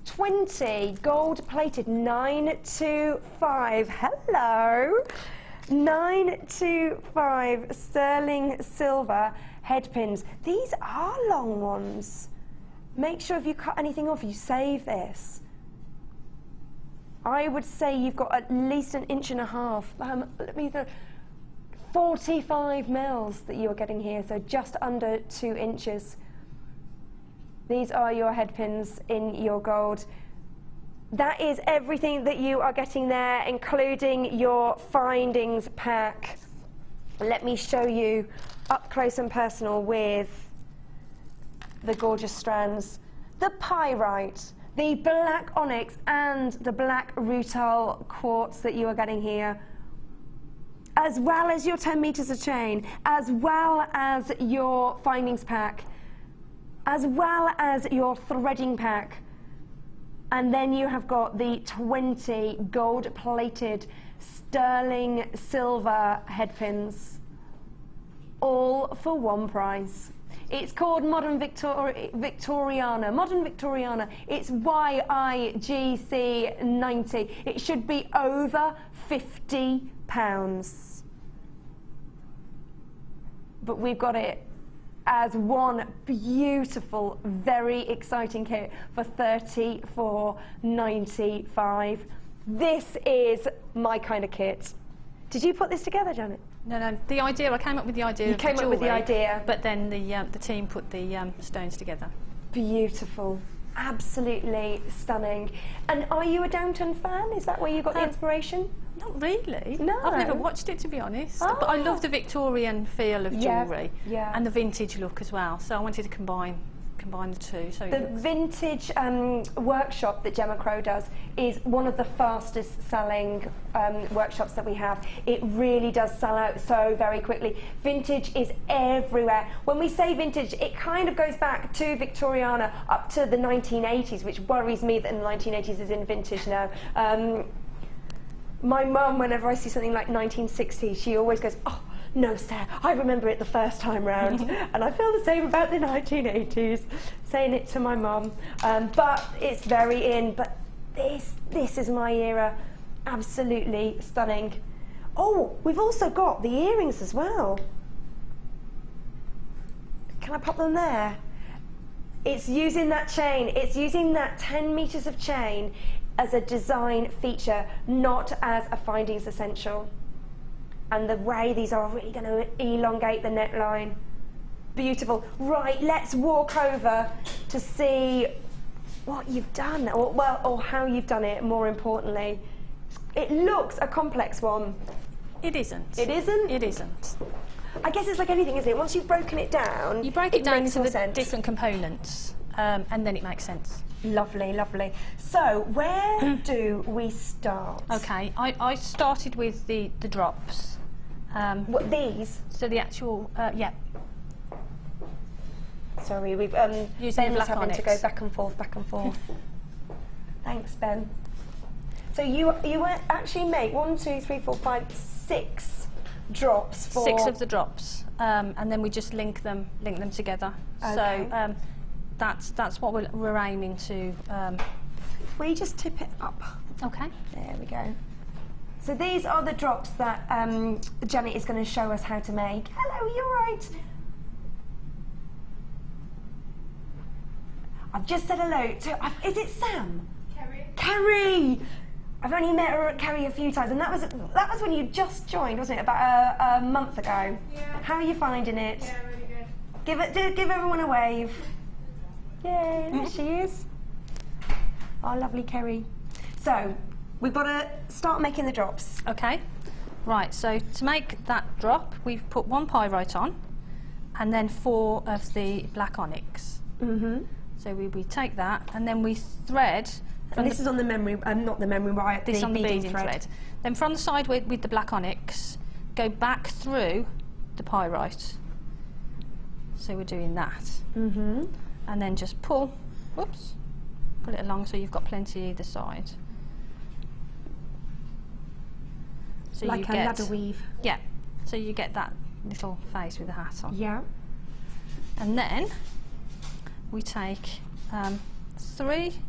20 gold-plated 925. Hello. 925 sterling silver head pins. These are long ones. Make sure if you cut anything off, you save this. I would say you've got at least 1.5 inches. 45 mils that you are getting here, so just under 2 inches. These are your head pins in your gold. That is everything that you are getting there, including your findings pack. Let me show you up close and personal with the gorgeous strands. The pyrite, the black onyx and the black rutile quartz that you are getting here, as well as your 10 meters of chain, as well as your findings pack, as well as your threading pack. And then you have got the 20 gold-plated sterling silver head pins, all for one price. It's called Modern Victoriana. Modern Victoriana. It's YIGC 90. It should be over £50. But we've got it as one beautiful, very exciting kit for $34.95. This is my kind of kit. Did you put this together, Janet? No, I came up with the idea. You came up with the idea. But then the team put the stones together. Beautiful. Absolutely stunning. And are you a Downton fan? Is that where you got the inspiration? Not really. No. I've never watched it, to be honest. But I love the Victorian feel of jewellery and the vintage look as well. So I wanted to combine the two. So the vintage workshop that Gemma Crow does is one of the fastest selling workshops that we have. It really does sell out so very quickly. Vintage is everywhere. When we say vintage, it kind of goes back to Victoriana up to the 1980s, which worries me that in the 1980s is in vintage now. My mum, whenever I see something like 1960s, she always goes, "Oh, no, Sarah, I remember it the first time round." And I feel the same about the 1980s, saying it to my mum. But it's very in. But this is my era. Absolutely stunning. Oh, we've also got the earrings as well. Can I pop them there? It's using that chain. It's using that 10 meters of chain as a design feature, not as a findings essential. And the way these are really going to elongate the neckline. Beautiful. Right, let's walk over to see what you've done, or how you've done it, more importantly. It looks a complex one. It isn't. It isn't? It isn't. I guess it's like anything, isn't it? Once you've broken it down, you break it down makes into the sense. different components, and then it makes sense. Lovely, lovely. So, where do we start? Okay, I started with the drops. What, these? So the actual, yeah. Sorry, we've Using Ben's black having onyx. to go back and forth, back and forth. Thanks, Ben. So you actually make 1, 2, 3, 4, 5, 6 drops for 6 of the drops, and then we just link them together. Okay. So that's what we're aiming to. If we just tip it up. Okay. There we go. So these are the drops that Janet is going to show us how to make. Hello, you're right. I've just said hello to. Is it Sam? Kerry. Kerry. I've only met her at Kerry a few times, and that was when you just joined, wasn't it? About a month ago. Yeah. How are you finding it? Yeah, really good. Give everyone a wave. Yay, there she is. Our lovely Kerry. So we've got to start making the drops. Okay. Right. So to make that drop, we've put 1 pyrite on, and then 4 of the black onyx. Mhm. So we take that, and then we thread. And this is on the memory, not the memory wire. This on the beading beading thread. Then from the side with the black onyx, go back through the pyrite. So we're doing that. Mhm. And then just pull. Whoops. Pull it along so you've got plenty either side. So Like you a get, ladder weave. Yeah. So you get that little face with the hat on. Yeah. And then we take 3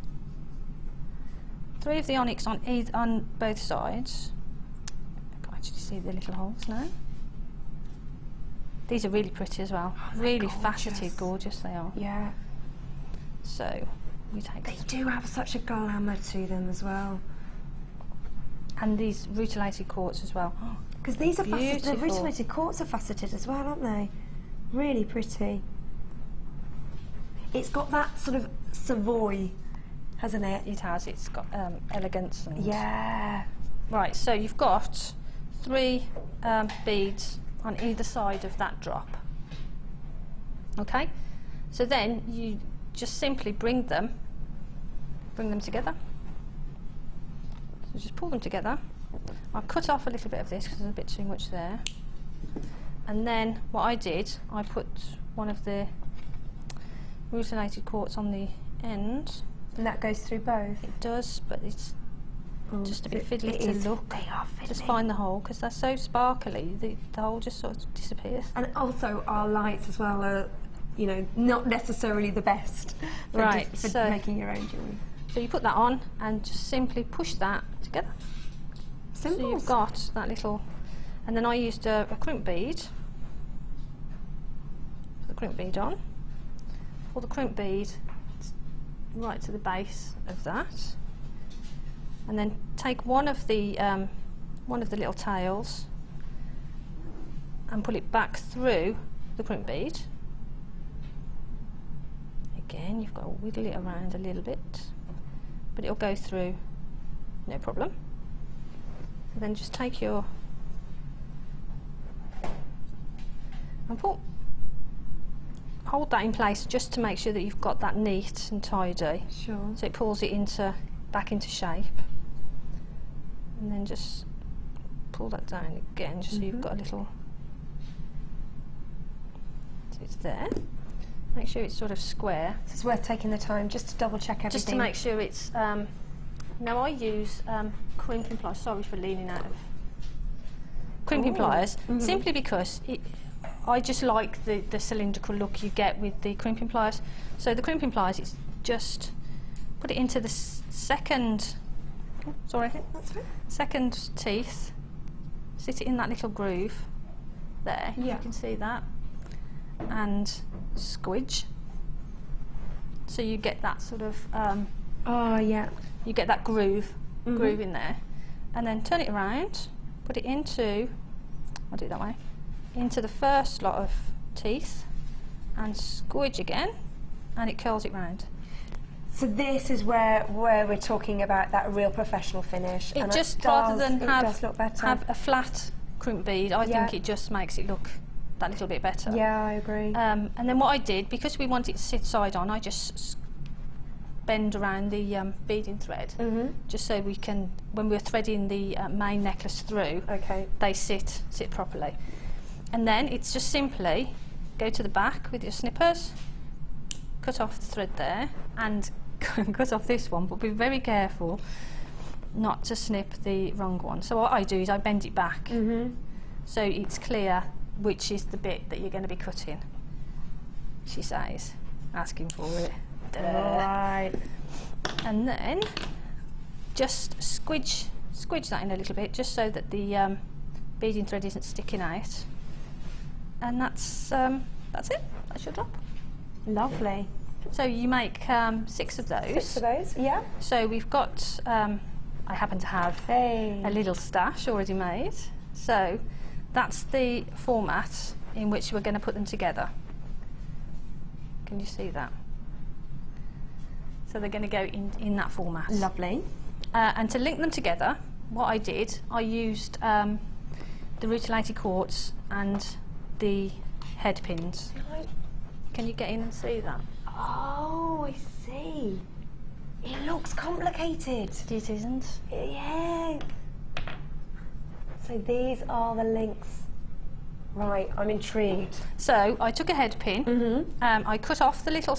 of the onyx on both sides. I can actually see the little holes now. These are really pretty as well. Oh, really gorgeous. faceted, gorgeous they are. Yeah. So we take They do have such a glamour to them as well. and these rutilated quartz as well. Because these are faceted. The Beautiful. rutilated quartz are faceted as well, aren't they? Really pretty. It's got that sort of Savoy, hasn't it? It has. It's got elegance. And Yeah. Right, so you've got 3 beads on either side of that drop. Okay, so then you just simply bring them together. So just pull them together. I'll cut off a little bit of this because there's a bit too much there. And then what I did, I put one of the rutilated quartz on the end. And that goes through both. It does, but it's just a bit fiddly It to is. look. They are fiddly. Just find the hole because they're so sparkly. The hole just sort of disappears. And also our lights as well are, you know, not necessarily the best for, Right, for so- making your own jewellery. So you put that on and just simply push that together. So Simple. you've got that little, and then I used a crimp bead. Put the crimp bead on. Pull the crimp bead right to the base of that, and then take one of the little tails and pull it back through the crimp bead. Again, you've got to wiggle it around a little bit, but it'll go through no problem. And then just take your and hold that in place just to make sure that you've got that neat and tidy. Sure. So it pulls it back into shape. And then just pull that down again, just so you've got a little. So it's there. Make sure it's sort of square. So it's worth taking the time just to double check everything. Just to make sure it's. Now I use crimping pliers. Sorry for leaning out of crimping pliers, simply because I just like the cylindrical look you get with the crimping pliers. So the crimping pliers, it's just put it into the second. Oh, sorry, That's right. second teeth. Sit it in that little groove there. Yeah. You can see that, and squidge. So you get that sort of. Oh yeah. You get that groove in there, and then turn it around, put it into, I'll do it that way, into the first lot of teeth, and squidge again, and it curls it round. So this is where we're talking about that real professional finish. It and just, does, rather than it does look better. have a flat crimp bead, I Yeah. think it just makes it look that little bit better. Yeah, I agree. And then what I did, because we want it to sit side on, I just bend around the beading thread, just so we can, when we're threading the main necklace through, Okay. they sit properly. And then it's just simply go to the back with your snippers, cut off the thread there, and cut off this one, but be very careful not to snip the wrong one. So what I do is I bend it back, so it's clear which is the bit that you're going to be cutting. She says, asking for it. Right. And then just squidge that in a little bit, just so that the beading thread isn't sticking out. And that's it. That's your drop. Lovely. So you make 6 of those. 6 of those. Yeah. So we've got. I happen to have Hey. a little stash already made. So that's the format in which we're going to put them together. Can you see that? So they're going to go in that format. Lovely. And to link them together, what I did, I used the rutilated quartz and the head pins. Can you get in and see that? Oh, I see. It looks complicated. It isn't. Yeah. So these are the links. Right, I'm intrigued. So I took a head pin. I cut off the little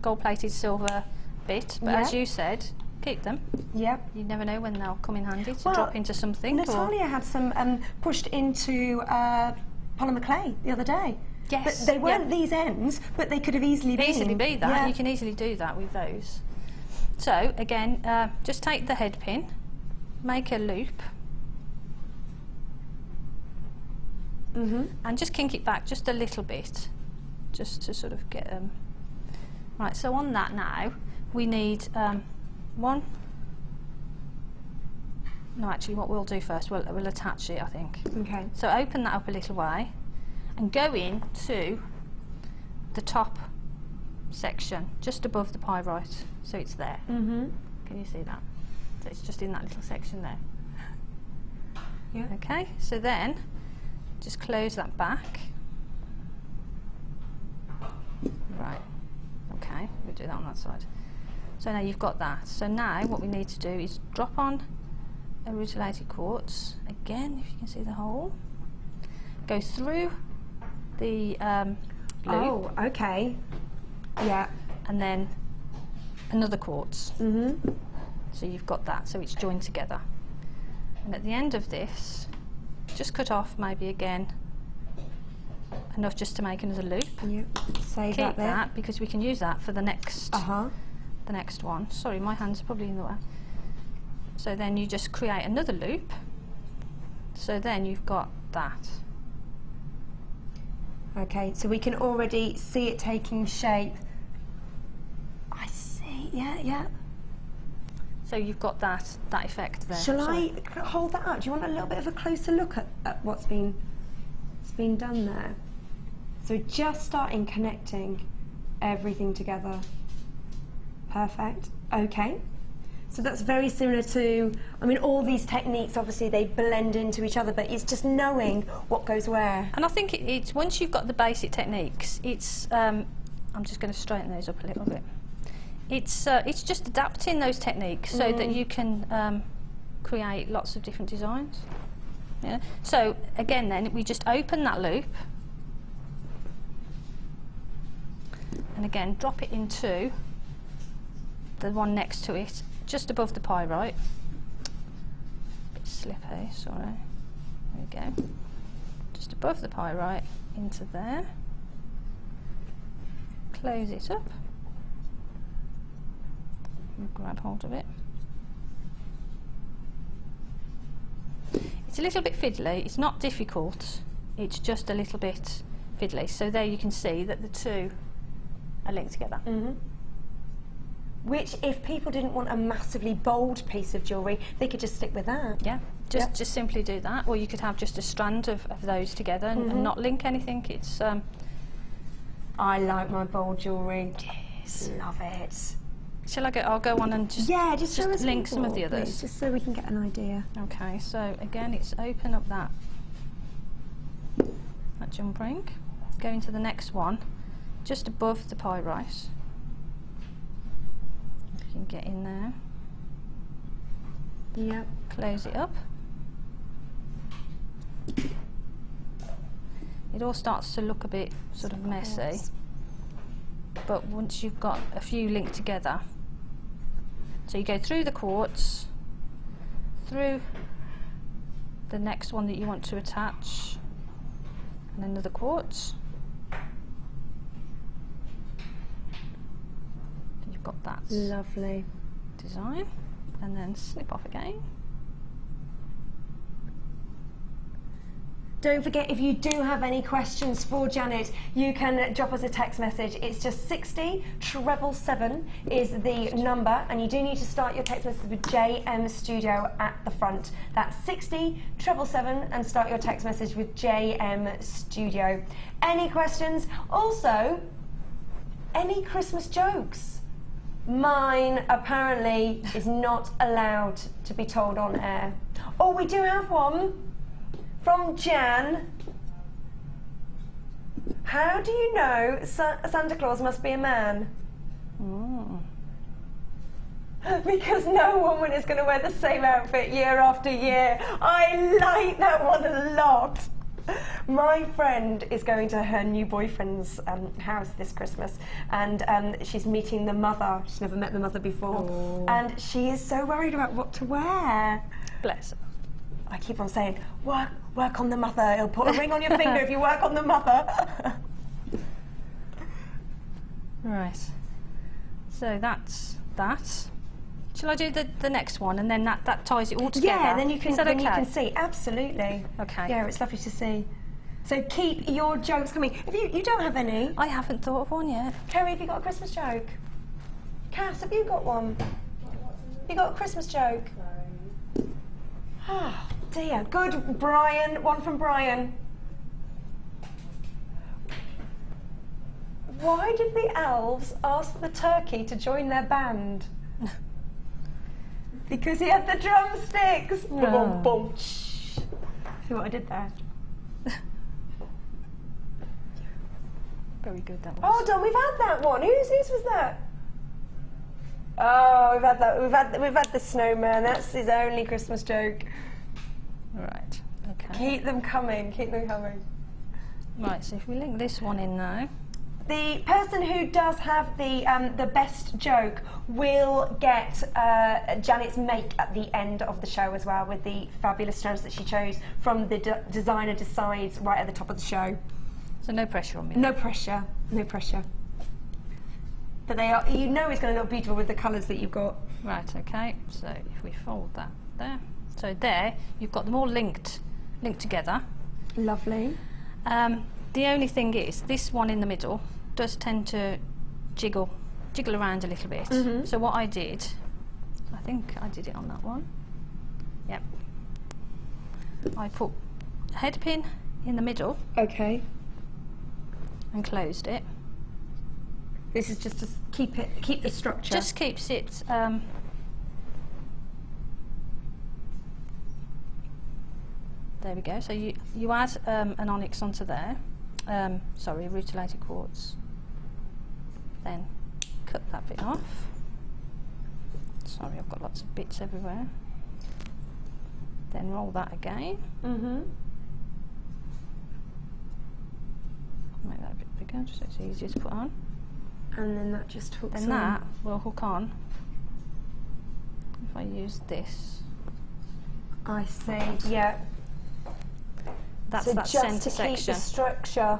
gold-plated silver bit, but as Yeah. you said, keep them. Yep. You never know when they'll come in handy to Well, drop into something. Natalia had some pushed into polymer clay the other day. Yes, But they weren't yeah. these ends, but they could have easily been. Easily be that. Yeah. You can easily do that with those. So again, just take the head pin, make a loop, and just kink it back just a little bit, just to sort of get them. Right, so on that now, we need one. No, actually, what we'll do first, we'll attach it, I think. Okay. So open that up a little way, and go in to the top section just above the pyrite, so it's there. Can you see that? So it's just in that little section there. Yeah. Okay, so then just close that back. Right, okay, we'll do that on that side. So now you've got that. So now what we need to do is drop on a rutilated quartz, again, if you can see the hole. Go through the loop. Oh, okay. Yeah. And then another quartz. So you've got that, so it's joined together. And at the end of this, just cut off maybe again enough just to make another loop. Yep. Save Keep that there. that because we can use that for the next the next one. Sorry, my hands are probably in the way. So then you just create another loop. So then you've got that. Okay, so we can already see it taking shape. I see. Yeah. So you've got that effect there. Shall Sorry. I hold that up? Do you want a little bit of a closer look at what's been done there? So just starting connecting everything together. Perfect. Okay. So that's very similar to, I mean, all these techniques, obviously they blend into each other, but it's just knowing what goes where. And I think it's once you've got the basic techniques, it's I'm just going to straighten those up a little bit. It's just adapting those techniques so that you can create lots of different designs. Yeah. So again, then we just open that loop, and again drop it into the one next to it, just above the pyrite. Bit slippy, sorry. There we go. Just above the pyrite into there. Close it up. And grab hold of it. It's a little bit fiddly. It's not difficult. It's just a little bit fiddly. So there you can see that the two are linked together. Which, if people didn't want a massively bold piece of jewellery, they could just stick with that. Yeah, just simply do that, or you could have just a strand of those together and not link anything. It's I like my bold jewellery. Yes, love it. Shall I go? I'll go on and just show us link some of the more, others. please, just so we can get an idea. Okay, so again, it's open up that jump ring, go into the next one, just above the pyrite. You can get in there. Yep. Close it up. It all starts to look a bit sort of messy, but once you've got a few linked together, so you go through the quartz, through the next one that you want to attach, and another quartz. You've got that Lovely. design, and then snip off again. Don't forget, if you do have any questions for Janet, you can drop us a text message. It's just 60-777 is the number, and you do need to start your text message with JM Studio at the front. That's 60-777 and start your text message with JM Studio. Any questions? Also, any Christmas jokes? Mine apparently is not allowed to be told on air. Oh, we do have one. From Jan. How do you know Santa Claus must be a man? Because no woman is going to wear the same outfit year after year. I like that one a lot. My friend is going to her new boyfriend's house this Christmas, and she's meeting the mother. She's never met the mother before. And she is so worried about what to wear. Bless her. I keep on saying, work on the mother. It'll put a ring on your finger if you work on the mother. Right. So that's that. Shall I do the next one, and then that ties it all together? Yeah, then you can. Is that then okay? you can see. Absolutely. Okay. Yeah, it's lovely to see. So keep your jokes coming. If you don't have any, I haven't thought of one yet. Kerry, have you got a Christmas joke? Cass, have you got one? You got a Christmas joke? Oh dear. Good, Brian. One from Brian. Why did the elves ask the turkey to join their band? Because he had the drumsticks. Boom, boom. See what I did there? Very good, that was. Oh, Don, we've had that one. Whose was that? Oh, we've had that. We've had the snowman. That's his only Christmas joke. Right. Okay. Keep them coming. Keep them coming. Right. So if we link this one in now. The person who does have the best joke will get Janet's make at the end of the show as well, with the fabulous strands that she chose from the designer decides right at the top of the show. So no pressure on me. No pressure. No pressure. But they are. You know, it's going to look beautiful with the colours that you've got. Right. Okay. So if we fold that there, so there you've got them all linked together. Lovely. The only thing is, this one in the middle does tend to jiggle around a little bit. Mm-hmm. So what I did, I think I did it on that one. Yep. I put a head pin in the middle. Okay. And closed it. This is just to keep the structure. Just keeps it. There we go. So you add an onyx onto there. Sorry, rutilated quartz. Then cut that bit off. Sorry, I've got lots of bits everywhere. Then roll that again. Mm-hmm. Make that a bit bigger, just so it's easier to put on. And then that just hooks on. Then that will hook on. If I use this. I see. Yeah. That's so that just centre to keep section. the structure,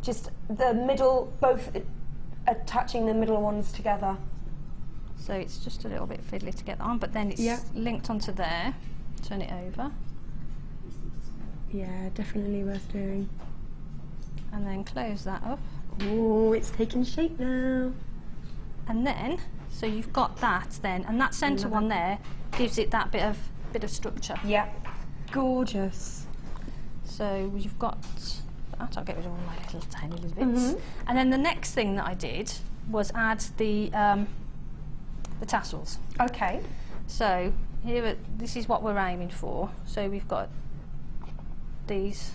just the middle, both attaching the middle ones together. So it's just a little bit fiddly to get that on, but then it's linked onto there. Turn it over. Yeah, definitely worth doing. And then close that up. Oh, it's taking shape now. And then, so you've got that then, and that centre one there gives it that bit of structure. Yeah. Gorgeous. So you've got that. I'll get rid of all my little tiny little bits. And then the next thing that I did was add the tassels. Okay. So here, this is what we're aiming for. So we've got these.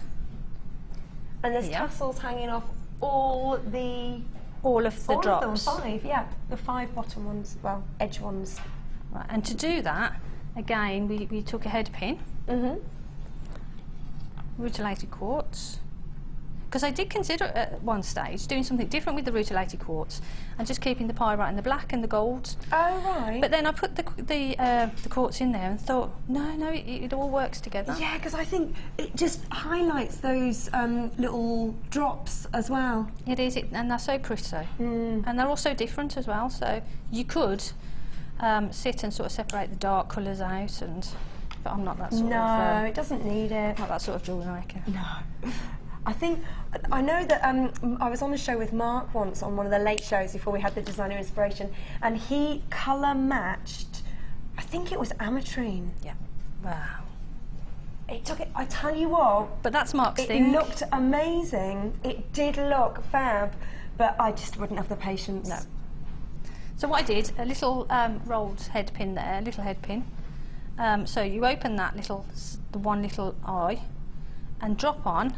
And there's tassels hanging off all of the drops. Of them, 5, yeah. The 5 bottom ones, well, edge ones. Right, and to do that, again, we took a head pin, rutilated quartz, because I did consider at one stage doing something different with the rutilated quartz and just keeping the pyrite and the black and the gold. Oh, right. But then I put the quartz in there and thought, no, it all works together. Yeah, because I think it just highlights those little drops as well. It is, and they're so pretty. And they're also different as well, so you could sit and sort of separate the dark colours out, but I'm not that sort of... No, it doesn't need it. Not that sort of jewellery maker. No. I know that I was on a show with Mark once on one of the late shows before we had the Designer Inspiration, and he colour matched, I think it was Aquamarine. Yeah. Wow. It took it, I tell you what. But that's Mark's thing. It looked amazing. It did look fab, but I just wouldn't have the patience. No. So what I did, a little rolled head pin there, a little head pin. So you open that the one little eye and drop on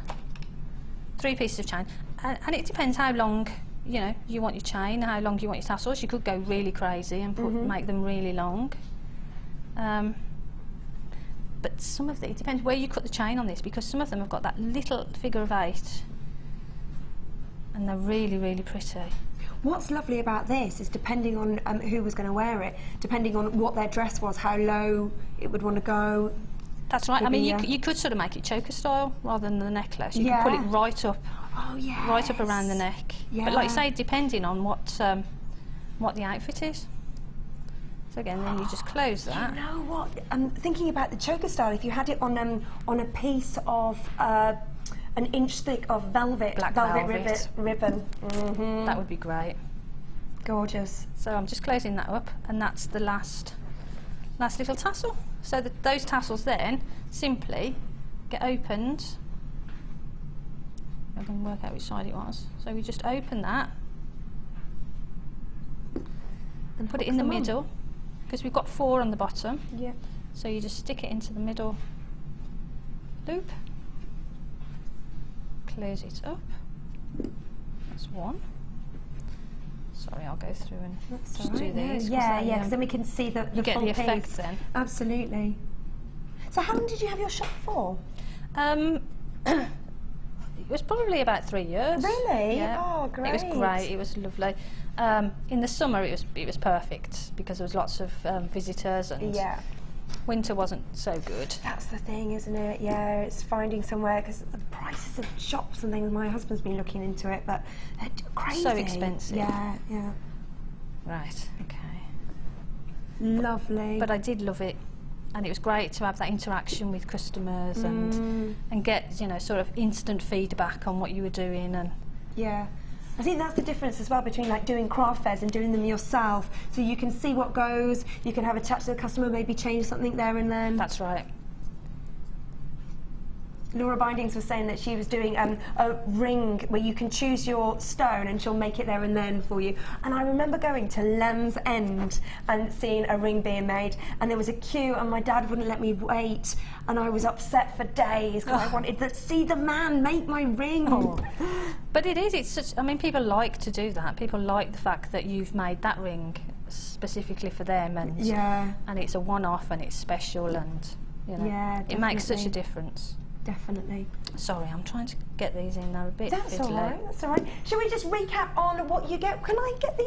3 pieces of chain, and it depends how long you want your chain, how long you want your tassels. You could go really crazy and make them really long. But some of it depends where you cut the chain on this, because some of them have got that little figure of 8, and they're really, really pretty. What's lovely about this is depending on who was going to wear it, depending on what their dress was, how low it would want to go. That's right. I mean, you could sort of make it choker style rather than the necklace. You could pull it right up, right up around the neck. Yeah. But like you say, depending on what the outfit is. So again, then you just close that. You know what? I'm thinking about the choker style. If you had it on a piece of an inch thick of velvet, black velvet ribbon, that would be great. Gorgeous. So I'm just closing that up, and that's the last little tassel. So those tassels then simply get opened. I can work out which side it was. So we just open that And put it in the middle, because we've got 4 on the bottom. Yeah. So you just stick it into the middle loop, close it up. That's 1. Sorry, I'll go through and just do these. Yeah, because then we can see the you get full the effect piece. then. Absolutely. So how long did you have your shop for? It was probably about 3 years. Really? Yeah. Oh, great. It was great. It was lovely. In the summer, it was perfect because there was lots of visitors, and winter wasn't so good. That's the thing, isn't it? Yeah, it's finding somewhere, because the prices of shops and things. My husband's been looking into it, but they're crazy. So expensive. Yeah. Right. Okay. Lovely. But I did love it. And it was great to have that interaction with customers and get, sort of instant feedback on what you were doing. And yeah, I think that's the difference as well between like doing craft fairs and doing them yourself. So you can see what goes, you can have a chat to the customer, maybe change something there and then. That's right. Laura Bindings was saying that she was doing a ring where you can choose your stone and she'll make it there and then for you. And I remember going to Land's End and seeing a ring being made, and there was a queue and my dad wouldn't let me wait, and I was upset for days because I wanted to see the man make my ring. Oh. But it's such, people like to do that. People like the fact that you've made that ring specifically for them, and and it's a one-off and it's special, and it makes such a difference. Definitely. Sorry, I'm trying to get these in there a bit. That's fiddly. all right. That's all right. Shall we just recap on what you get? Can I get the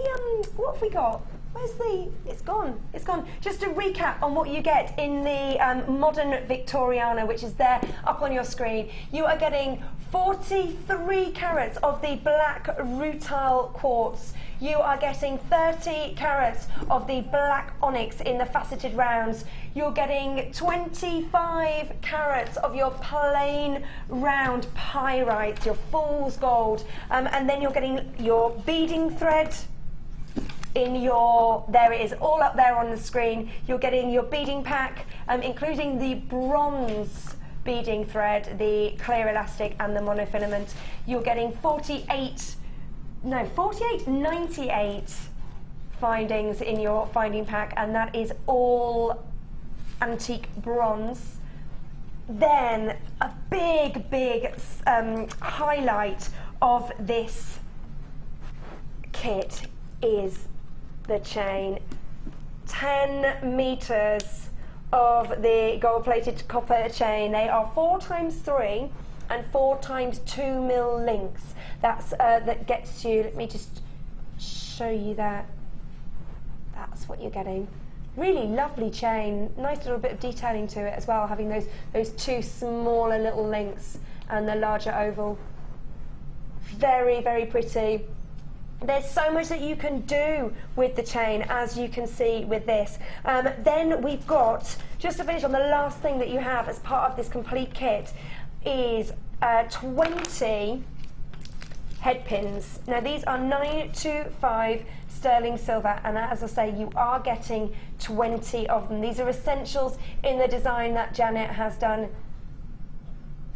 what have we got? Where's the? It's gone. It's gone. Just to recap on what you get in the modern Victoriana, which is there up on your screen. You are getting 43 carats of the black rutile quartz. You are getting 30 carats of the black onyx in the faceted rounds. You're getting 25 carats of your plain round pyrite, your fool's gold, and then you're getting your beading thread in your, there it is, all up there on the screen. You're getting your beading pack, including the bronze beading thread, the clear elastic and the monofilament. You're getting 98 findings in your finding pack, and that is all antique bronze. Then a big highlight of this kit is the chain. 10 meters of the gold-plated copper chain. They are 4x3 and 4x2 mil links. That's that gets you. Let me just show you that. That's what you're getting. Really lovely chain. Nice little bit of detailing to it as well, having those 2 smaller little links and the larger oval. Very pretty. There's so much that you can do with the chain, as you can see with this. Then we've got, just to finish on, the last thing that you have as part of this complete kit is 20 head pins. Now these are 925 sterling silver, and as I say, you are getting 20 of them. These are essentials in the design that Janet has done.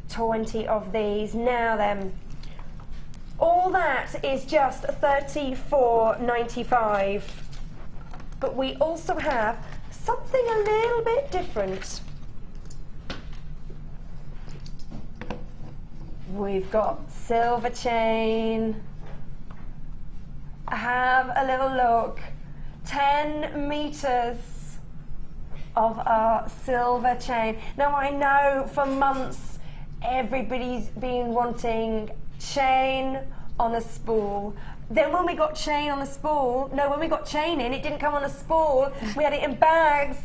20 of these. Now then, all that is just $34.95, but we also have something a little bit different. We've got silver chain. Have a little look. 10 meters of our silver chain. Now I know for months everybody's been wanting chain on a spool. Then when we got chain on a spool, when we got chain in, it didn't come on a spool. We had it in bags.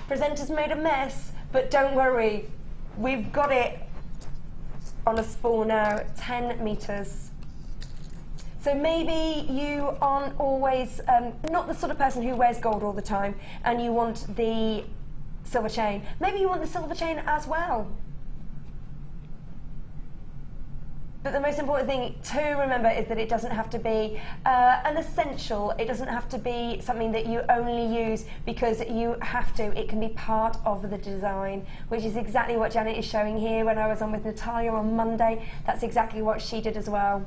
Presenters made a mess, but don't worry, we've got it on a spool now. 10 meters. So maybe you aren't always, not the sort of person who wears gold all the time, and you want the silver chain. Maybe you want the silver chain as well. But the most important thing to remember is that it doesn't have to be an essential. It doesn't have to be something that you only use because you have to. It can be part of the design, which is exactly what Janet is showing here. When I was on with Natalia on Monday, that's exactly what she did as well.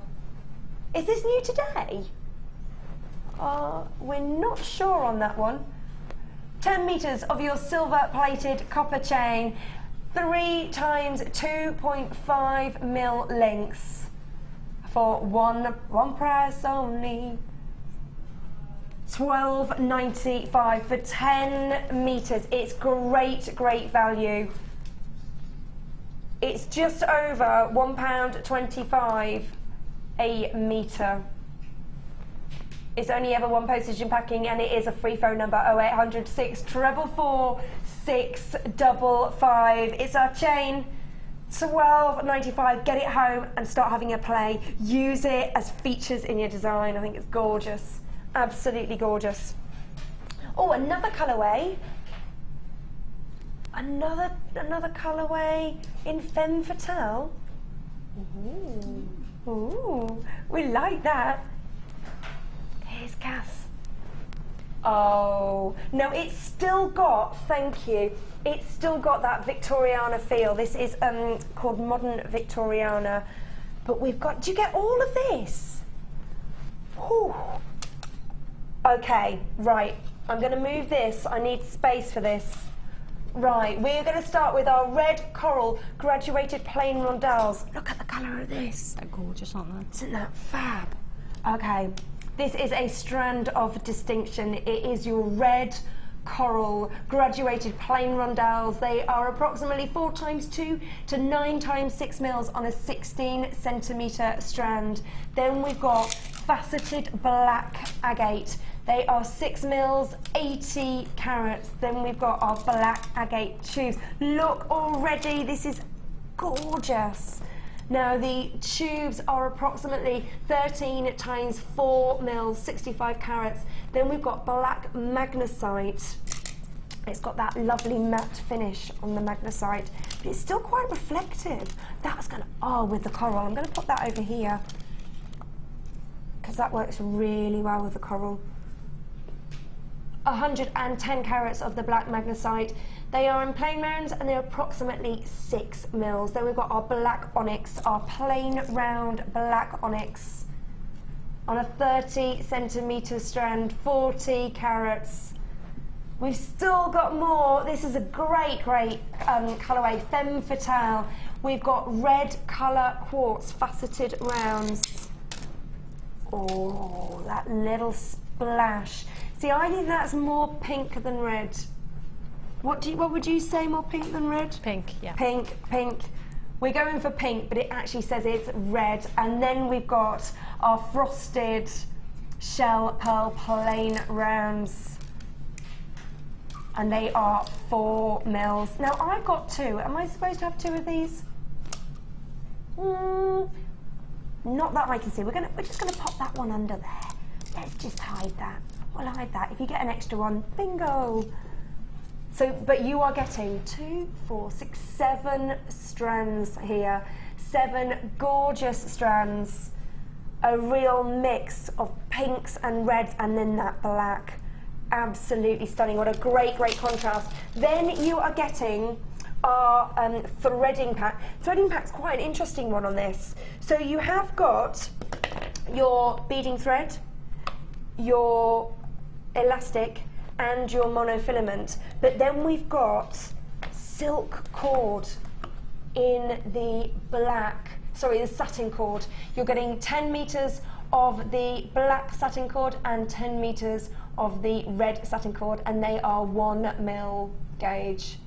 Is this new today? We're not sure on that one. 10 meters of your silver plated copper chain, 3 times 2.5 mil lengths for one price only. $12.95 for 10 meters. It's great value. It's just over £1.25 a metre. It's only ever one postage and packing, and it is a free phone number, 0800 644 655. It's our chain, $12.95. Get it home and start having a play. Use it as features in your design. I think it's gorgeous, absolutely gorgeous. Oh, another colourway. Another colourway in femme fatale. Ooh, we like that. Here's Cass. Oh, no, it's still got, thank you, it's still got that Victoriana feel. This is called Modern Victoriana. But we've got, do you get all of this? Whew. Okay, right, I'm going to move this. I need space for this. Right, we're going to start with our red coral graduated plain rondelles. Look at the colour of this. They're gorgeous, aren't they? Isn't that fab? Okay, this is a strand of distinction. It is your red coral graduated plain rondelles. They are approximately 4 times 2 to 9 times 6 mils on a 16 centimetre strand. Then we've got faceted black agate. They are 6 mils, 80 carats. Then we've got our black agate tubes. Look already, this is gorgeous. Now the tubes are approximately 13 times 4 mils, 65 carats. Then we've got black magnesite. It's got that lovely matte finish on the magnesite, but it's still quite reflective. That's gonna, oh, with the coral. I'm gonna put that over here because that works really well with the coral. 110 carats of the black magnesite. They are in plain rounds and they're approximately 6 mils. Then we've got our black onyx, our plain round black onyx on a 30 centimetre strand, 40 carats. We've still got more. This is a great colourway, femme fatale. We've got red colour quartz faceted rounds. Oh, that little splash. See, I think that's more pink than red. What would you say, more pink than red? Pink, yeah. Pink. We're going for pink, but it actually says it's red. And then we've got our frosted shell pearl plain rounds. And they are 4 mils. Now, I've got 2. Am I supposed to have 2 of these? Not that I can see. We're just gonna pop that one under there. Let's just hide that. We'll hide that. If you get an extra one, bingo. So, but you are getting 2, 4, 6, 7 strands here. 7 gorgeous strands. A real mix of pinks and reds, and then that black. Absolutely stunning. What a great contrast. Then you are getting our threading pack. Threading pack's quite an interesting one on this. So you have got your beading thread, your elastic, and your monofilament, but then we've got silk cord in the the satin cord. You're getting 10 meters of the black satin cord and 10 meters of the red satin cord, and they are 1 mil gauge.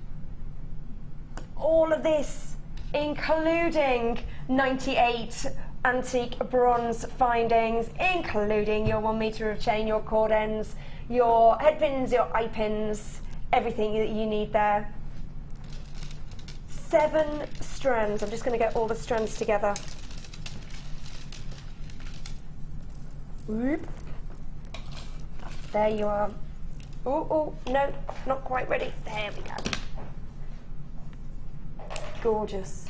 All of this including 98 antique bronze findings, including your 1 meter of chain, your cord ends, your head pins, your eye pins, everything that you need there. 7 strands. I'm just going to get all the strands together. Whoop. There you are. Oh, no, not quite ready. There we go. Gorgeous.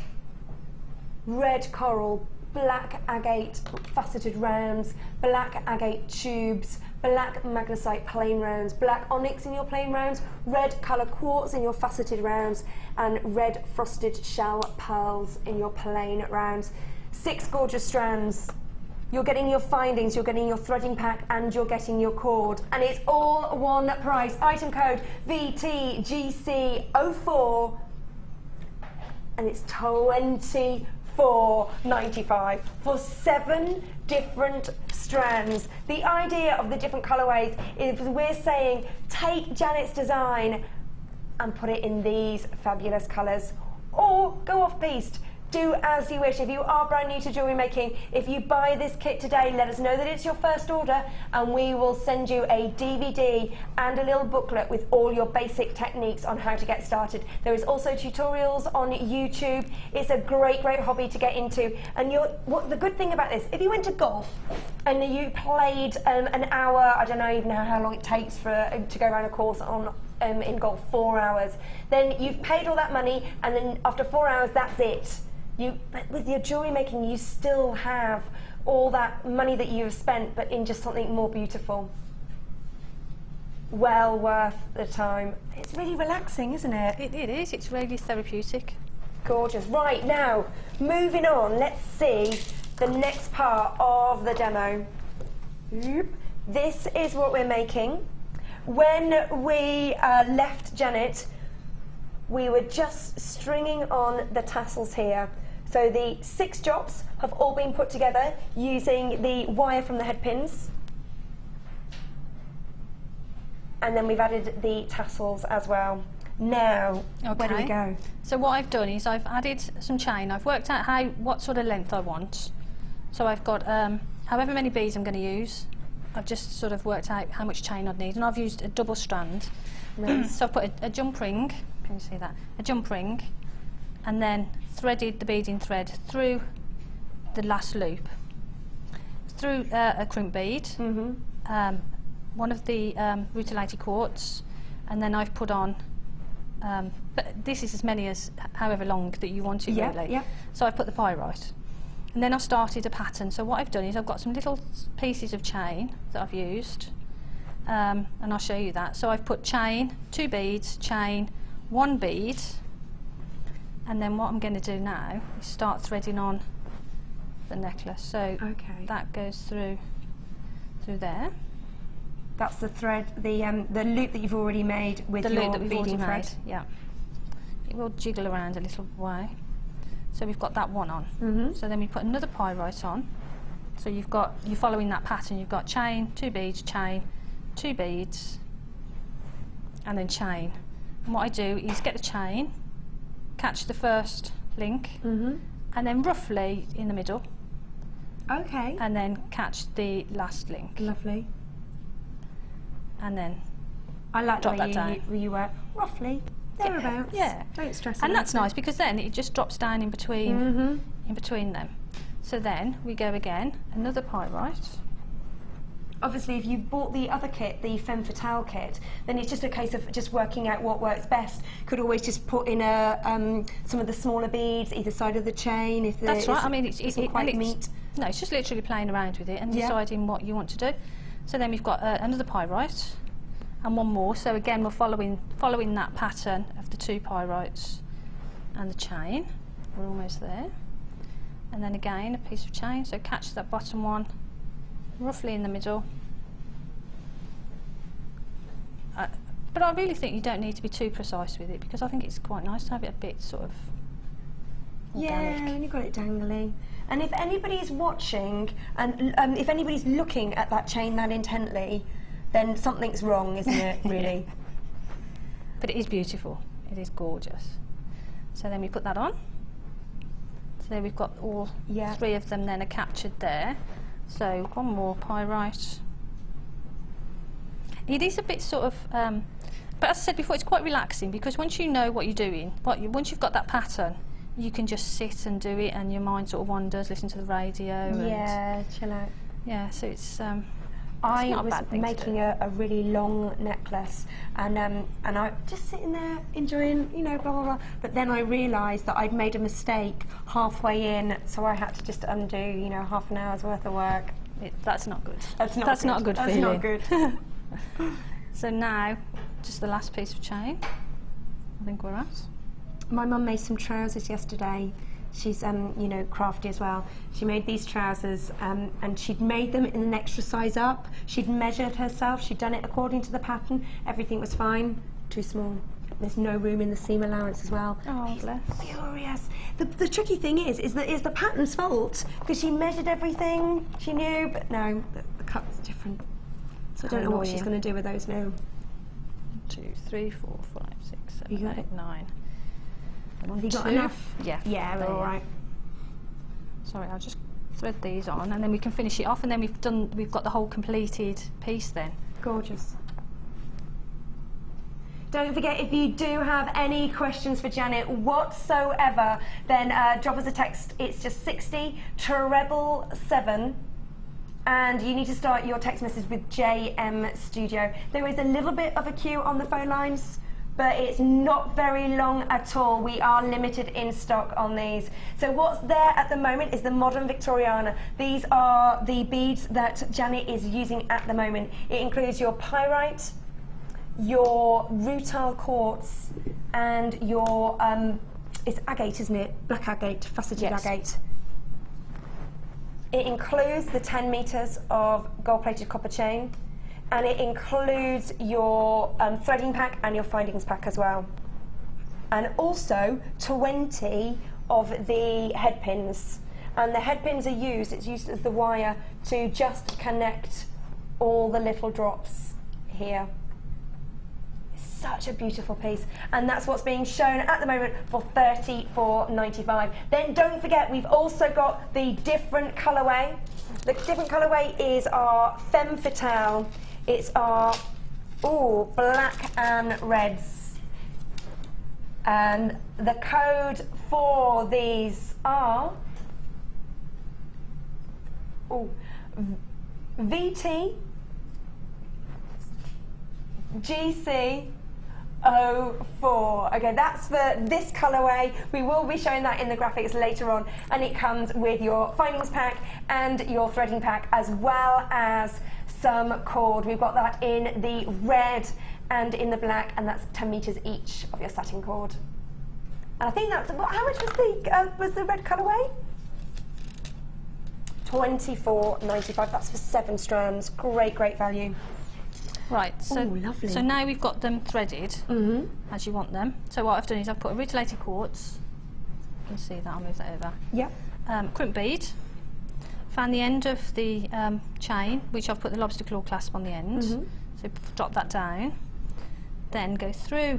Red coral, black agate faceted rounds, black agate tubes, black magnesite plain rounds, black onyx in your plain rounds, red colour quartz in your faceted rounds, and red frosted shell pearls in your plain rounds. 6 gorgeous strands You're getting your findings, you're getting your threading pack, and you're getting your cord. And it's all one price. Item code VTGC04, and it's $24.95 for 7 different strands. The idea of the different colourways is we're saying take Janet's design and put it in these fabulous colours, or go off piste. Do as you wish. If you are brand new to jewellery making, if you buy this kit today, let us know that it's your first order, and we will send you a DVD and a little booklet with all your basic techniques on how to get started. There is also tutorials on YouTube. It's a great, great hobby to get into. And the good thing about this, if you went to golf and you played an hour, I don't know even how long it takes to go around a course in golf, 4 hours, then you've paid all that money, and then after 4 hours, that's it. But with your jewellery making, you still have all that money that you've spent, but in just something more beautiful. Well worth the time. It's really relaxing, isn't it? It is. It's really therapeutic. Gorgeous. Right, now, moving on, let's see the next part of the demo. This is what we're making. When we left Janet, we were just stringing on the tassels here. So the 6 drops have all been put together using the wire from the head pins. And then we've added the tassels as well. Now, where do we go? So what I've done is I've added some chain. I've worked out what sort of length I want. So I've got however many beads I'm going to use. I've just sort of worked out how much chain I'd need, and I've used a double strand. So I've put a jump ring, can you see that? A jump ring, and then threaded the beading thread through the last loop, through a crimp bead, one of the rutilated quartz, and then I've put on, but this is as many as however long that you want it really. Yeah. So I've put the pyrite. And then I've started a pattern. So what I've done is I've got some little pieces of chain that I've used, and I'll show you that. So I've put chain, 2 beads, chain, 1 bead, and then what I'm going to do now is start threading on the necklace. So that goes through there. That's the thread, the loop that you've already made with your beading thread. Yeah, it will jiggle around a little way. So we've got that one on. So then we put another pyrite on. So you're following that pattern. You've got chain, 2 beads, chain, 2 beads, and then chain. And what I do is get the chain, catch the first link, and then roughly in the middle. Okay. And then catch the last link. Lovely. And then I like drop the that down. You were roughly thereabouts. Yeah. Don't stress. And that's nice because then it just drops down in between them. So then we go again, another pyrite. Obviously, if you bought the other kit, the Femme Fatale kit, then it's just a case of just working out what works best. Could always just put in some of the smaller beads either side of the chain. If that's right. I mean, it's quite neat. No, it's just literally playing around with it and deciding what you want to do. So then we've got another pyrite and one more. So again, we're following that pattern of the 2 pyrites and the chain. We're almost there. And then again, a piece of chain. So catch that bottom one roughly in the middle. But I really think you don't need to be too precise with it because I think it's quite nice to have it a bit sort of organic. Yeah, and you've got it dangling. And if anybody's watching and if anybody's looking at that chain that intently, then something's wrong, isn't it, really? But it is beautiful. It is gorgeous. So then we put that on. So there we've got all 3 of them then are captured there. So one more pyrite. It is a bit sort of, but as I said before, it's quite relaxing because once you know what you're doing, once you've got that pattern, you can just sit and do it and your mind sort of wanders, listen to the radio. Yeah, chill out. Yeah, so it's I was making a really long necklace and I just sitting there enjoying, you know, blah, blah, blah. But then I realised that I'd made a mistake halfway in, so I had to just undo, you know, half an hour's worth of work. That's not good. That's not a good feeling. That's not good. So now, just the last piece of chain, I think we're at. My mum made some trousers yesterday She's, you know, crafty as well. She made these trousers and she'd made them in an extra size up. She'd measured herself. She'd done it according to the pattern. Everything was fine. Too small. There's no room in the seam allowance as well. Oh, bless. Furious. The tricky thing is the pattern's fault because she measured everything. She knew, but no, the cut's different. So I don't know what she's going to do with those now. 1, 2, 3, 4, 5, 6, 7, 8, 9. Have you got enough? Yeah. Yeah, we're all right. Sorry, I'll just thread these on, and then we can finish it off, and then we've got the whole completed piece then. Gorgeous. Don't forget, if you do have any questions for Janet whatsoever, then drop us a text. It's just 60 777. And you need to start your text message with JM Studio. There is a little bit of a queue on the phone lines, but it's not very long at all. We are limited in stock on these. So what's there at the moment is the modern Victoriana. These are the beads that Janet is using at the moment. It includes your pyrite, your rutile quartz, and your, it's agate, isn't it? Black agate, faceted agate. It includes the 10 metres of gold-plated copper chain, and it includes your threading pack and your findings pack as well. And also 20 of the head pins. And the head pins are used, it's used as the wire to just connect all the little drops here. Such a beautiful piece, and that's what's being shown at the moment for $34.95. Then don't forget, we've also got the different colourway. The different colourway is our femme fatale. It's our black and reds, and the code for these are VT GC 04. Okay, that's for this colourway. We will be showing that in the graphics later on, and it comes with your findings pack and your threading pack, as well as some cord. We've got that in the red and in the black, and that's 10 metres each of your satin cord. And I think that's how much was the red colourway? $24.95. That's for 7 strands. Great value. Right, so, lovely. So now we've got them threaded as you want them. So what I've done is I've put a rutilated quartz. You can see that, I'll move that over. Yep. Crimp bead. Found the end of the chain, which I've put the lobster claw clasp on the end. So drop that down. Then go through,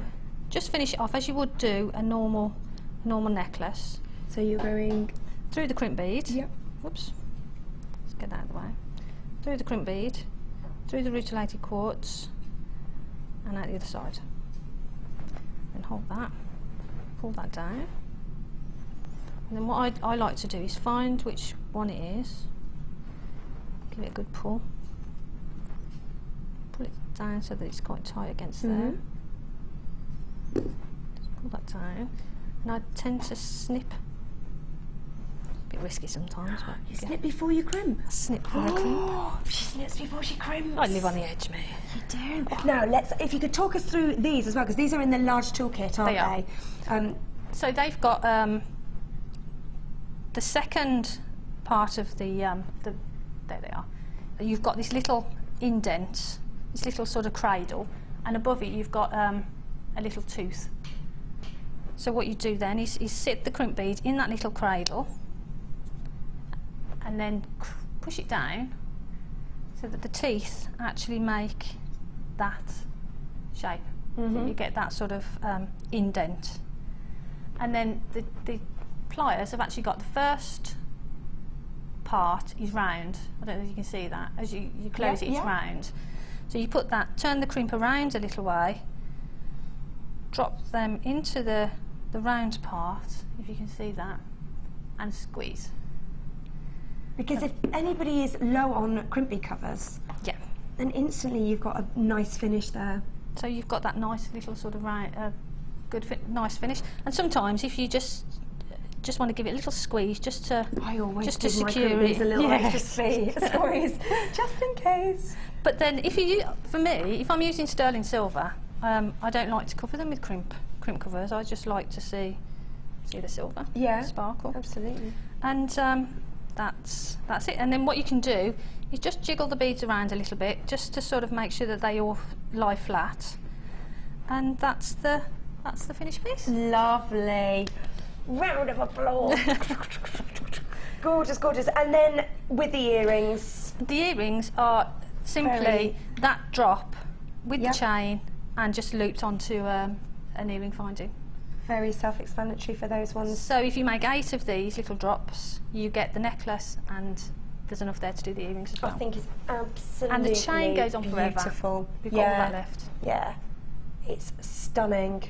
just finish it off as you would do a normal necklace. So you're going through the crimp bead. Yep. Whoops. Let's get that out of the way. Through the crimp bead. Through the rutilated quartz and out the other side. Then hold that, pull that down. And then what I like to do is find which one it is, give it a good pull, pull it down so that it's quite tight against there. Just pull that down, and I tend to snip. Bit risky sometimes, but you snip before you crimp. I snip before I crimp. She snips before she crimps. I live on the edge, me. You do. Now if you could talk us through these as well, because these are in the large toolkit, aren't they? So they've got the second part of the there they are. You've got this little indent, this little sort of cradle, and above it you've got a little tooth. So what you do then is sit the crimp bead in that little cradle, and then push it down so that the teeth actually make that shape. So you get that sort of indent. And then the pliers have actually got the first part is round. I don't know if you can see that. As you close it, it's round. So you put that, turn the crimp around a little way, drop them into the round part, if you can see that, and squeeze. Because if anybody is low on crimpy covers, then instantly you've got a nice finish there. So you've got that nice little sort of nice finish. And sometimes if you just want to give it a little squeeze, just to secure it, a little extra squeeze, just in case. But then for me, if I'm using sterling silver, I don't like to cover them with crimp covers. I just like to see See the silver? Yeah. Sparkle. Absolutely. And that's it. And then what you can do is just jiggle the beads around a little bit, just to sort of make sure that they all lie flat. And that's the finished piece. Lovely. Round of applause. Gorgeous, gorgeous. And then with the earrings. The earrings are simply that drop with the chain and just looped onto an earring finding. Very self-explanatory for those ones. So if you make 8 of these little drops, you get the necklace, and there's enough there to do the earrings as well. I think it's absolutely and the chain goes on forever. Beautiful. We've got all that left. Yeah, it's stunning.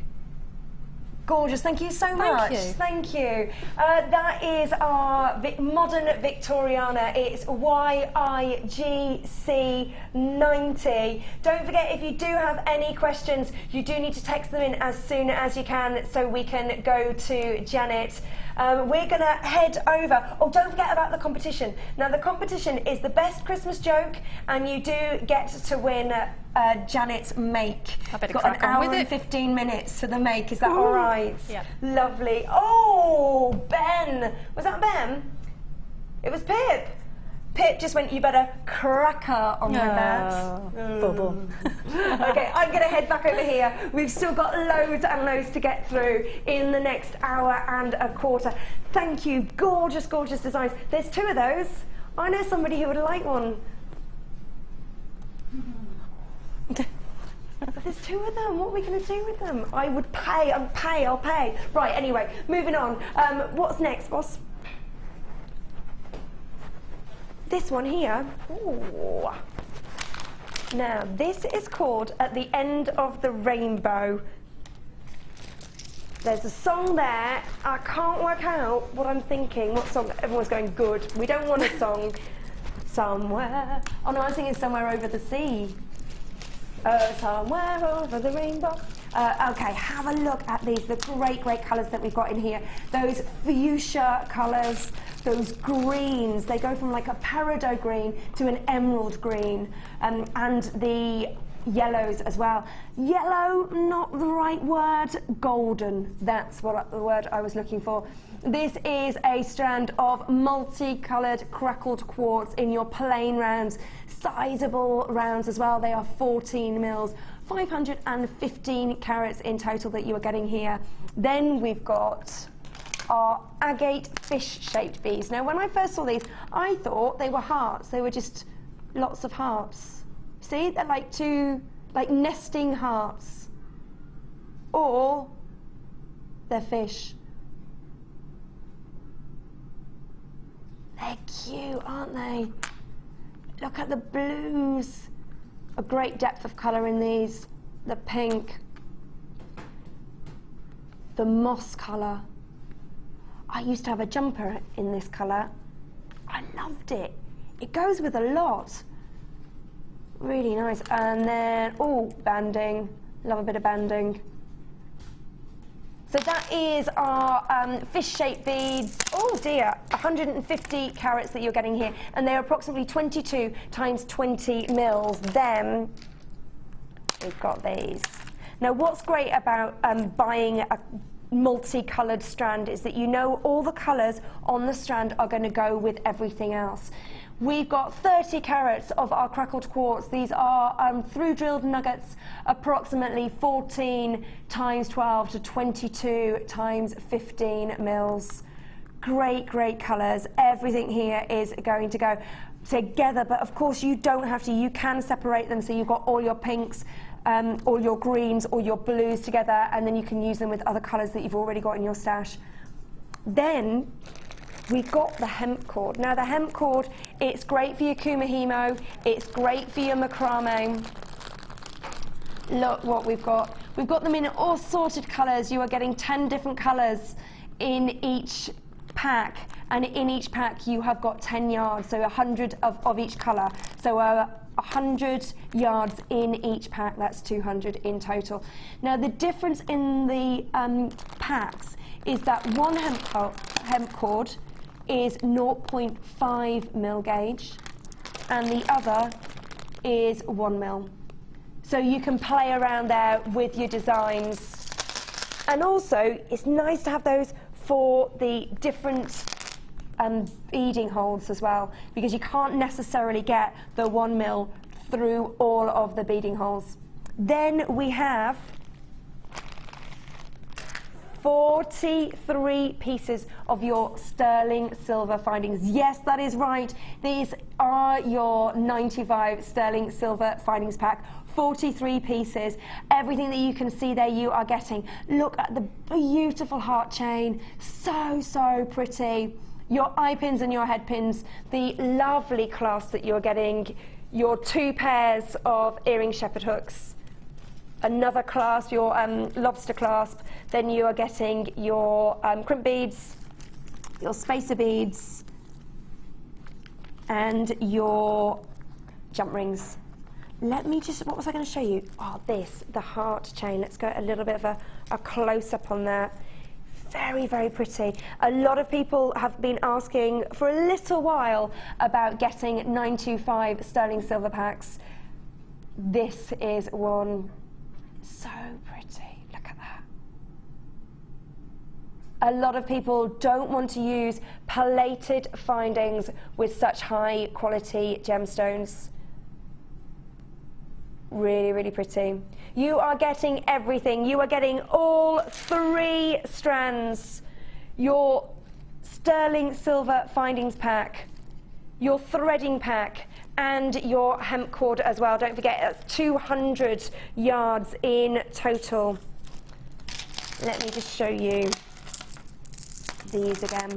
Gorgeous, thank you so much. Thank you. That is our modern Victoriana. It's YIGC90. Don't forget, if you do have any questions, you do need to text them in as soon as you can so we can go to Janet. We're going to head over. Oh, don't forget about the competition. Now, the competition is the best Christmas joke, and you do get to win Janet's make. I better Got crack an on hour with and it. 15 minutes for the make. Is that all right? Yeah. Lovely. Oh, Ben. Was that Ben? It was Pip. Pip just went, you better crack her on with that. Bubble. Okay, I'm going to head back over here. We've still got loads and loads to get through in the next hour and a quarter. Thank you. Gorgeous, gorgeous designs. There's 2 of those. I know somebody who would like one. But there's 2 of them. What are we going to do with them? I would pay. I'll pay. Right, anyway, moving on. What's next, boss? This one here. Ooh. Now, this is called At the End of the Rainbow. There's a song there. I can't work out what I'm thinking. What song? Everyone's going, good. We don't want a song. Somewhere. Oh no, I'm singing Somewhere Over the Sea. Somewhere over the rainbow. Okay, have a look at these, the great, great colours that we've got in here. Those fuchsia colours, those greens, they go from like a peridot green to an emerald green, and the yellows as well. Yellow, not the right word, golden, that's what the word I was looking for. This is a strand of multicoloured crackled quartz in your plain rounds, sizable rounds as well. They are 14 mils, 515 carats in total that you are getting here. Then we've got our agate fish-shaped beads. Now, when I first saw these, I thought they were hearts. They were just lots of hearts. See, they're like 2, like nesting hearts. Or they're fish. They're cute, aren't they? Look at the blues. A great depth of colour in these. The pink. The moss colour. I used to have a jumper in this colour. I loved it. It goes with a lot. Really nice. And then, oh, banding. Love a bit of banding. So that is our fish-shaped beads. Oh dear, 150 carats that you're getting here, and they're approximately 22 times 20 mils. Then we've got these. Now, what's great about buying a multicoloured strand is that you know all the colours on the strand are going to go with everything else. We've got 30 carats of our crackled quartz. These are through-drilled nuggets, approximately 14 times 12 to 22 times 15 mils. Great, great colours. Everything here is going to go together, but of course you don't have to. You can separate them, so you've got all your pinks, all your greens, all your blues together, and then you can use them with other colours that you've already got in your stash. Then we've got the hemp cord. Now the hemp cord, it's great for your kumihimo, it's great for your macrame. Look what we've got. We've got them in all sorted colours. You are getting 10 different colours in each pack, and in each pack you have got 10 yards, so 100 of each colour. So 100 yards in each pack, that's 200 in total. Now the difference in the packs is that one hemp cord is 0.5 mil gauge and the other is 1 mil. So you can play around there with your designs. And also, it's nice to have those for the different beading holes as well, because you can't necessarily get the 1 mil through all of the beading holes. Then we have 43 pieces of your sterling silver findings. Yes, that is right. These are your 95 sterling silver findings pack. 43 pieces. Everything that you can see there you are getting. Look at the beautiful heart chain. So, so pretty. Your eye pins and your head pins. The lovely clasp that you're getting. Your 2 pairs of earring shepherd hooks. Another clasp, your lobster clasp. Then you are getting your crimp beads, your spacer beads, and your jump rings. Let me just, what was I going to show you? Oh, this, the heart chain. Let's go a little bit of a close-up on that. Very, very pretty. A lot of people have been asking for a little while about getting 925 sterling silver packs. This is one. So pretty. Look at that. A lot of people don't want to use plated findings with such high quality gemstones. Really, really pretty. You are getting everything. You are getting all 3 strands. Your sterling silver findings pack, your threading pack, and your hemp cord as well. Don't forget, it's 200 yards in total. Let me just show you these again.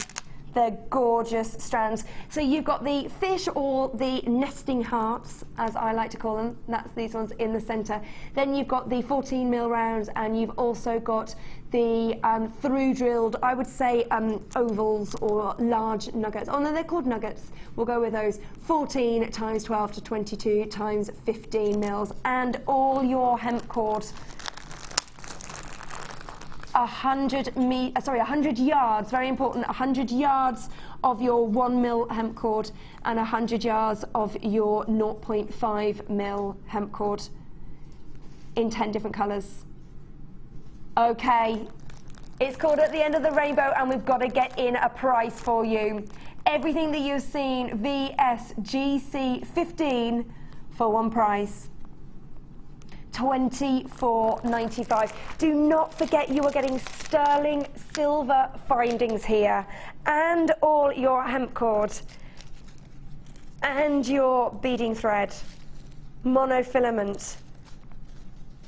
They're gorgeous strands. So you've got the fish, or the nesting hearts, as I like to call them. That's these ones in the centre. Then you've got the 14 mil rounds, and you've also got the through drilled, I would say ovals or large nuggets. Oh no, they're called nuggets. We'll go with those. 14 times 12 to 22 times 15 mils, and all your hemp cord. 100 yards, very important, 100 yards of your 1 mil hemp cord and 100 yards of your 0.5 mil hemp cord in 10 different colours. Okay, it's called At the End of the Rainbow, and we've got to get in a price for you. Everything that you've seen, VSGC 15 for one price. $24.95. Do not forget you are getting sterling silver findings here, and all your hemp cord, and your beading thread, monofilament,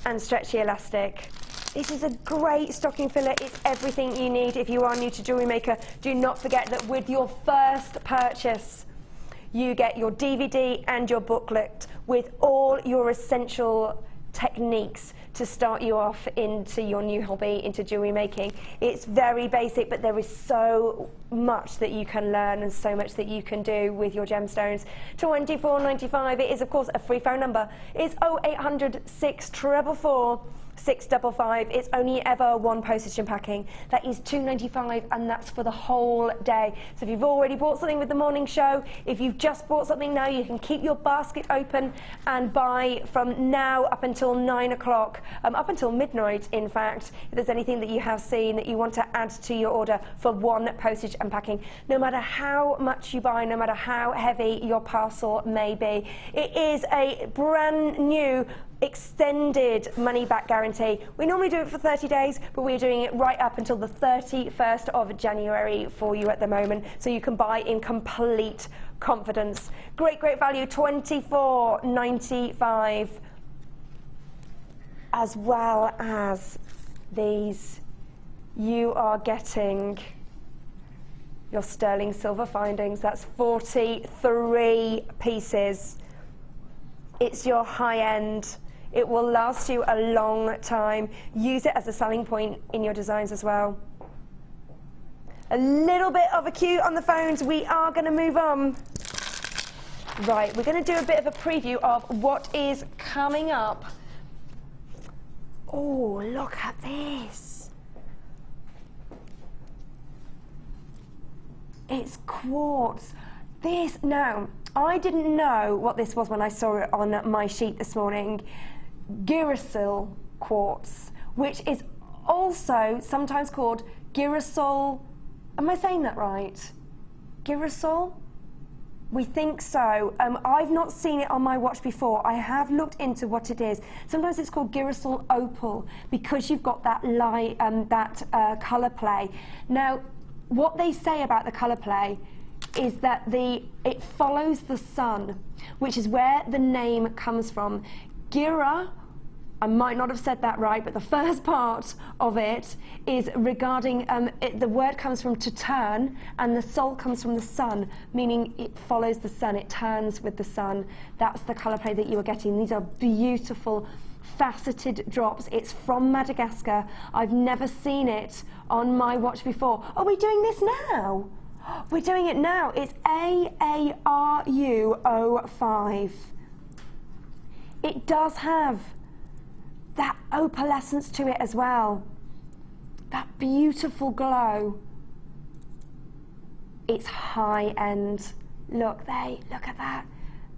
and stretchy elastic. This is a great stocking filler. It's everything you need if you are new to Jewellery Maker. Do not forget that with your first purchase, you get your DVD and your booklet with all your essential techniques to start you off into your new hobby, into jewellery making. It's very basic, but there is so much that you can learn and so much that you can do with your gemstones. $24.95. It is, of course, a free phone number. It's 0800 644 655. It's only ever one postage and packing. That is $2.95, and that's for the whole day. So if you've already bought something with the morning show, if you've just bought something now, you can keep your basket open and buy from now up until 9 o'clock, up until midnight, in fact, if there's anything that you have seen that you want to add to your order for one postage and packing. No matter how much you buy, no matter how heavy your parcel may be, it is a brand new extended money back guarantee. We normally do it for 30 days, but we're doing it right up until the 31st of January for you at the moment, so you can buy in complete confidence. Great, great value, $24.95. As well as these, you are getting your sterling silver findings. That's 43 pieces. It's your high end. It will last you a long time. Use it as a selling point in your designs as well. A little bit of a cue on the phones. We are going to move on. Right, we're going to do a bit of a preview of what is coming up. Oh, look at this. It's quartz. This, now, I didn't know what this was when I saw it on my sheet this morning. Gyrosil quartz, which is also sometimes called girasol. Am I saying that right? Girasol? We think so. I've not seen it on my watch before. I have looked into what it is. Sometimes it's called girasol opal because you've got that light, colour play. Now, what they say about the colour play is that it follows the sun, which is where the name comes from. Gira, I might not have said that right, but the first part of it is regarding, the word comes from to turn, and the sol comes from the sun, meaning it follows the sun, it turns with the sun. That's the colour play that you are getting. These are beautiful faceted drops. It's from Madagascar. I've never seen it on my watch before. Are we doing this now? We're doing it now. It's AARU05. It does have that opalescence to it as well. That beautiful glow. It's high end. Look at that.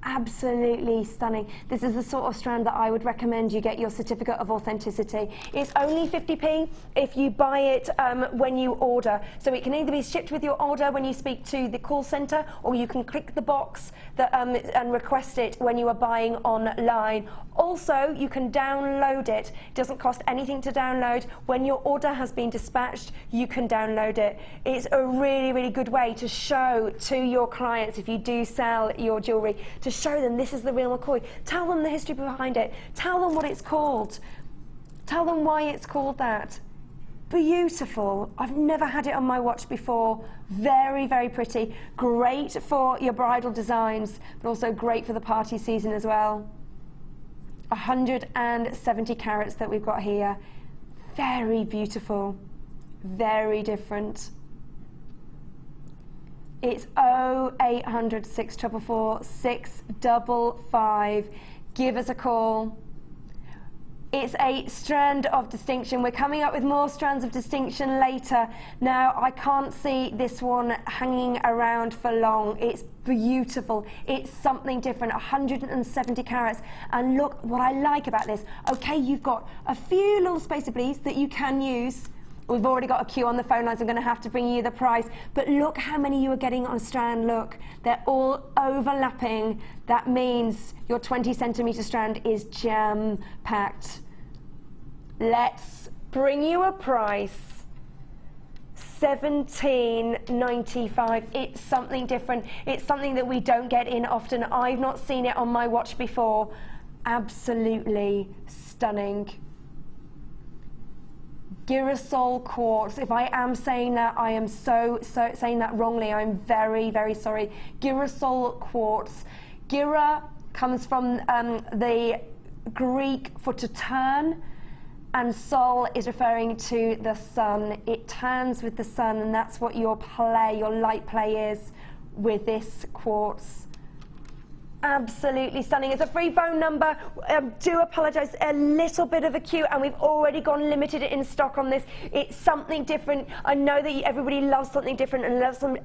Absolutely stunning. This is the sort of strand that I would recommend you get your certificate of authenticity. It's only 50p if you buy it when you order. So it can either be shipped with your order when you speak to the call centre, or you can click the box that, and request it when you are buying online. Also, you can download it. It doesn't cost anything to download. When your order has been dispatched, you can download it. It's a really, really good way to show to your clients, if you do sell your jewellery, to show them this is the real McCoy. Tell them the history behind it. Tell them what it's called. Tell them why it's called that. Beautiful. I've never had it on my watch before. Very, very pretty. Great for your bridal designs, but also great for the party season as well. 170 carats that we've got here. Very beautiful. Very different. It's 0800 644 655. Give us a call. It's a strand of distinction. We're coming up with more strands of distinction later. Now, I can't see this one hanging around for long. It's beautiful. It's something different. 170 carats. And look, what I like about this, okay, you've got a few little spacer beads that you can use. We've already got a queue on the phone lines. I'm going to have to bring you the price. But look how many you are getting on a strand. Look, they're all overlapping. That means your 20 centimetre strand is jam-packed. Let's bring you a price. $17.95. It's something different. It's something that we don't get in often. I've not seen it on my watch before. Absolutely stunning. Girasol quartz. If I am saying that, I am so saying that wrongly. I'm very, very sorry. Girasol quartz. Gira comes from the Greek for to turn, and sol is referring to the sun. It turns with the sun, and that's what your play, your light play is with this quartz. Absolutely stunning. It's a free phone number. Do apologise, a little bit of a queue, and we've already gone limited in stock on this. It's something different. I know that everybody loves something different, and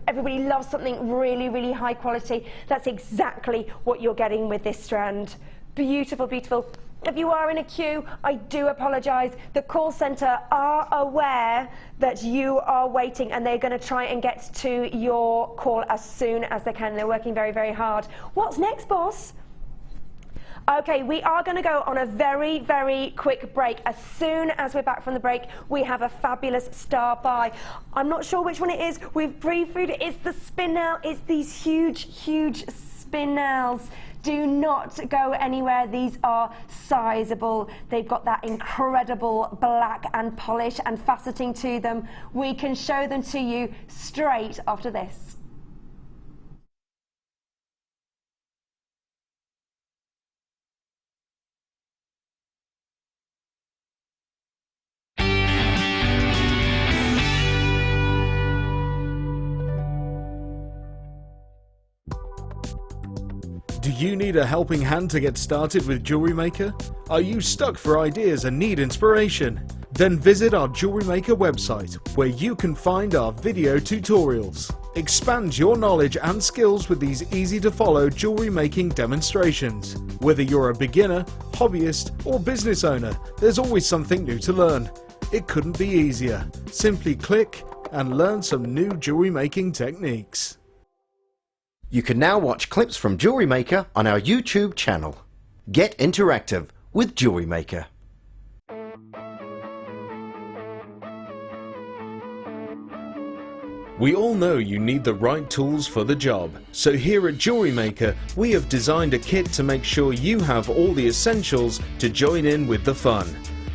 everybody loves something really, really high quality. That's exactly what you're getting with this strand. Beautiful, beautiful. If you are in a queue, I do apologise. The call centre are aware that you are waiting, and they're going to try and get to your call as soon as they can. They're working very, very hard. What's next, boss? Okay, we are going to go on a very, very quick break. As soon as we're back from the break, we have a fabulous star buy. I'm not sure which one it is. We've previewed it. It's the spinel. It's these huge, huge spinels. Do not go anywhere. These are sizable. They've got that incredible black and polish and faceting to them. We can show them to you straight after this. Do you need a helping hand to get started with Jewellery Maker? Are you stuck for ideas and need inspiration? Then visit our Jewellery Maker website, where you can find our video tutorials. Expand your knowledge and skills with these easy to follow jewellery making demonstrations. Whether you're a beginner, hobbyist or business owner, there's always something new to learn. It couldn't be easier. Simply click and learn some new jewellery making techniques. You can now watch clips from Jewellery Maker on our YouTube channel. Get interactive with Jewellery Maker. We all know you need the right tools for the job, so here at Jewellery Maker we have designed a kit to make sure you have all the essentials to join in with the fun.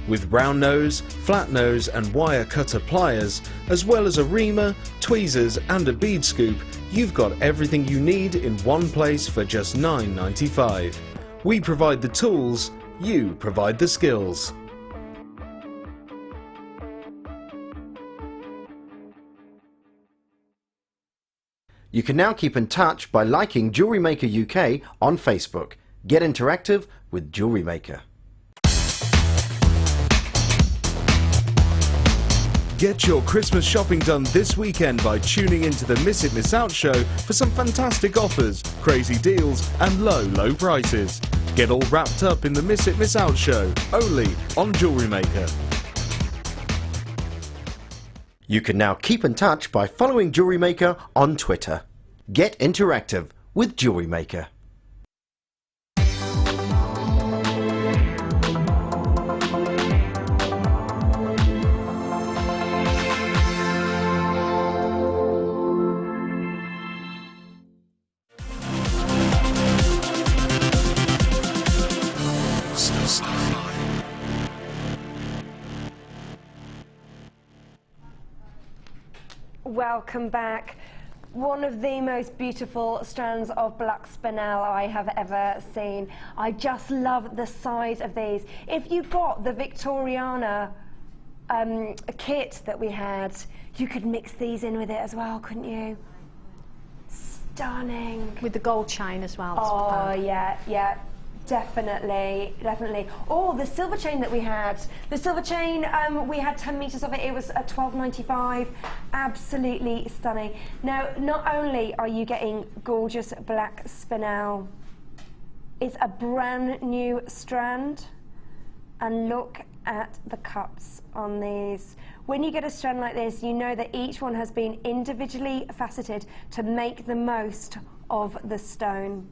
With round nose, flat nose and wire cutter pliers, as well as a reamer, tweezers and a bead scoop, you've got everything you need in one place for just $9.95. We provide the tools, you provide the skills. You can now keep in touch by liking Jewellery Maker UK on Facebook. Get interactive with Jewellery Maker. Get your Christmas shopping done this weekend by tuning into the Miss It Miss Out show for some fantastic offers, crazy deals and low prices. Get all wrapped up in the Miss It Miss Out show, only on Jewellery Maker. You can now keep in touch by following Jewellery Maker on Twitter. Get interactive with Jewellery Maker. Welcome back. One of the most beautiful strands of black spinel I have ever seen. I just love the size of these. If you got the Victoriana kit that we had, you could mix these in with it as well, couldn't you? Stunning. With the gold chain as well. Oh, yeah. Definitely. Oh, the silver chain that we had. The silver chain, we had 10 meters of it. It was at $12.95. Absolutely stunning. Now, not only are you getting gorgeous black spinel, it's a brand new strand. And look at the cuts on these. When you get a strand like this, you know that each one has been individually faceted to make the most of the stone.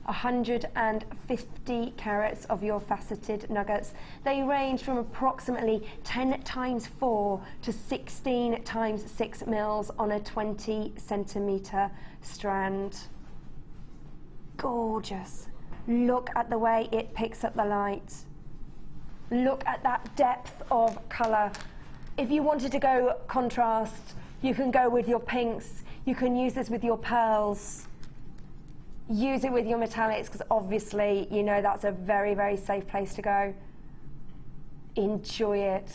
150 carats of your faceted nuggets. They range from approximately 10 times 4 to 16 times 6 mils on a 20 centimetre strand. Gorgeous. Look at the way it picks up the light. Look at that depth of colour. If you wanted to go contrast, you can go with your pinks. You can use this with your pearls. Use it with your metallics, because obviously you know that's a very safe place to go. Enjoy it.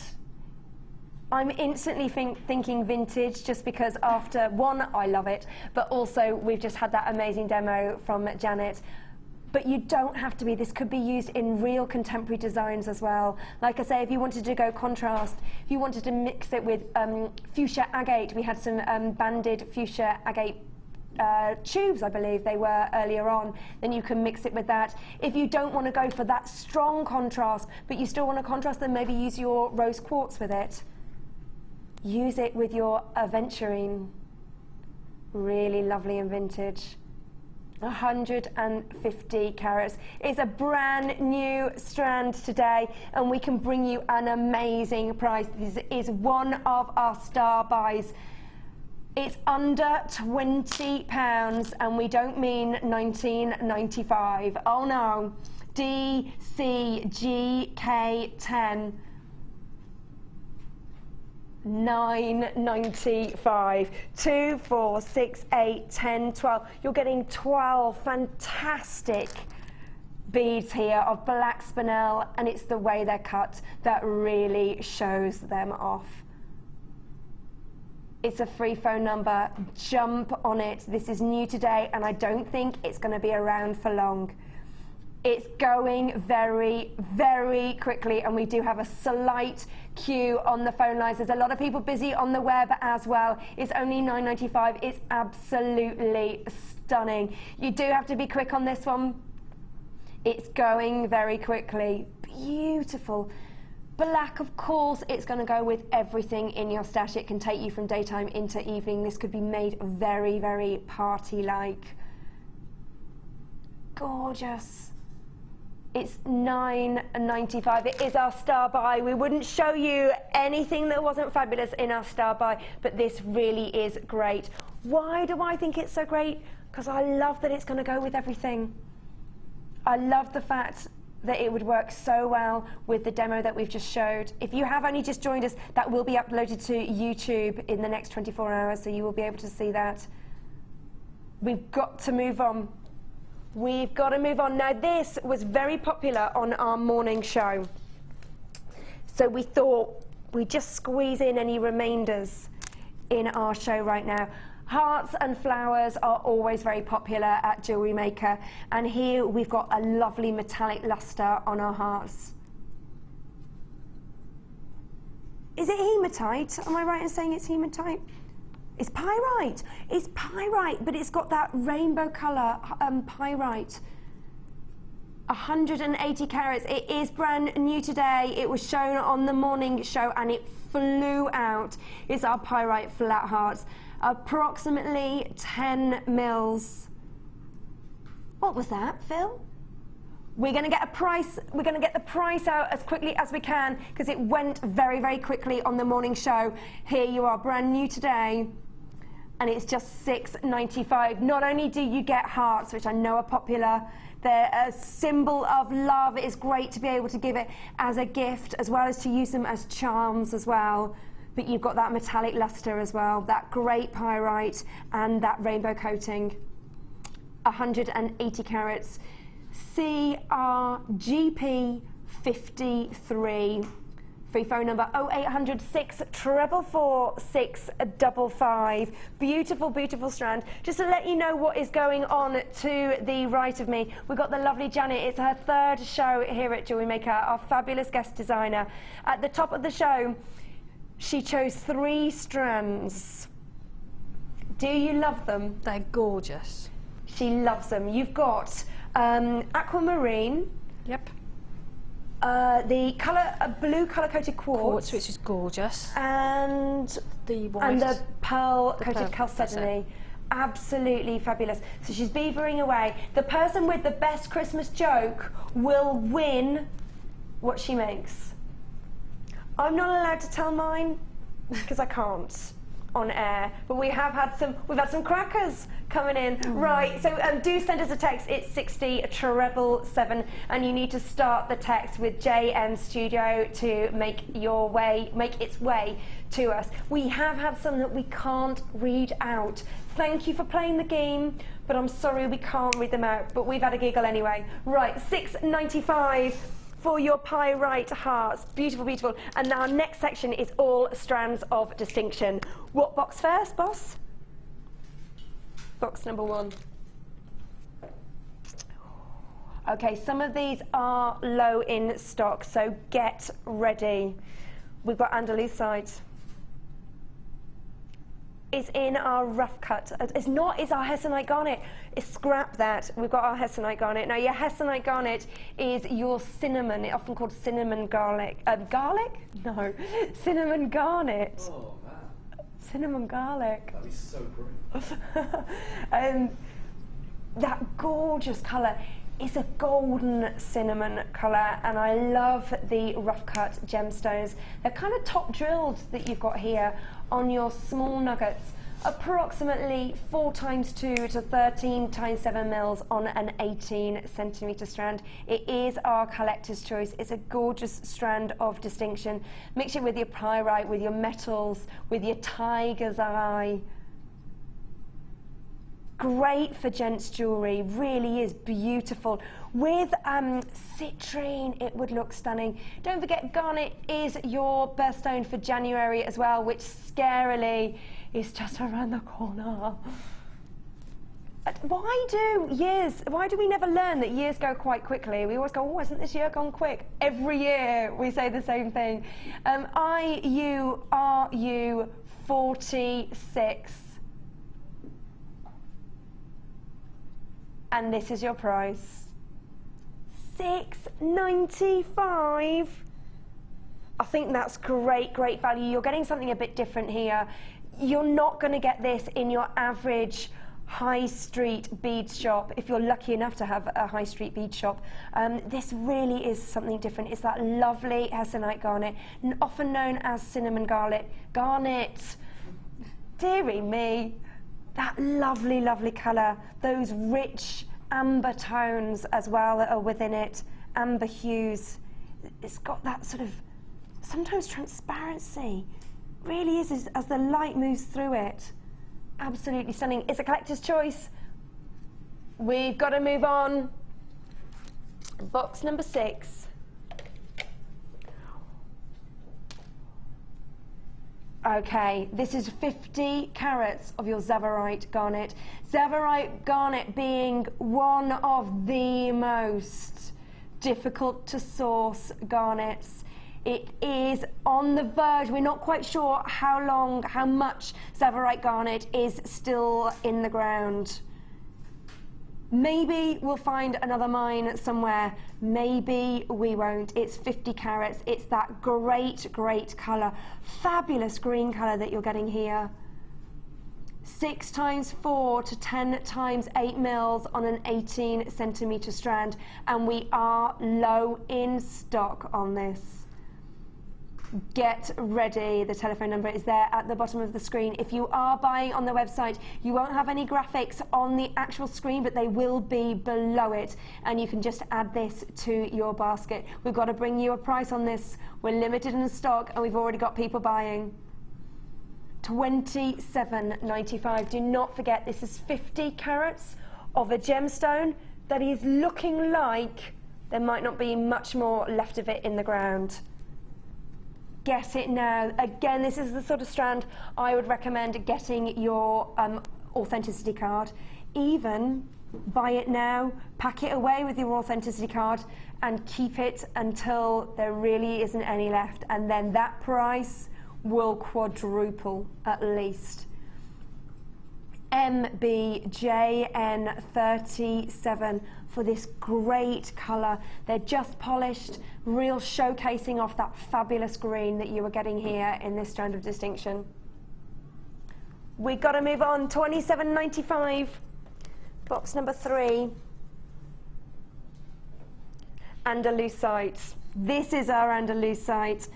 I'm instantly thinking vintage, just because after one, I love it, but also we've just had that amazing demo from Janet. But you don't have to be. This could be used in real contemporary designs as well. Like I say, if you wanted to go contrast, if you wanted to mix it with fuchsia agate, we had some banded fuchsia agate tubes, I believe they were earlier on, then you can mix it with that. If you don't want to go for that strong contrast, but you still want to contrast, then maybe use your rose quartz with it. Use it with your aventurine. Really lovely and vintage. 150 carats. It's a brand new strand today, and we can bring you an amazing price. This is one of our star buys. It's under £20, and we don't mean $19.95. Oh no. DCGK10. $9.95. 2, 4, 6, 8, 10, 12. You're getting 12 fantastic beads here of black spinel, and it's the way they're cut that really shows them off. It's a free phone number. Jump on it. This is new today, and I don't think it's going to be around for long. It's going very quickly, and we do have a slight queue on the phone lines. There's a lot of people busy on the web as well. It's only $9.95. It's absolutely stunning. You do have to be quick on this one. It's going very quickly. Beautiful. Black, of course, it's going to go with everything in your stash. It can take you from daytime into evening. This could be made very, very party-like. Gorgeous. It's $9.95. It is our star buy. We wouldn't show you anything that wasn't fabulous in our star buy, but this really is great. Why do I think it's so great? Because I love that it's going to go with everything. I love the fact that it would work so well with the demo that we've just showed. If you have only just joined us, that will be uploaded to YouTube in the next 24 hours, so you will be able to see that. We've got to move on. We've got to move on. Now, this was very popular on our morning show, so we thought we'd just squeeze in any remainders in our show right now. Hearts and flowers are always very popular at Jewellery Maker, and here we've got a lovely metallic luster on our hearts. Is it hematite? Am I right in saying it's hematite? It's pyrite. It's pyrite, but it's got that rainbow colour, pyrite. 180 carats. It is brand new today. It was shown on the morning show and it flew out. It's our pyrite flat hearts. Approximately 10 mils. What was that, Phil? We're going to get a price. We're going to get the price out as quickly as we can because it went very, very quickly on the morning show. Here you are, brand new today, and it's just $6.95. Not only do you get hearts, which I know are popular, they're a symbol of love. It is great to be able to give it as a gift as well as to use them as charms as well. But you've got that metallic luster as well, that great pyrite and that rainbow coating. 180 carats. CRGP53. Free phone number 0800 644 655. Beautiful, beautiful strand. Just to let you know what is going on to the right of me, we've got the lovely Janet. It's her third show here at Jewellery Maker, our fabulous guest designer. At the top of the show, she chose 3 strands. Do you love them? They're gorgeous. She loves them. You've got aquamarine. Yep. The blue colour-coated quartz, Which is gorgeous. And the white. And the pearl-coated chalcedony. Absolutely fabulous. So she's beavering away. The person with the best Christmas joke will win what she makes. I'm not allowed to tell mine because I can't on air, but we've had some crackers coming in. Right, so do send us a text. It's 60777 and you need to start the text with JM Studio to make its way to us. We have had some that we can't read out. Thank you for playing the game, but I'm sorry we can't read them out, but we've had a giggle anyway. Right, $6.95 for your pyrite hearts. Beautiful, beautiful. And now our next section is all strands of distinction. What box first, boss? Box number 1. Okay, some of these are low in stock, so get ready. We've got Andalusite. It's in our rough cut. It's our hessonite garnet. Scrap that. We've got our hessonite garnet. Now, your hessonite garnet is your cinnamon, often called cinnamon garlic. Garlic? No. Cinnamon garnet. Oh, man. Cinnamon garlic. That'd be so great. That gorgeous colour. It's a golden cinnamon colour, and I love the rough cut gemstones. They're kind of top drilled that you've got here on your small nuggets. Approximately 4x2 to 13x7 mils on an 18 centimetre strand. It is our collector's choice. It's a gorgeous strand of distinction. Mix it with your pyrite, with your metals, with your tiger's eye. Great for gents jewellery, really is beautiful. With citrine, it would look stunning. Don't forget, garnet is your birthstone for January as well, which scarily is just around the corner. Why do we never learn that years go quite quickly? We always go, oh, hasn't this year gone quick? Every year we say the same thing. IURU 46. And this is your price. $6.95. I think that's great value. You're getting something a bit different here. You're not going to get this in your average high street bead shop if you're lucky enough to have a high street bead shop. This really is something different. It's that lovely hessonite garnet, often known as cinnamon garnet. Dearie me, that lovely colour, those rich amber tones as well that are within it, amber hues. It's got that sort of sometimes transparency, really is as the light moves through it. Absolutely stunning. It's a collector's choice. We've got to move on. Box number 6. Okay, this is 50 carats of your Tsavorite garnet. Tsavorite garnet being one of the most difficult to source garnets. It is on the verge. We're not quite sure how much Tsavorite garnet is still in the ground. Maybe we'll find another mine somewhere. Maybe we won't. It's 50 carats. It's that great colour. Fabulous green colour that you're getting here. 6 times 4 to 10 times 8 mils on an 18 centimetre strand. And we are low in stock on this. Get ready. The telephone number is there at the bottom of the screen. If you are buying on the website, you won't have any graphics on the actual screen, but they will be below it, and you can just add this to your basket. We've got to bring you a price on this. We're limited in stock and we've already got people buying. $27.95. Do not forget, this is 50 carats of a gemstone that is looking like there might not be much more left of it in the ground. Get it now. Again, this is the sort of strand I would recommend getting your authenticity card. Even buy it now, pack it away with your authenticity card and keep it until there really isn't any left, and then that price will quadruple at least. MBJN37 for this great colour. They're just polished, real showcasing off that fabulous green that you are getting here in this strand of distinction. We've got to move on. $27.95. Box number 3. Andalusite. This is our Andalusite.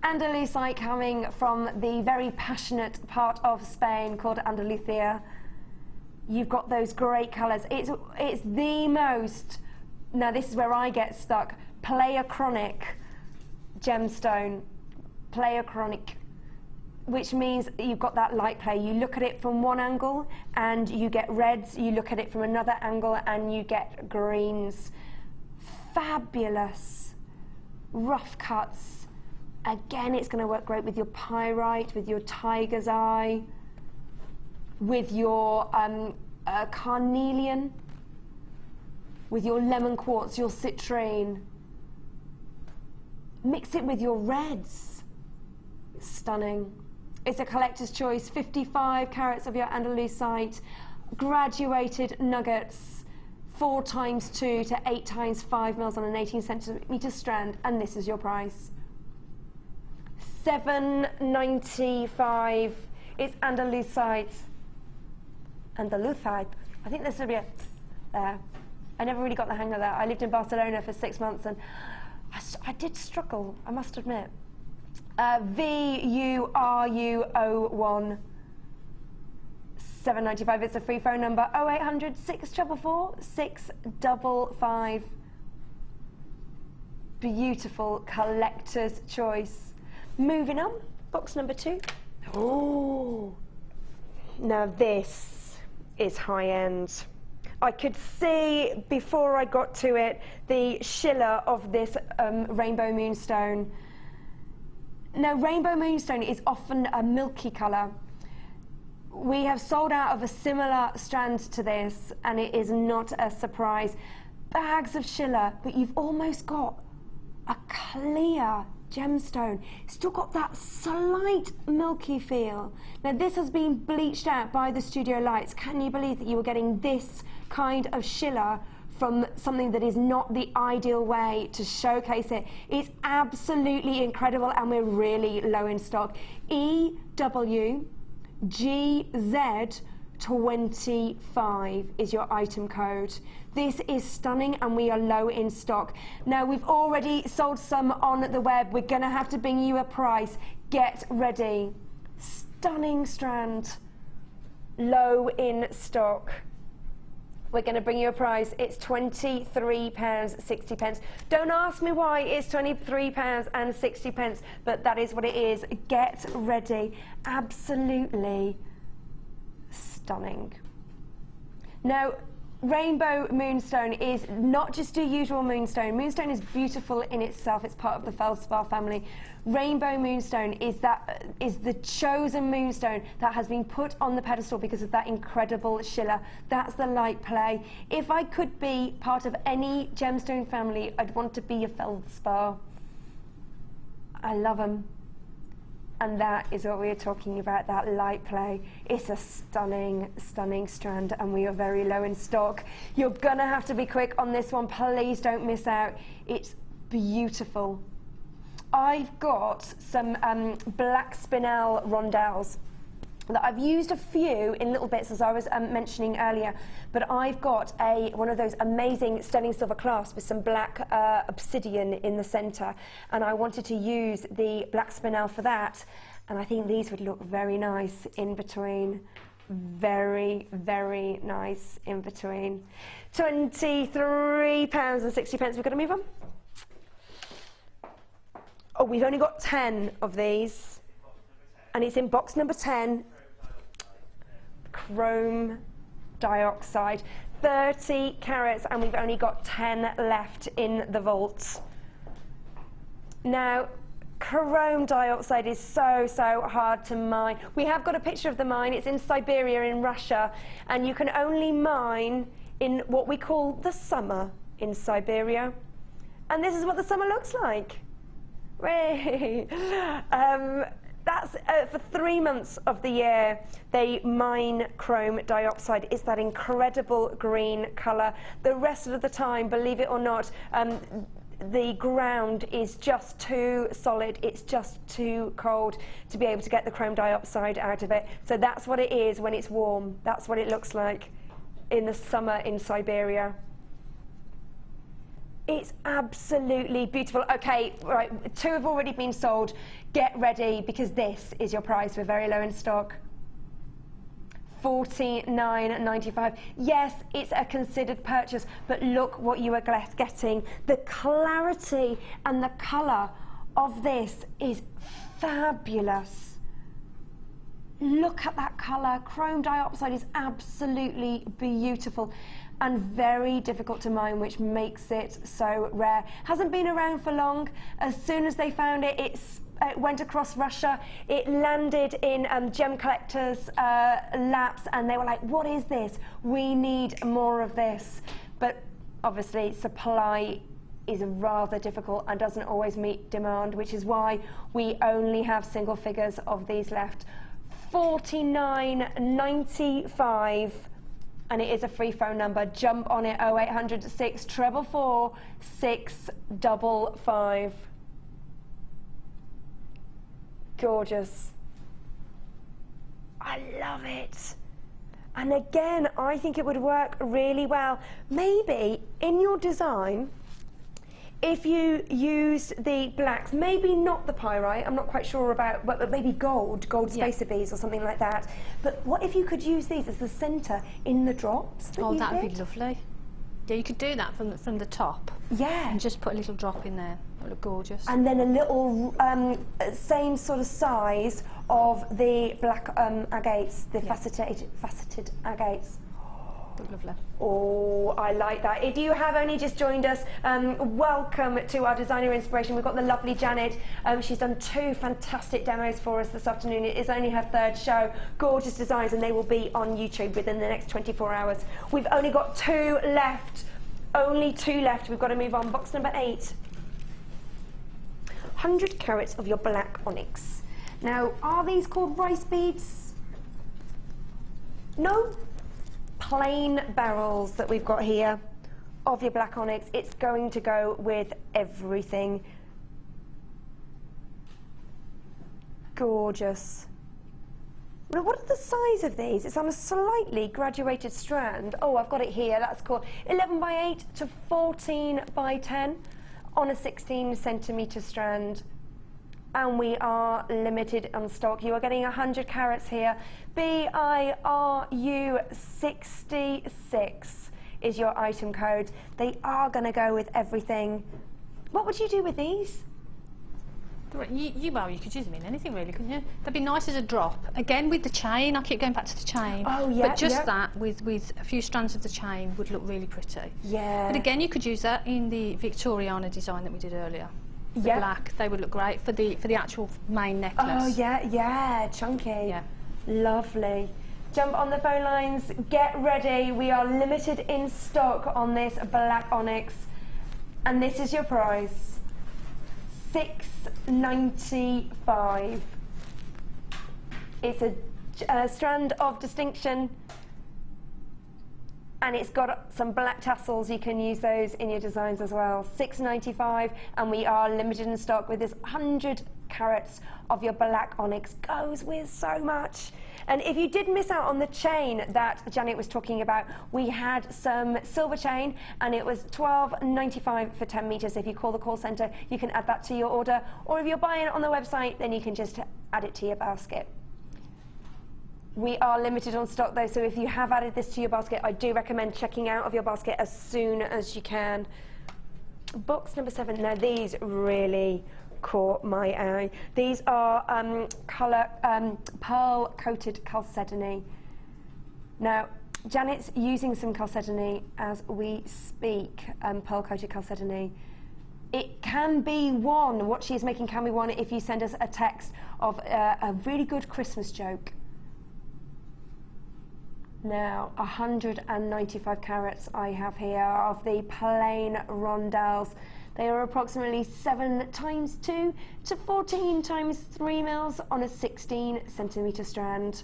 Andalusite coming from the very passionate part of Spain called Andalusia. You've got those great colours. It's the most, now this is where I get stuck, pleochromic gemstone. Pleochromic, which means you've got that light play. You look at it from one angle and you get reds, you look at it from another angle and you get greens. Fabulous rough cuts. Again, it's going to work great with your pyrite, with your tiger's eye, with your carnelian, with your lemon quartz, your citrine. Mix it with your reds. Stunning. It's a collector's choice. 55 carats of your Andalusite, graduated nuggets, 4 times 2 to 8 times 5 mils on an 18 centimetre strand, and this is your price. $7.95. It's Andalusite. Andalusite. I think there should be a there. I never really got the hang of that. I lived in Barcelona for 6 months and I did struggle, I must admit. VURU01. $7.95. It's a free phone number. 0800 644 655. Beautiful collector's choice. Moving on, box number 2. Oh, now this is high end. I could see before I got to it the shiller of this rainbow moonstone. Now, rainbow moonstone is often a milky colour. We have sold out of a similar strand to this, and it is not a surprise. Bags of shiller, but you've almost got a clear gemstone. Still got that slight milky feel. Now this has been bleached out by the studio lights. Can you believe that you were getting this kind of shiller from something that is not the ideal way to showcase it. It's absolutely incredible, and we're really low in stock. EWGZ25 is your item code. This is stunning, and we are low in stock. Now, we've already sold some on the web. We're gonna have to bring you a price. Get ready. Stunning strand, low in stock. We're going to bring you a price. It's £23.60. Don't ask me why it's £23.60, but that is what it is. Get ready. Absolutely stunning. Now, Rainbow Moonstone is not just your usual moonstone. Moonstone is beautiful in itself. It's part of the feldspar family. Rainbow Moonstone is the chosen moonstone that has been put on the pedestal because of that incredible shiller. That's the light play. If I could be part of any gemstone family, I'd want to be a feldspar. I love them. And that is what we're talking about, that light play. It's a stunning, stunning strand, and we are very low in stock. You're gonna have to be quick on this one. Please don't miss out. It's beautiful. I've got some black spinel rondelles that I've used a few in little bits, as I was mentioning earlier, but I've got one of those amazing sterling silver clasps with some black obsidian in the centre, and I wanted to use the black spinel for that, and I think these would look very nice in between. Very, very nice in between. £23.60. We've got to move on. Oh, we've only got 10 of these, and it's in box number 10. Chrome dioxide, 30 carats, and we've only got 10 left in the vault. Now, chrome dioxide is so hard to mine. We have got a picture of the mine. It's in Siberia in Russia, and you can only mine in what we call the summer in Siberia. And this is what the summer looks like. That's for 3 months of the year they mine chrome dioxide. It's that incredible green colour. The rest of the time, believe it or not, the ground is just too solid. It's just too cold to be able to get the chrome dioxide out of it. So that's what it is when it's warm. That's what it looks like in the summer in Siberia. It's absolutely beautiful. Okay, right, 2 have already been sold. Get ready, because this is your price. We're very low in stock. $49.95. Yes, it's a considered purchase, but look what you are getting. The clarity and the colour of this is fabulous. Look at that colour. Chrome dioxide is absolutely beautiful and very difficult to mine, which makes it so rare. Hasn't been around for long. As soon as they found it, it went across Russia. It landed in gem collectors' laps, and they were like, what is this? We need more of this. But obviously supply is rather difficult and doesn't always meet demand, which is why we only have single figures of these left. $49.95. And it is a free phone number. Jump on it, 0800 644 655. Gorgeous. I love it. And again, I think it would work really well. Maybe in your design, if you use the blacks, maybe not the pyrite, I'm not quite sure about, but maybe gold spacer beads or something like that. But what if you could use these as the centre in the drops that you that would did? be lovely. Yeah, you could do that from the top. Yeah. And just put a little drop in there. It would look gorgeous. And then a little same sort of size of the black agates, the faceted agates. Lovely. Oh, I like that. If you have only just joined us, welcome to our Designer Inspiration. We've got the lovely Janet. She's done 2 fantastic demos for us this afternoon. It is only her 3rd show. Gorgeous designs, and they will be on YouTube within the next 24 hours. We've only got 2 left. Only 2 left. We've got to move on. Box number 8. 100 carats of your black onyx. Now, are these called rice beads? No? Plain barrels that we've got here of your black onyx. It's going to go with everything. Gorgeous. Now, what are the size of these? It's on a slightly graduated strand. Oh, I've got it here. That's cool. 11 by 8 to 14 by 10 on a 16 centimetre strand. And we are limited on stock. You are getting 100 carats here. BIRU 66 is your item code. They are going to go with everything. What would you do with these? Well, you could use them in anything really, couldn't you? They'd be nice as a drop. Again, with the chain, I keep going back to the chain. Oh, yeah. But just that, with a few strands of the chain, would look really pretty. Yeah. But again, you could use that in the Victoriana design that we did earlier. The black, they would look great for the actual main necklace. Oh, yeah, chunky. Yeah. Lovely. Jump on the phone lines, get ready. We are limited in stock on this black onyx. And this is your prize. $6.95. It's a strand of distinction, and it's got some black tassels. You can use those in your designs as well. $6.95, and we are limited in stock with this 100 carats of your black onyx. Goes with so much. And if you did miss out on the chain that Janet was talking about, we had some silver chain, and it was $12.95 for 10 meters. If you call the call center, you can add that to your order, or if you're buying it on the website, then you can just add it to your basket. We are limited on stock though, so if you have added this to your basket, I do recommend checking out of your basket as soon as you can. Box number 7. Now these really caught my eye. These are pearl coated chalcedony. Now Janet's using some chalcedony as we speak, pearl coated chalcedony. It can be won. What she's making can be won if you send us a text of a really good Christmas joke. Now, 195 carats I have here of the plain rondelles. They are approximately 7 times 2 to 14 times 3 mils on a 16 centimetre strand.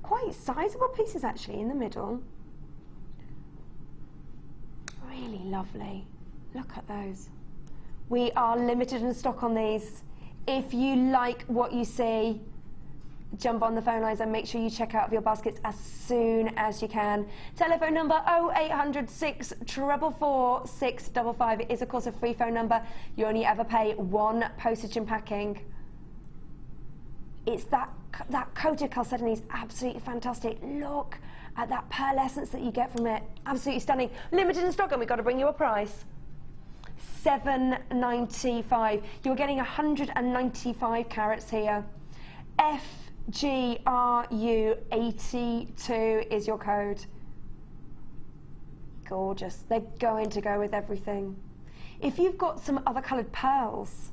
Quite sizable pieces actually in the middle. Really lovely. Look at those. We are limited in stock on these. If you like what you see, jump on the phone lines and make sure you check out your baskets as soon as you can. Telephone number 0800 644 655. It is of course a free phone number. You only ever pay 1 postage and packing. It's that coated chalcedony is absolutely fantastic. Look at that pearlescence that you get from it. Absolutely stunning. Limited in stock, and we've got to bring you a price. $7.95. You're getting 195 carats here. FGRU 82 is your code. Gorgeous. They're going to go with everything. If you've got some other coloured pearls,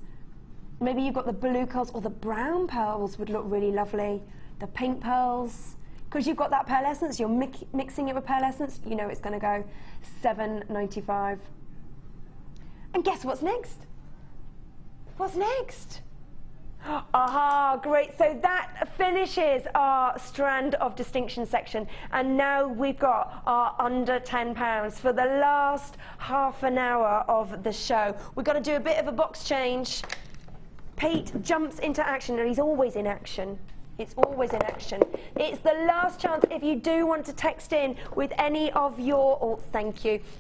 maybe you've got the blue pearls or the brown pearls would look really lovely. The pink pearls, because you've got that pearlescence, you're mixing it with pearlescence, you know it's going to go. $7.95. And guess what's next? What's next? Aha, great. So that finishes our strand of distinction section. And now we've got our under £10 for the last half an hour of the show. We've got to do a bit of a box change. Pete jumps into action, and he's always in action. It's always in action. It's the last chance if you do want to text in with any of your,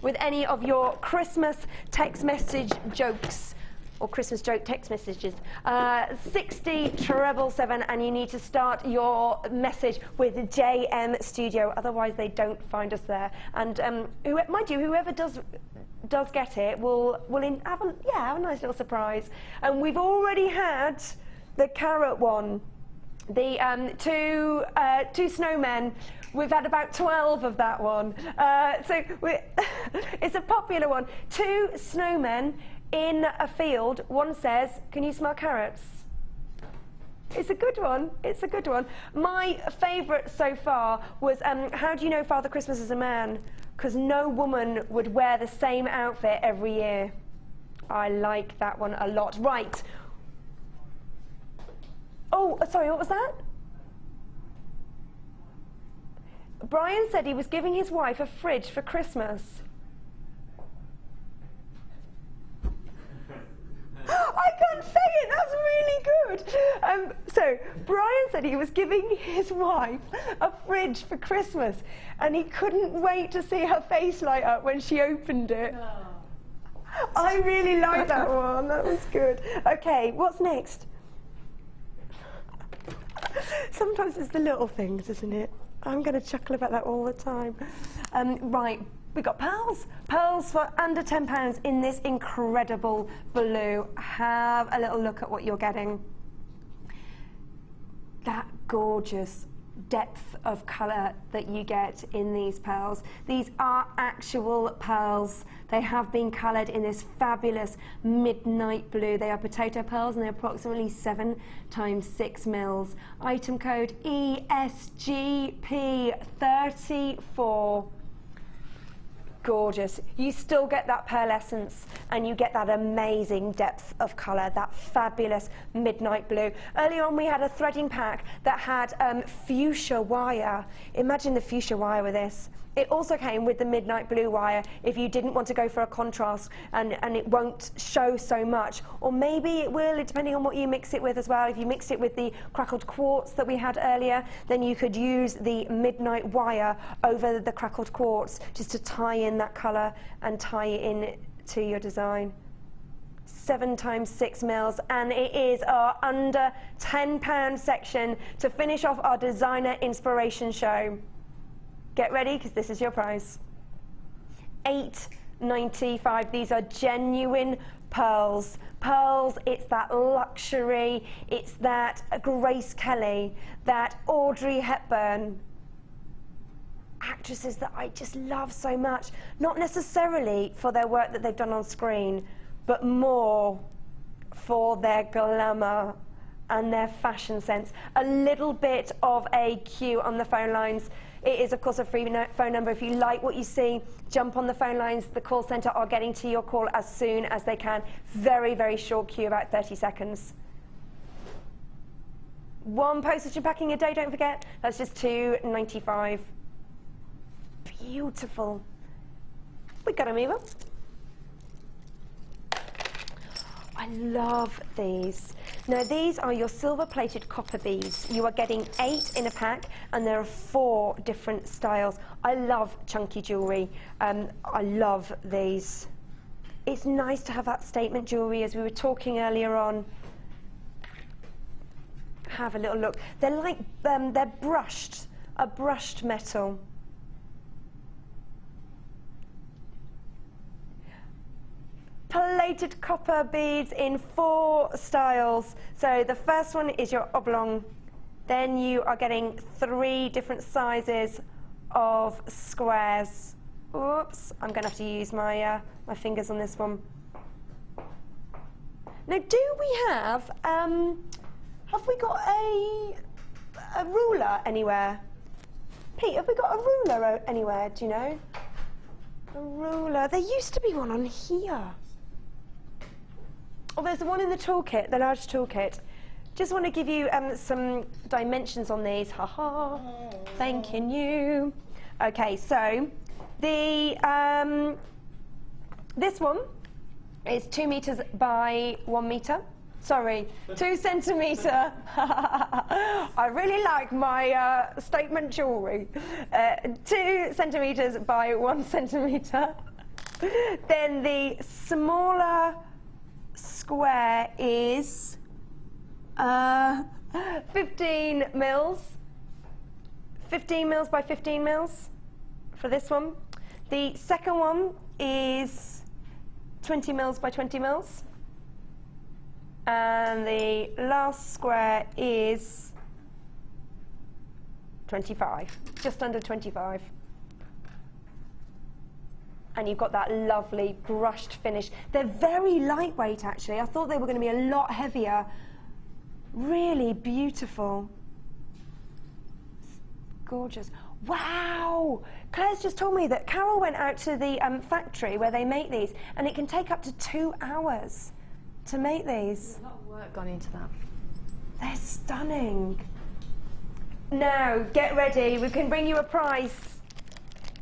with any of your Christmas text message jokes or Christmas joke text messages. 60777, and you need to start your message with JM Studio, otherwise they don't find us there. And mind you, whoever does get it will have a nice little surprise. And we've already had the carrot one. The two snowmen, we've had about 12 of that one. So it's a popular one. 2 snowmen in a field. One says, "Can you smell carrots?" It's a good one. It's a good one. My favourite so far was, how do you know Father Christmas is a man? Because no woman would wear the same outfit every year. I like that one a lot. Right. Oh, sorry, what was that? Brian said he was giving his wife a fridge for Christmas. Brian said he was giving his wife a fridge for Christmas and he couldn't wait to see her face light up when she opened it. I really like that one, that was good. Okay, what's next? Sometimes it's the little things, isn't it? I'm going to chuckle about that all the time. Right, we've got pearls. Pearls for under £10 in this incredible blue. Have a little look at what you're getting. That gorgeous depth of colour that you get in these pearls. These are actual pearls. They have been coloured in this fabulous midnight blue. They are potato pearls and they're approximately 7 × 6 mils. Item code ESGP34. Gorgeous. You still get that pearlescence and you get that amazing depth of colour, that fabulous midnight blue. Earlier on we had a threading pack that had fuchsia wire. Imagine the fuchsia wire with this. It also came with the midnight blue wire if you didn't want to go for a contrast and it won't show so much. Or maybe it will, depending on what you mix it with as well. If you mixed it with the crackled quartz that we had earlier, then you could use the midnight wire over the crackled quartz just to tie in that colour and tie it in to your design. 7 × 6 mils, and it is our under £10 section to finish off our designer inspiration show. Get ready, because this is your prize. $8.95. These are genuine pearls. Pearls, it's that luxury, it's that Grace Kelly, that Audrey Hepburn. Actresses that I just love so much. Not necessarily for their work that they've done on screen, but more for their glamour and their fashion sense. A little bit of a queue on the phone lines. It is, of course, a free phone number. If you like what you see, jump on the phone lines. The call centre are getting to your call as soon as they can. Very, very short queue, about 30 seconds. 1 postage and packing a day, don't forget. That's just $2.95. Beautiful. We got 'em, Eva. I love these. Now these are your silver-plated copper beads. You are getting 8 in a pack, and there are 4 different styles. I love chunky jewellery. I love these. It's nice to have that statement jewellery, as we were talking earlier on. Have a little look. They're like they're brushed, a brushed metal. Plated copper beads in 4 styles. So the first one is your oblong. Then you are getting 3 different sizes of squares. Oops, I'm going to have to use my my fingers on this one. Now, do we have we got a ruler anywhere? Pete, have we got a ruler anywhere? Do you know? A ruler. There used to be one on here. Oh, there's the one in the toolkit, the large toolkit. Just want to give you some dimensions on these. Ha ha. Thanking you. Okay, so the this one is 2 meters by 1 meter. Sorry, 2 centimeter. I really like my statement jewellery. 2 centimeters by 1 centimeter. Then the smaller square is 15 mils. 15 mils by 15 mils for this one. The second one is 20 mils by 20 mils. And the last square is 25, just under 25. And you've got that lovely brushed finish. They're very lightweight, actually. I thought they were going to be a lot heavier. Really beautiful. Gorgeous. Wow! Claire's just told me that Carol went out to the factory where they make these, and it can take up to 2 hours to make these. A lot of work gone into that. They're stunning. Now, get ready. We can bring you a prize.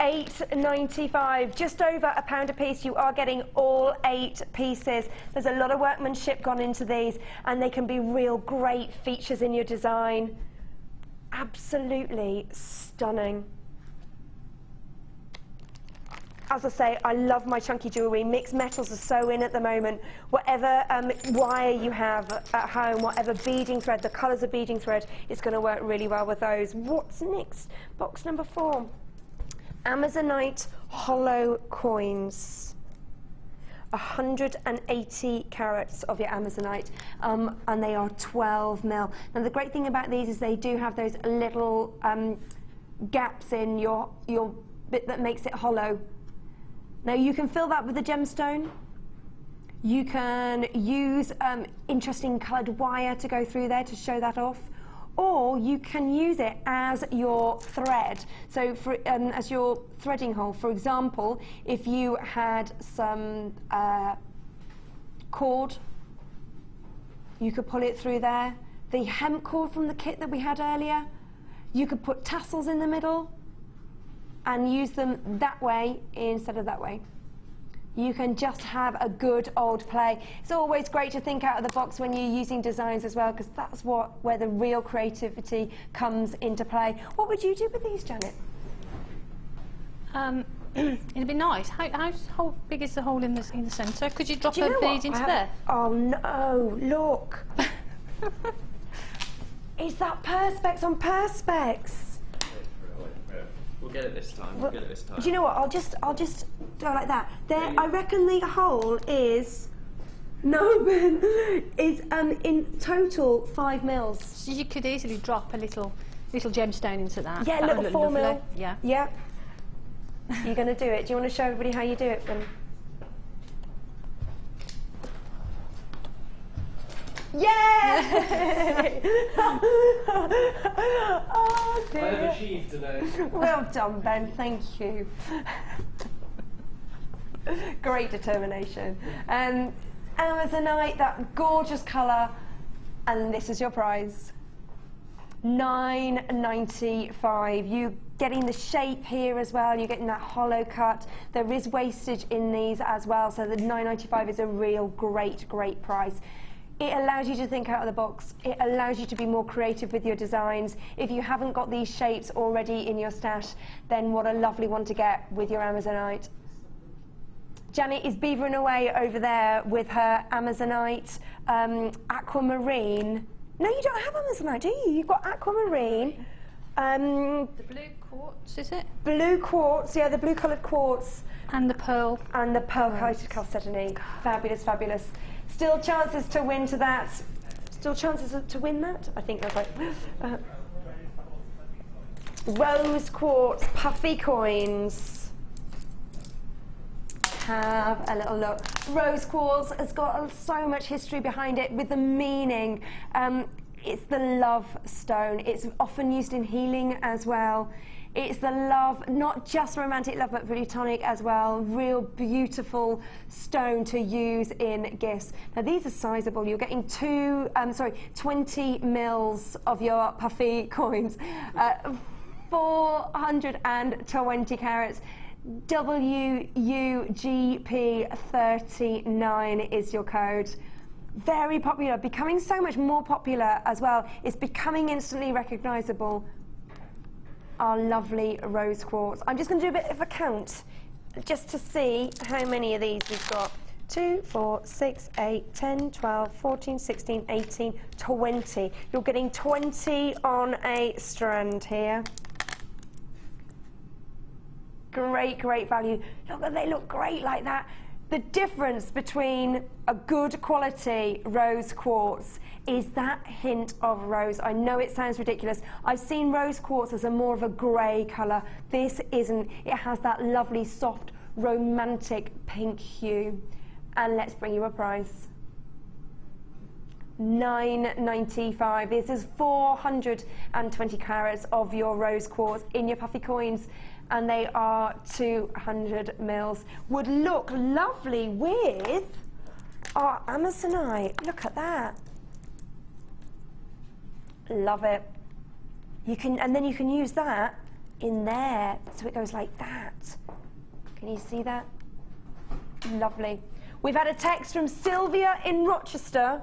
£8.95, just over £1 a piece. You are getting all 8 pieces. There's a lot of workmanship gone into these, and they can be real great features in your design. Absolutely stunning. As I say, I love my chunky jewellery. Mixed metals are so in at the moment. Whatever wire you have at home, whatever beading thread, the colours of beading thread, it's going to work really well with those. What's next? Box number 4. Amazonite hollow coins. 180 carats of your Amazonite, and they are 12 mil. Now the great thing about these is they do have those little gaps in your bit that makes it hollow. Now you can fill that with a gemstone. You can use interesting coloured wire to go through there to show that off, or you can use it as your thread. So for as your threading hole. For example, if you had some cord, you could pull it through there. The hemp cord from the kit that we had earlier, you could put tassels in the middle and use them that way instead of that way. You can just have a good old play. It's always great to think out of the box when you're using designs as well, because that's where the real creativity comes into play. What would you do with these, Janet? It'd be nice. How big is the hole in the centre? Could you drop a bead into there? Oh no, look. Is that perspex on perspex? We'll get it this time. We'll get it this time. Do you know what? I'll just go like that. There, I reckon the hole is Ben, is in total 5 mils. So you could easily drop a little gemstone into that. Yeah, a That little would 4 look mil. lovely. Yeah. Yeah. You're going to do it. Do you want to show everybody how you do it, Ben? Yay! Oh dear. I have achieved today. Well done, Ben. Thank you. Great determination. Amazonite, that gorgeous colour, and this is your prize. £9.95. You getting the shape here as well. You're getting that hollow cut. There is wastage in these as well, so the £9.95 is a real great price. It allows you to think out of the box. It allows you to be more creative with your designs. If you haven't got these shapes already in your stash, then what a lovely one to get with your Amazonite. Janet is beavering away over there with her Amazonite Aquamarine. No, you don't have Amazonite, do you? You've got Aquamarine. The blue quartz, is it? Blue quartz, yeah, the blue coloured quartz. And the pearl. And the pearl-coated chalcedony. Fabulous, fabulous. Still chances to win to that. Still chances to win that? I think that's right. Rose quartz puffy coins. Have a little look. Rose quartz has got so much history behind it with the meaning. It's the love stone. It's often used in healing as well. It's the love, not just romantic love, but platonic as well. Real beautiful stone to use in gifts. Now these are sizable. You're getting 20 mils of your puffy coins. 420 carats. WUGP39 is your code. Very popular, becoming so much more popular as well. It's becoming instantly recognisable. Our lovely rose quartz. I'm just going to do a bit of a count just to see how many of these we've got. 2, 4, 6, 8, 10, 12, 14, 16, 18, 20. You're getting 20 on a strand here. Great value. Look, they look great like that. The difference between a good quality rose quartz is that hint of rose. I know it sounds ridiculous. I've seen rose quartz as a more of a grey colour. This isn't. It has that lovely, soft, romantic pink hue. And let's bring you a prize. £9.95. This is 420 carats of your rose quartz in your puffy coins, and they are 200 mils. Would look lovely with our Amazonite. Look at that. Love it. You can, and then you can use that in there. So it goes like that. Can you see that? Lovely. We've had a text from Sylvia in Rochester.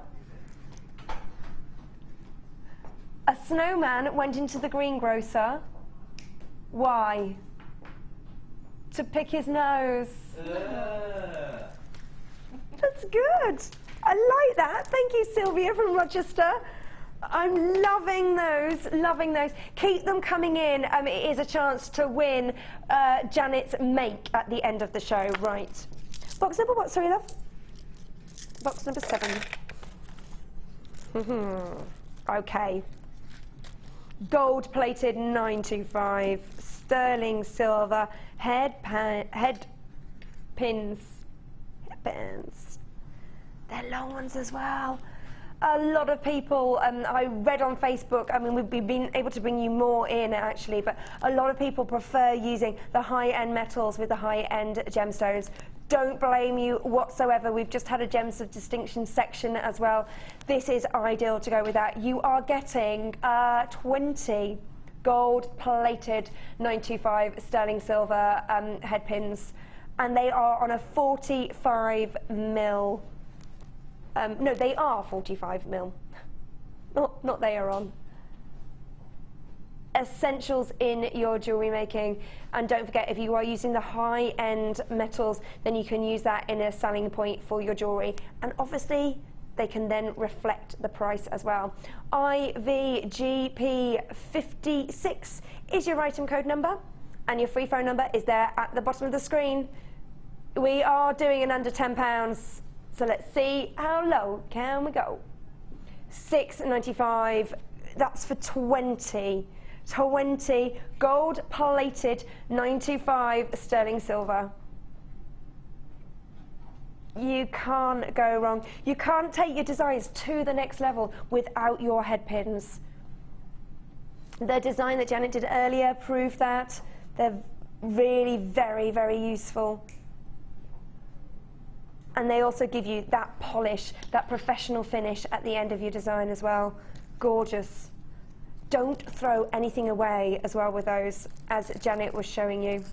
A snowman went into the greengrocer. Why? To pick his nose. That's good. I like that. Thank you, Sylvia from Rochester. I'm loving those, loving those. Keep them coming in. It is a chance to win Janet's make at the end of the show. Right. Box number what? Sorry, love. Box number 7. Okay. Gold plated 925. Sterling silver. Headbands. They're long ones as well. A lot of people, I read on Facebook, I mean, we've been able to bring you more in actually, but a lot of people prefer using the high-end metals with the high-end gemstones. Don't blame you whatsoever. We've just had a Gems of Distinction section as well. This is ideal to go with that. You are getting 20 gold-plated 925 sterling silver head pins, and they are on a 45 mil. No, they are 45 mil. Not they are on. Essentials in your jewellery making. And don't forget, if you are using the high-end metals, then you can use that in a selling point for your jewellery. And obviously, they can then reflect the price as well. IVGP56 is your item code number, and your free phone number is there at the bottom of the screen. We are doing an under £10. So let's see how low can we go. $6.95. That's for 20. 20 gold-plated 925 sterling silver. You can't go wrong. You can't take your designs to the next level without your head pins. The design that Janet did earlier proved that. They're really very, very useful. And they also give you that polish, that professional finish at the end of your design as well. Gorgeous. Don't throw anything away as well with those, as Janet was showing you.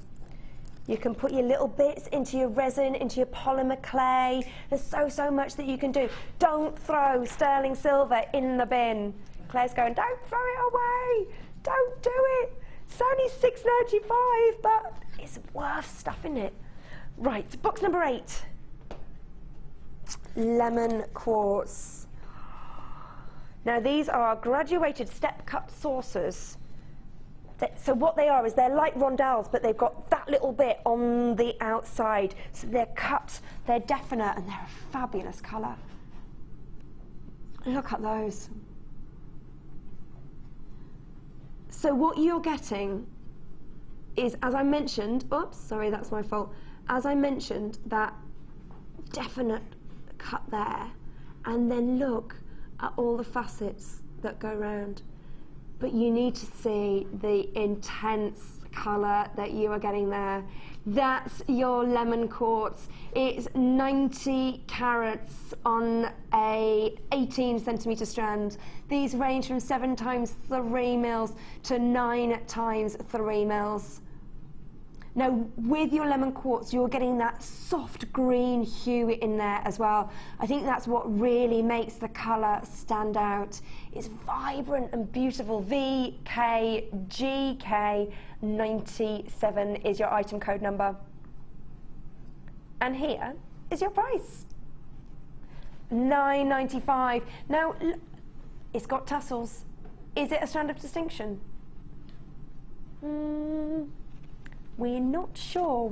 You can put your little bits into your resin, into your polymer clay. There's so much that you can do. Don't throw sterling silver in the bin. Claire's going, don't throw it away. Don't do it. It's only $6.95, but it's worth stuff, isn't it? Right, box number 8. Lemon quartz. Now these are graduated step cut saucers. So what they are is they're like rondelles, but they've got that little bit on the outside. So they're cut, they're definite, and they're a fabulous colour. Look at those. So what you're getting is, as I mentioned, oops, sorry, that's my fault. As I mentioned, that definite cut there, and then look at all the facets that go around. But you need to see the intense colour that you are getting there. That's your lemon quartz. It's 90 carats on a 18 centimetre strand. These range from 7 times 3 mils to 9 times 3 mils. Now, with your lemon quartz, you're getting that soft green hue in there as well. I think that's what really makes the colour stand out. It's vibrant and beautiful. VKGK97 is your item code number. And here is your price. $9.95. Now, it's got tassels. Is it a strand of distinction? We're not sure,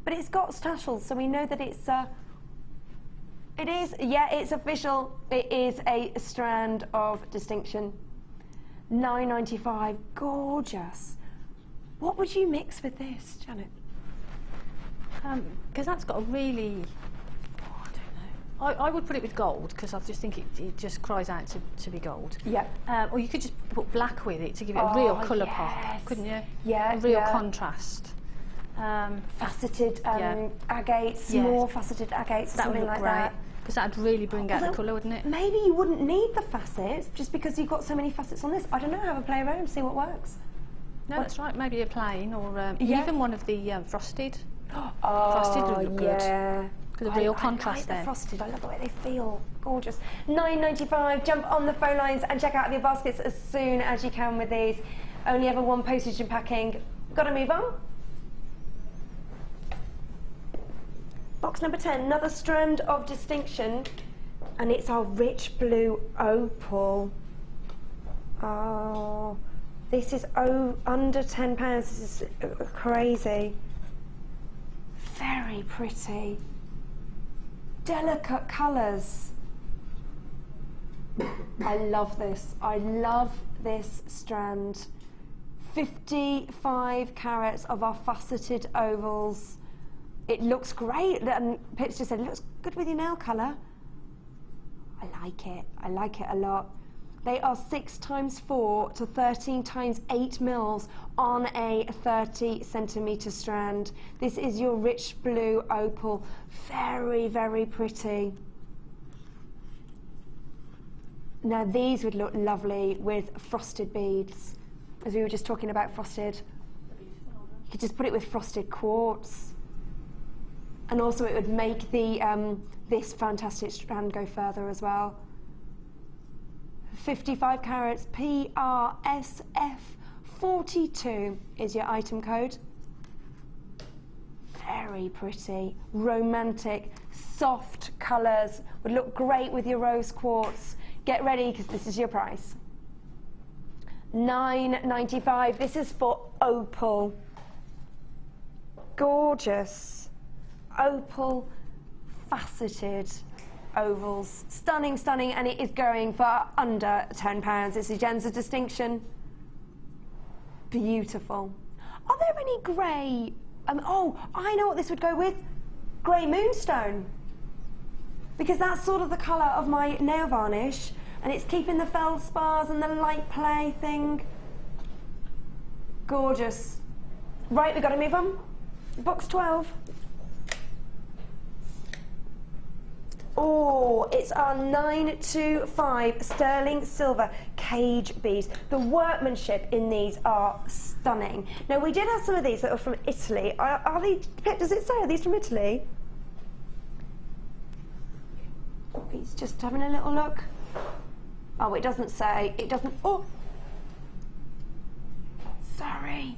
but it's got tassels, so we know that it's, it is, yeah, it's official. It is a strand of distinction. $9.95, gorgeous. What would you mix with this, Janet? Because that's got a really, I don't know. I would put it with gold, because I just think it just cries out to be gold. Yeah. Or you could just put black with it to give it a real colour pop, couldn't you? Yeah. A real contrast. Faceted agates, more faceted agates, or something like that. Because that'd really bring out the colour, wouldn't it? Maybe you wouldn't need the facets, just because you've got so many facets on this. I don't know, have a play around, see what works. No, that's right. Maybe a plain or Yeah. even one of the frosted. Oh, Frosted would look good. yeah. Because a real I contrast like then. the frosted. I love the way they feel. Gorgeous. £9.95. Jump on the phone lines and check out your baskets as soon as you can with these. Only ever one postage and packing. Got to move on. Box number 10. Another strand of distinction, and it's our rich blue opal. Oh, this is under £10. This is crazy. Very pretty. Delicate colours. I love this. I love this strand. 55 carats of our faceted ovals. It looks great, and Pip's just said it looks good with your nail colour. I like it. I like it a lot. They are 6 times 4 to 13 times 8 mils on a 30 centimetre strand. This is your rich blue opal. Very, very pretty. Now these would look lovely with frosted beads. As we were just talking about frosted. You could just put it with frosted quartz. And also it would make the this fantastic strand go further as well. 55 carats, PRSF42 is your item code. Very pretty, romantic, soft colours. Would look great with your rose quartz. Get ready because this is your price. £9.95. This is for opal. Gorgeous. Opal faceted ovals. Stunning, stunning, and it is going for under £10. It's a Gems of Distinction. Beautiful. Are there any grey? Oh, I know what this would go with. Grey moonstone. Because that's sort of the colour of my nail varnish, and it's keeping the feldspars and the light play thing. Gorgeous. Right, we've got to move on. Box 12. Oh, it's our 925 sterling silver cage beads. The workmanship in these are stunning. Now, we did have some of these that are from Italy. Are they, does it say, are these from Italy? He's just having a little look. Oh, it doesn't say. It doesn't. Oh, sorry.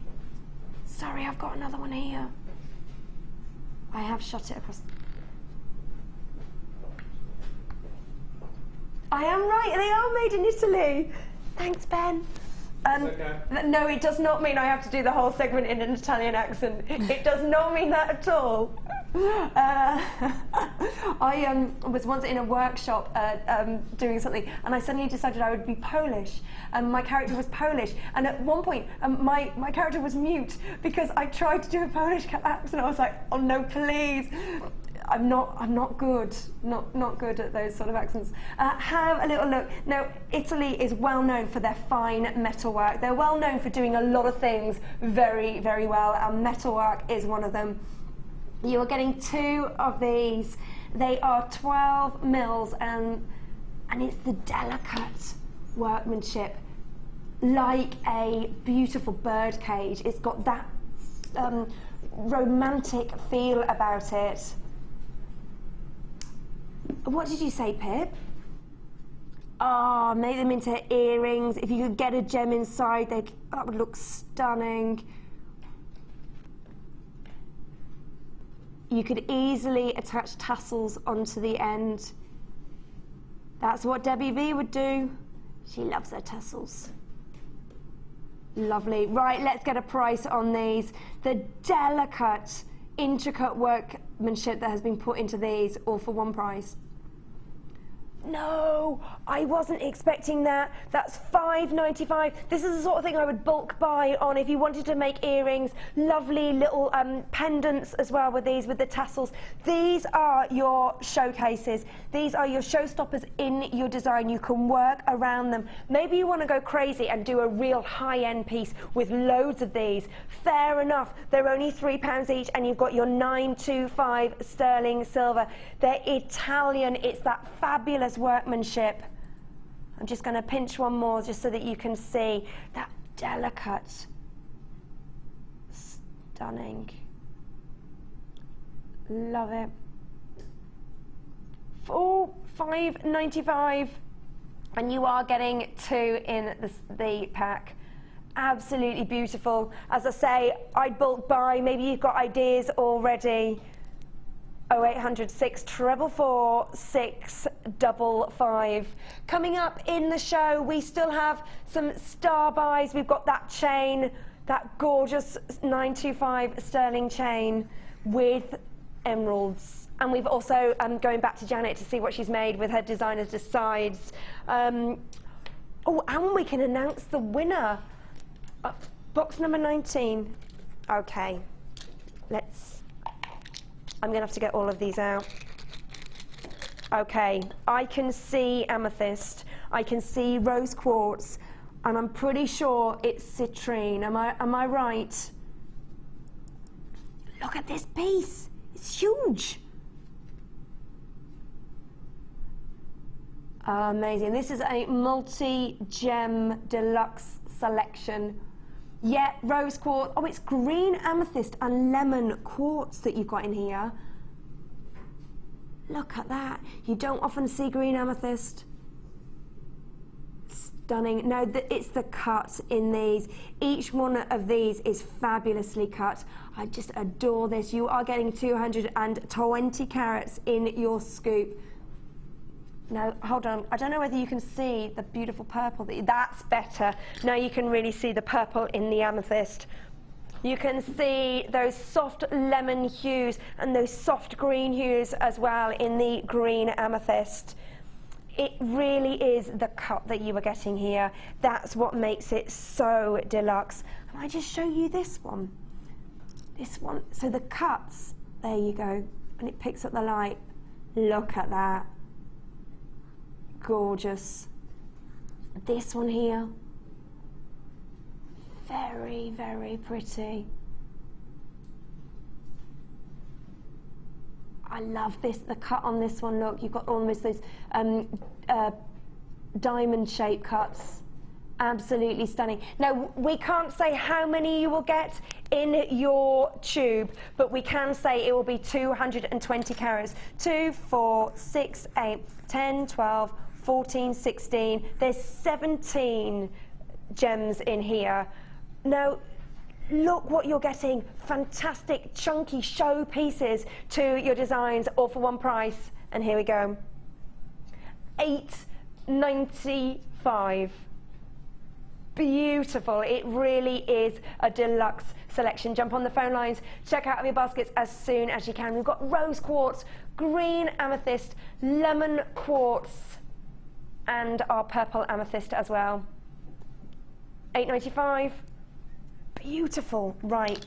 Sorry, I've got another one here. I have shut it across. I am right, they are made in Italy. Thanks, Ben. Okay. No, it does not mean I have to do the whole segment in an Italian accent. It does not mean that at all. I was once in a workshop doing something, and I suddenly decided I would be Polish, and my character was Polish, and at one point my character was mute because I tried to do a Polish accent. I was like, oh no, please. I'm not good, not good at those sort of accents. Have a little look. Now, Italy is well known for their fine metalwork. They're well known for doing a lot of things very, very well, and metalwork is one of them. You are getting 2 of these. They are 12 mils, and it's the delicate workmanship, like a beautiful bird cage. It's got that romantic feel about it. What did you say, Pip? Oh, make them into earrings. If you could get a gem inside, that would look stunning. You could easily attach tassels onto the end. That's what Debbie V would do. She loves her tassels. Lovely. Right, let's get a price on these. The delicate, intricate workmanship that has been put into these, all for one price. No, I wasn't expecting that. That's $5.95. This is the sort of thing I would bulk buy on if you wanted to make earrings. Lovely little pendants as well with these, with the tassels. These are your showcases. These are your showstoppers in your design. You can work around them. Maybe you want to go crazy and do a real high-end piece with loads of these. Fair enough. They're only £3 each, and you've got your 925 sterling silver. They're Italian. It's that fabulous workmanship. I'm just going to pinch one more just so that you can see that delicate Stunning. Love it. For $5.95, and you are getting 2 in the pack. Absolutely beautiful. As I say, I'd bulk buy. Maybe you've got ideas already. 0800 644 655. Coming up in the show, we still have some star buys. We've got that chain, that gorgeous 925 sterling chain with emeralds. And we've also, going back to Janet to see what she's made with her Designer Decides. Oh, and we can announce the winner. Box number 19. Okay, I'm gonna have to get all of these out. Okay, I can see amethyst, I can see rose quartz, and I'm pretty sure it's citrine. Am I right? Look at this piece, it's huge. Amazing. This is a multi-gem deluxe selection. Yeah, rose quartz. Oh, it's green amethyst and lemon quartz that you've got in here. Look at that. You don't often see green amethyst. Stunning. No, it's the cut in these. Each one of these is fabulously cut. I just adore this. You are getting 220 carats in your scoop. No, hold on. I don't know whether you can see the beautiful purple. That's better. Now you can really see the purple in the amethyst. You can see those soft lemon hues and those soft green hues as well in the green amethyst. It really is the cut that you are getting here. That's what makes it so deluxe. And I just show you this one. This one. So the cuts, there you go. And it picks up the light. Look at that. Gorgeous. This one here, very, very pretty. I love this, the cut on this one. Look, you've got almost those diamond shape cuts. Absolutely stunning. Now, we can't say how many you will get in your tube, but we can say it will be 220 carats. 2, 4, 6, 8, 10, 12, 14, 16. There's 17 gems in here. Now, look what you're getting. Fantastic, chunky show pieces to your designs, all for one price. And here we go. $8.95. Beautiful. It really is a deluxe selection. Jump on the phone lines, check out your baskets as soon as you can. We've got rose quartz, green amethyst, lemon quartz, and our purple amethyst as well. $8.95. Beautiful. Right.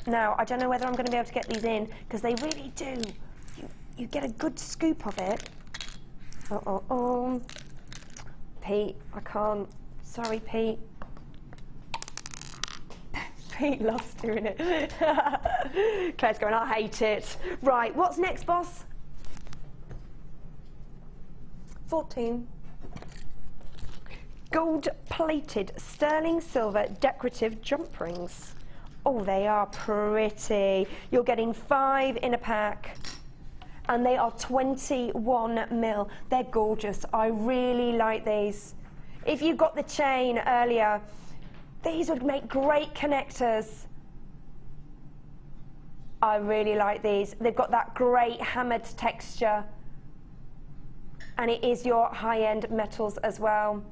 Now, I don't know whether I'm going to be able to get these in, because they really do. You get a good scoop of it. Pete, I can't. Sorry, Pete. Pete loves doing it. Claire's going, I hate it. Right, what's next, boss? 14. Gold-plated sterling silver decorative jump rings. Oh, they are pretty. You're getting 5 in a pack. And they are 21 mil. They're gorgeous. I really like these. If you got the chain earlier, these would make great connectors. I really like these. They've got that great hammered texture. And it is your high-end metals as well.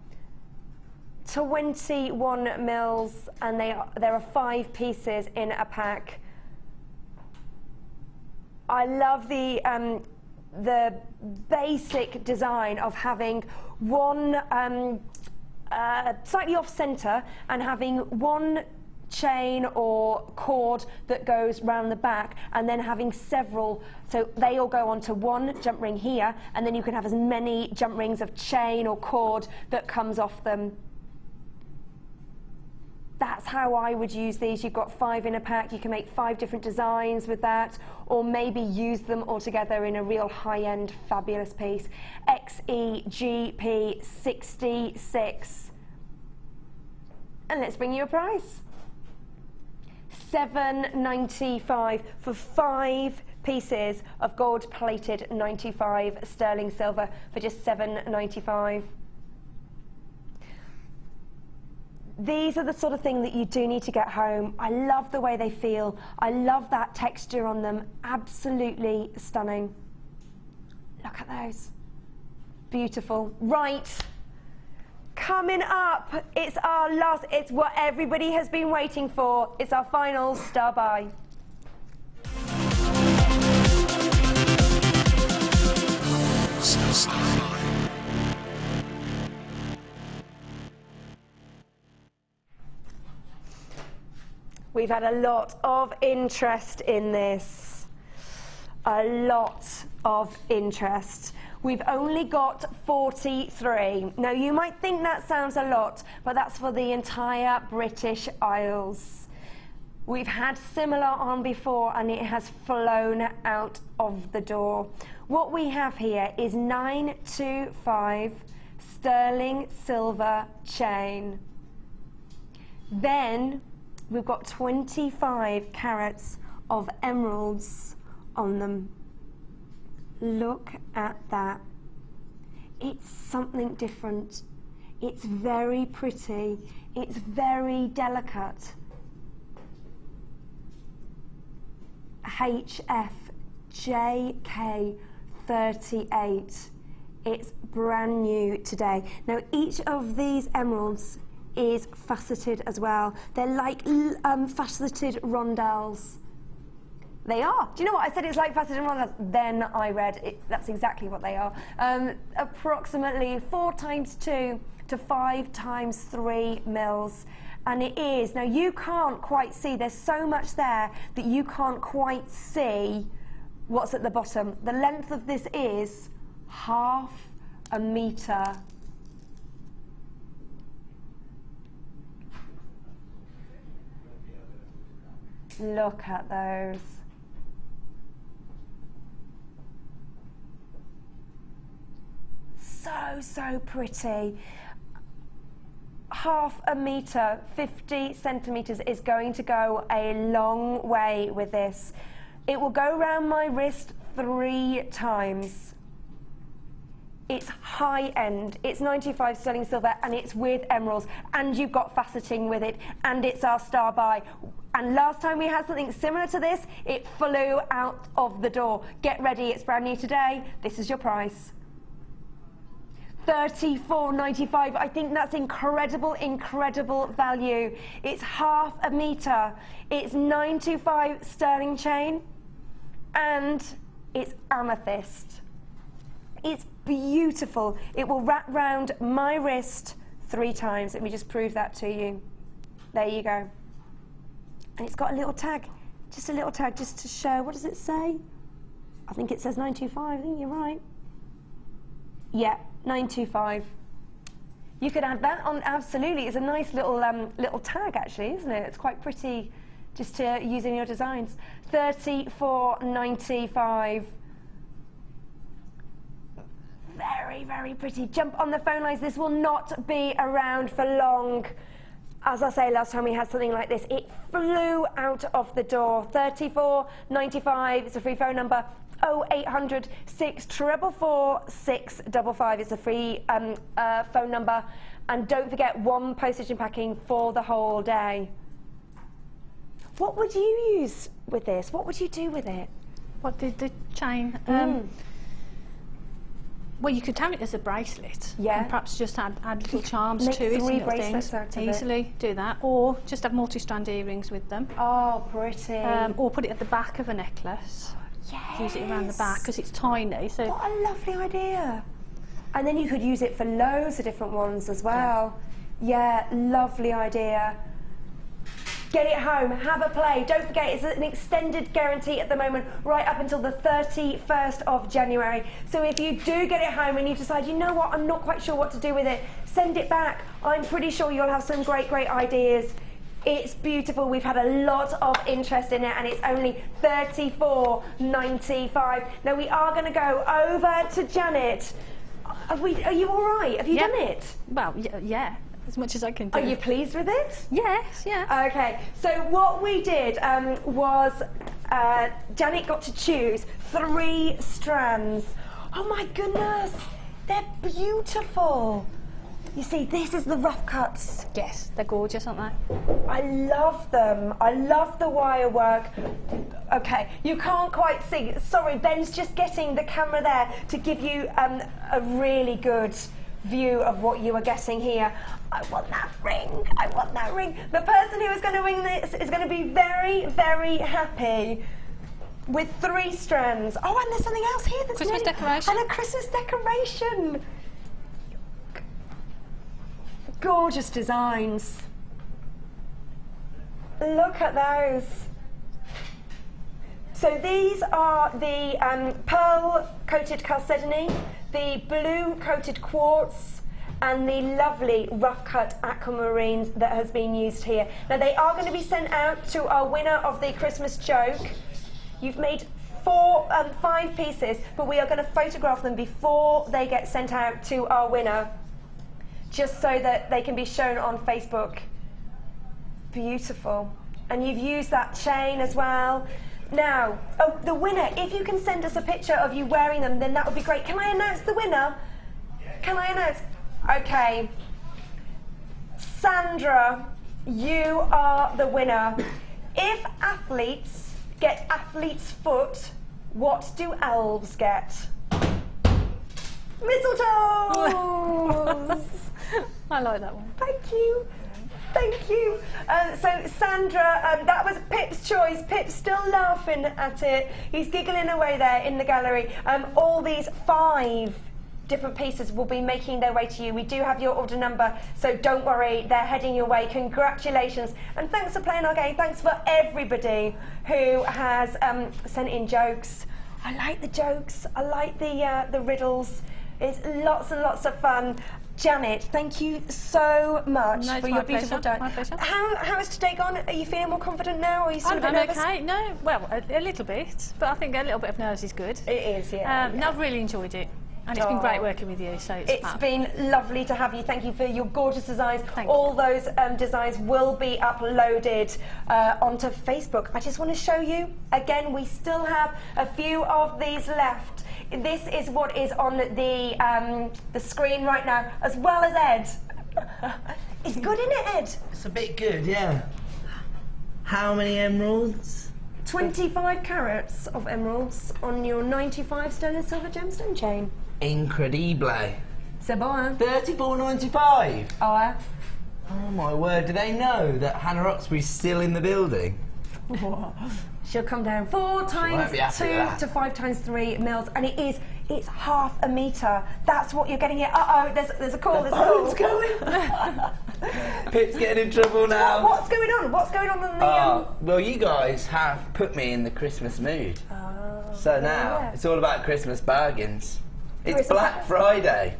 21 mils, and there are 5 pieces in a pack. I love the basic design of having one slightly off center and having one chain or cord that goes round the back, and then having several, so they all go onto one jump ring here, and then you can have as many jump rings of chain or cord that comes off them. That's how I would use these. You've got 5 in a pack. You can make 5 different designs with that, or maybe use them all together in a real high-end, fabulous piece. XEGP 66. And let's bring you a price. $7.95 for 5 pieces of gold-plated 95 sterling silver for just $7.95. These are the sort of thing that you do need to get home. I love the way they feel. I love that texture on them. Absolutely stunning. Look at those. Beautiful. Right. Coming up, it's our last, it's what everybody has been waiting for. It's our final star buy. We've had a lot of interest in this. A lot of interest. We've only got 43. Now you might think that sounds a lot, but that's for the entire British Isles. We've had similar on before and it has flown out of the door. What we have here is 925 sterling silver chain. Then we've got 25 carats of emeralds on them. Look at that. It's something different. It's very pretty. It's very delicate. HFJK38. It's brand new today. Now each of these emeralds is faceted as well. They're like faceted rondelles. They are. Do you know what? I said it's like faceted rondelles. Then I read it. That's exactly what they are. Approximately 4 times 2 to 5 times 3 mils. And it is. Now you can't quite see. There's so much there that you can't quite see what's at the bottom. The length of this is half a metre. Look at those. So pretty. Half a metre, 50 centimetres is going to go a long way with this. It will go around my wrist 3 times. It's high end, it's 95 sterling silver and it's with emeralds and you've got faceting with it and it's our star buy. And last time we had something similar to this, it flew out of the door. Get ready, it's brand new today. This is your price. $34.95. I think that's incredible, incredible value. It's half a metre. It's 925 sterling chain and it's amethyst. It's beautiful. It will wrap round my wrist 3 times. Let me just prove that to you. There you go. And it's got a little tag, just a little tag, just to show. What does it say? I think it says 925. I think you're right. Yeah, 925. You could add that on, absolutely. It's a nice little little tag, actually, isn't it? It's quite pretty, just to use in your designs. $34.95. Very, very pretty. Jump on the phone lines. This will not be around for long. As I say, last time we had something like this, it flew out of the door. $34.95. It's a free phone number. 0800 644 655 is a free phone number. And don't forget 1 postage and packing for the whole day. What would you use with this? What would you do with it? What did the chain? Well, you could have it as a bracelet. Yeah. And perhaps just add little charms Make to it. 3 and little bracelets things. out of Easily do that. Or just have multi-strand earrings with them. Oh, pretty. Or put it at the back of a necklace. Yes. Use it around the back because it's tiny. So what a lovely idea. And then you could use it for loads of different ones as well. Yeah, lovely idea. Get it home, have a play. Don't forget, it's an extended guarantee at the moment, right up until the 31st of January. So if you do get it home and you decide, you know what, I'm not quite sure what to do with it, send it back. I'm pretty sure you'll have some great, great ideas. It's beautiful. We've had a lot of interest in it and it's only $34.95. Now we are going to go over to Janet. Are you all right? Have you done it? Well, yeah. as much as I can do. Are you pleased with it? Yes, yeah. Okay, so what we did was Janet got to choose 3 strands. Oh my goodness, they're beautiful. You see, this is the rough cuts. Yes, they're gorgeous, aren't they? I love them. I love the wire work. Okay, you can't quite see. Sorry, Ben's just getting the camera there to give you a really good view of what you are getting here. I want that ring. I want that ring. The person who is going to win this is going to be very, very happy with 3 strands. Oh, and there's something else here. That's Christmas decoration. And a Christmas decoration. Gorgeous designs. Look at those. So these are the pearl coated chalcedony, the blue coated quartz, and the lovely rough cut aquamarine that has been used here. Now they are going to be sent out to our winner of the Christmas joke. You've made 5 pieces, but we are going to photograph them before they get sent out to our winner, just so that they can be shown on Facebook. Beautiful. And you've used that chain as well. Now, oh, the winner, if you can send us a picture of you wearing them, then that would be great. Can I announce the winner? Can I announce? Okay. Sandra, you are the winner. If athletes get athlete's foot, what do elves get? Mistletoes! I like that one. Thank you. Thank you. So Sandra, that was Pip's choice. Pip's still laughing at it. He's giggling away there in the gallery. All these 5 different pieces will be making their way to you. We do have your order number, so don't worry, they're heading your way. Congratulations. And thanks for playing our game. Thanks for everybody who has sent in jokes. I like the jokes. I like the riddles. It's lots and lots of fun. Janet, thank you so much for your beautiful done. My pleasure. How has today gone? Are you feeling more confident now? Or are you still a bit I'm nervous? okay. No, well, a little bit, but I think a little bit of nerves is good. It is, yeah. No, I've really enjoyed it, and it's been great working with you. So it's been lovely to have you. Thank you for your gorgeous designs. All those designs will be uploaded onto Facebook. I just want to show you again. We still have a few of these left. This is what is on the screen right now, as well as Ed. It's good, isn't it, Ed? It's a bit good, yeah. How many emeralds? 25 carats of emeralds on your 95 sterling and silver gemstone chain. Incredible. C'est bon, hein? $34.95. Oh, Oh my word, do they know that Hannah Roxbury's still in the building? She'll come down 4 times 2 to 5 times 3 mils, and it's half a metre. That's what you're getting here. Uh-oh, there's a call, there's a call. What's going? Pip's getting in trouble now. What's going on? What's going on in the... Well, you guys have put me in the Christmas mood. So now, it's all about Christmas bargains. It's Black Friday.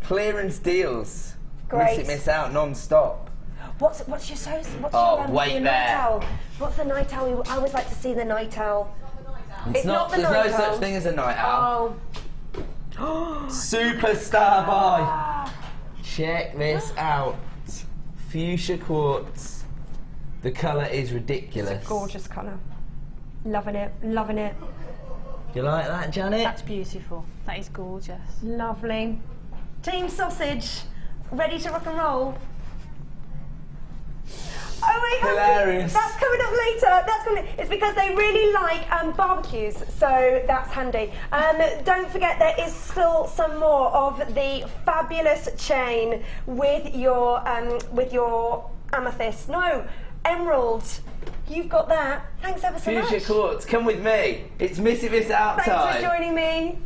Clearance deals. Great. Miss it, miss out, non-stop. What's your wait your there. night owl? What's the night owl? I always like to see the night owl. It's not the there's night no owl. such thing as a night owl. Superstar buy. Check this out. Fuchsia quartz. The colour is ridiculous. It's a gorgeous colour. Loving it, loving it. You like that, Janet? That's beautiful. That is gorgeous. Lovely. Team Sausage, ready to rock and roll? Oh wait, hilarious. That's coming up later. It's because they really like barbecues, so that's handy. Don't forget, there is still some more of the fabulous chain with your amethyst. No, emerald. You've got that. Thanks ever so much. Fuchsia quartz, come with me. It's Miss It Miss Out time. Thanks for joining me.